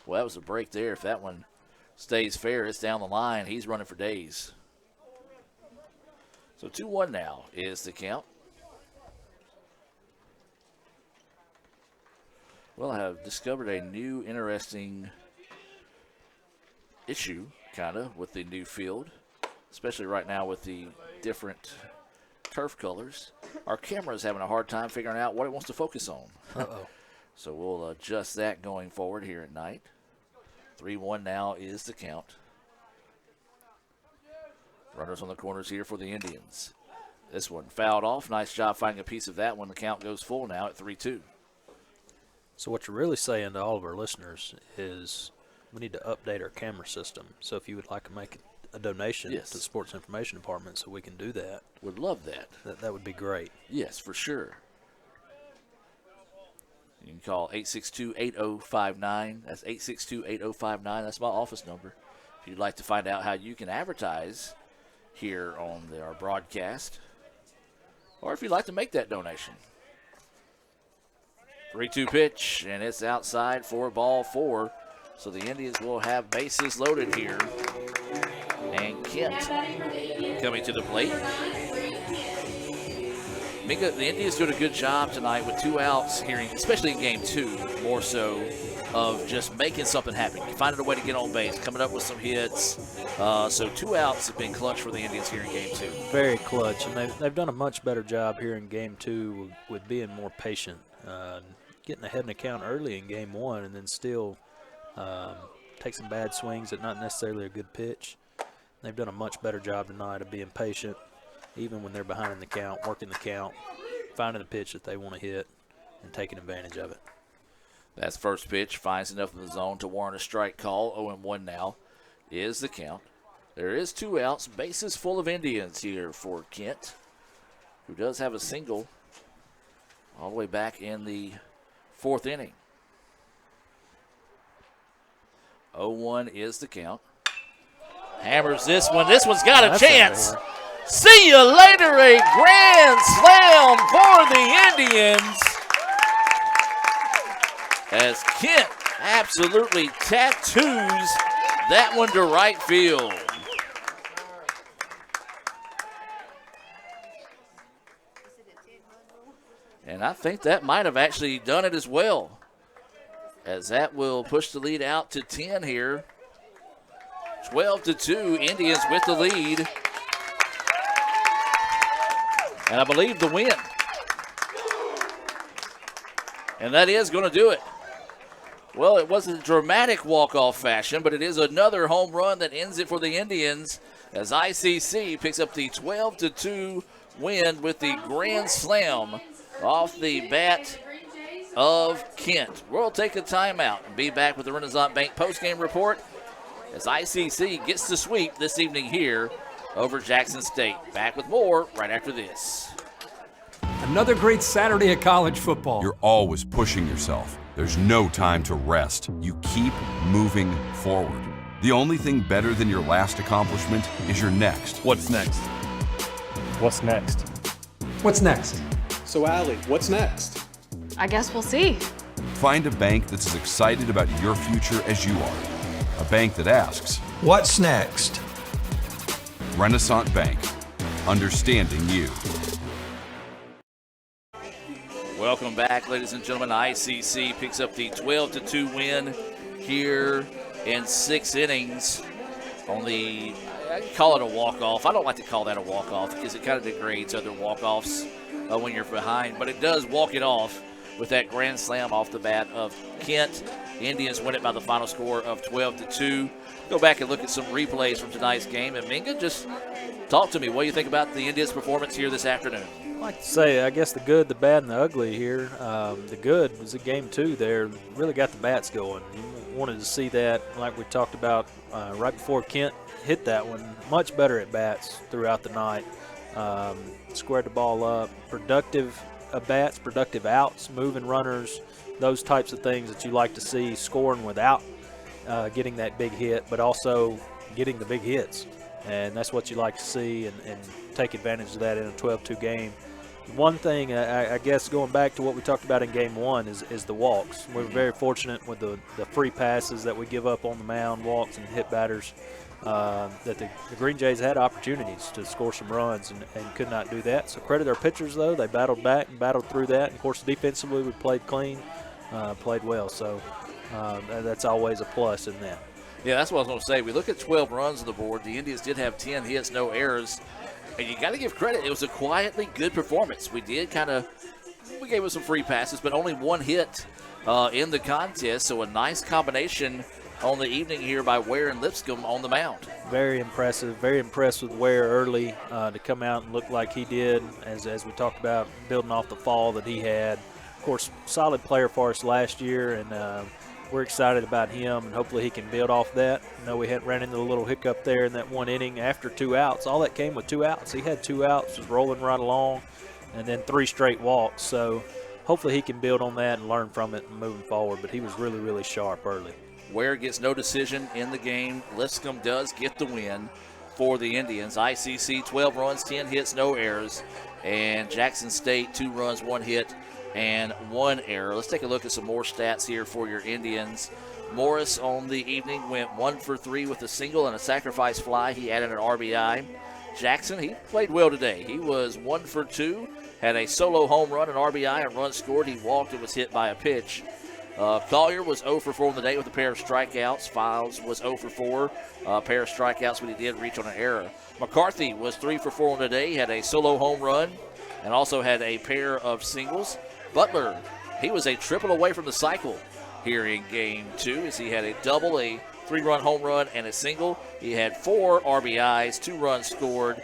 Well, that was a break there. If that one stays fair, it's down the line. He's running for days. So 2-1 now is the count. Well, I have discovered a new interesting issue, kind of, with the new field, especially right now with the different turf colors. Our camera is having a hard time figuring out what it wants to focus on. Uh-oh. So we'll adjust that going forward here at night. 3-1 now is the count. Runners on the corners here for the Indians. This one fouled off. Nice job finding a piece of that one. The count goes full now at 3-2. So what you're really saying to all of our listeners is we need to update our camera system. So if you would like to make a donation Yes. to the Sports Information Department so we can do that. Would love that. That would be great. Yes, for sure. You can call 862-8059. That's 862-8059. That's my office number. If you'd like to find out how you can advertise here on our broadcast, or if you'd like to make that donation. 3-2 pitch, and it's outside for ball 4. So the Indians will have bases loaded here. And Kent coming to the plate. Mika, the Indians doing a good job tonight with 2 outs here, especially in game 2, more so, of just making something happen. Finding a way to get on base, coming up with some hits. So 2 outs have been clutch for the Indians here in game 2. Very clutch, and they've done a much better job here in game 2 with being more patient. Getting ahead in the count early in game 1 and then still take some bad swings at not necessarily a good pitch. They've done a much better job tonight of being patient, even when they're behind in the count, working the count, finding the pitch that they want to hit, and taking advantage of it. That's first pitch, finds enough in the zone to warrant a strike call. 0-1 now is the count. There is 2 outs, bases full of Indians here for Kent, who does have a single all the way back in the 4th inning. 0-1 is the count. Hammers this one. This one's got a chance. See you later. A grand slam for the Indians. As Kent absolutely tattoos that one to right field. And I think that might have actually done it as well, as that will push the lead out to 10 here. 12-2, Indians with the lead. And I believe the win. And that is going to do it. Well, it wasn't a dramatic walk-off fashion, but it is another home run that ends it for the Indians as ICC picks up the 12-2 win with the grand slam off the bat of Kent. We'll take a timeout and be back with the Renaissance Bank postgame report as ICC gets the sweep this evening here over Jackson State. Back with more right after this. Another great Saturday of college football. You're always pushing yourself. There's no time to rest. You keep moving forward. The only thing better than your last accomplishment is your next. What's next? What's next? What's next? So, Allie, what's next? I guess we'll see. Find a bank that's as excited about your future as you are. A bank that asks, what's next? Renaissance Bank. Understanding you. Welcome back, ladies and gentlemen. ICC picks up the 12-2 win here in 6 innings on the, I call it a walk-off. I don't like to call that a walk-off because it kind of degrades other walk-offs when you're behind, but it does walk it off with that grand slam off the bat of Kent. The Indians win it by the final score of 12-2. Go back and look at some replays from tonight's game. And Minga, just talk to me. What do you think about the Indians' performance here this afternoon? I'd like to say, I guess the good, the bad, and the ugly here. The good was in game 2 there. Really got the bats going. You wanted to see that, like we talked about right before Kent hit that one. Much better at bats throughout the night. Squared the ball up. Productive bats, productive outs, moving runners, those types of things that you like to see, scoring without getting that big hit, but also getting the big hits. And that's what you like to see and take advantage of that in a 12-2 game. One thing, I guess, going back to what we talked about in game 1 is the walks. We were very fortunate with the free passes that we give up on the mound, walks and hit batters, that the Green Jays had opportunities to score some runs and could not do that. So credit our pitchers, though. They battled back and battled through that. And, of course, defensively we played clean, played well. So that's always a plus in that. Yeah, that's what I was going to say. We look at 12 runs on the board. The Indians did have 10 hits, no errors. And you got to give credit. It was a quietly good performance. We gave us some free passes, but only one hit in the contest. So a nice combination on the evening here by Ware and Lipscomb on the mound. Very impressive. Very impressed with Ware early to come out and look like he did, as we talked about, building off the fall that he had. Of course, solid player for us last year, and we're excited about him, and hopefully he can build off that. I know we had ran into a little hiccup there in that one inning after 2 outs. All that came with 2 outs. He had 2 outs, was rolling right along, and then 3 straight walks. So hopefully he can build on that and learn from it and moving forward. But he was really, really sharp early. Ware gets no decision in the game. Lipscomb does get the win for the Indians. ICC 12 runs, 10 hits, no errors. And Jackson State 2 runs, 1 hit, and 1 error. Let's take a look at some more stats here for your Indians. Morris on the evening went 1 for 3 with a single and a sacrifice fly. He added an RBI. Jackson, he played well today. He was 1 for 2, had a solo home run, an RBI, a run scored. He walked and was hit by a pitch. Collier was 0 for 4 on the day with a pair of strikeouts. Files was 0 for 4, a pair of strikeouts, but he did reach on an error. McCarthy was 3 for 4 on the day. He had a solo home run and also had a pair of singles. Butler, he was a triple away from the cycle here in game 2 as he had a double, a 3-run home run, and a single. He had 4 RBIs, 2 runs scored,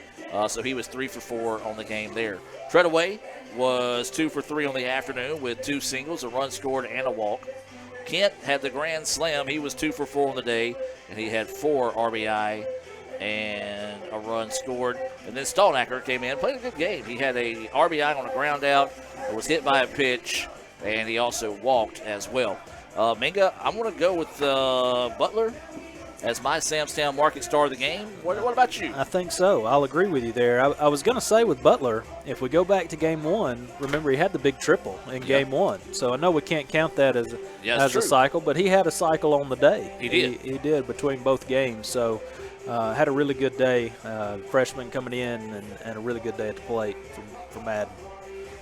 so he was 3 for 4 on the game there. Treadaway was 2 for 3 on the afternoon with 2 singles, a run scored, and a walk. Kent had the grand slam. He was 2 for 4 on the day, and he had 4 RBI and a run scored. And then Stallnacker came in, played a good game. He had a RBI on a ground out, was hit by a pitch, and he also walked as well. Minga, I'm going to go with Butler as my Samstown Market star of the game. What about you? I think so. I'll agree with you there. I was going to say with Butler, if we go back to game 1, remember he had the big triple in game 1. So I know we can't count that as a cycle, but he had a cycle on the day. He did. He did between both games. So had a really good day. Freshman coming in and a really good day at the plate for Madden.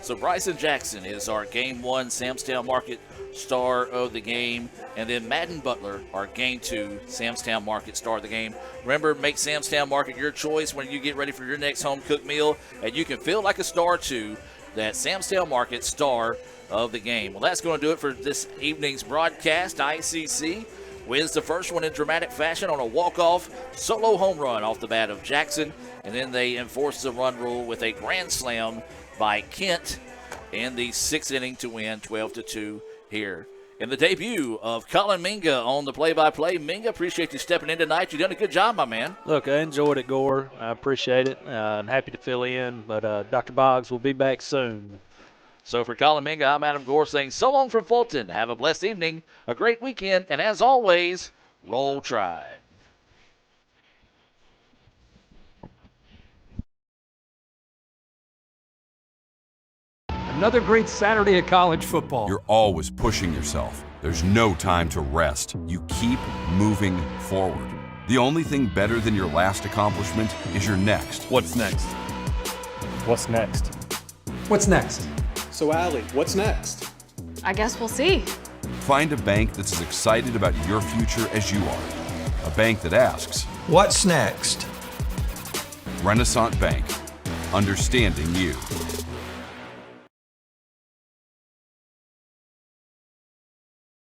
So Bryson Jackson is our game 1 Samstown Market star of the game, and then Madden Butler, our game 2 Samstown Market star of the game. Remember, make Samstown Market your choice when you get ready for your next home cooked meal, and you can feel like a star too. That Samstown Market star of the game. Well, that's going to do it for this evening's broadcast. ICC wins the first one in dramatic fashion on a walk-off solo home run off the bat of Jackson, and then they enforce the run rule with a grand slam by Kent in the 6th inning to win 12-2 here in the debut of Colin Minga on the play-by-play. Minga, appreciate you stepping in tonight. You've done a good job, my man. Look, I enjoyed it, Gore. I appreciate it. I'm happy to fill in, but Dr. Boggs will be back soon. So for Colin Minga, I'm Adam Gore saying so long from Fulton. Have a blessed evening, a great weekend, and as always, roll Tide. Another great Saturday of college football. You're always pushing yourself. There's no time to rest. You keep moving forward. The only thing better than your last accomplishment is your next. What's next? What's next? What's next? So, Allie, what's next? I guess we'll see. Find a bank that's as excited about your future as you are. A bank that asks, "What's next?" Renaissance Bank, understanding you.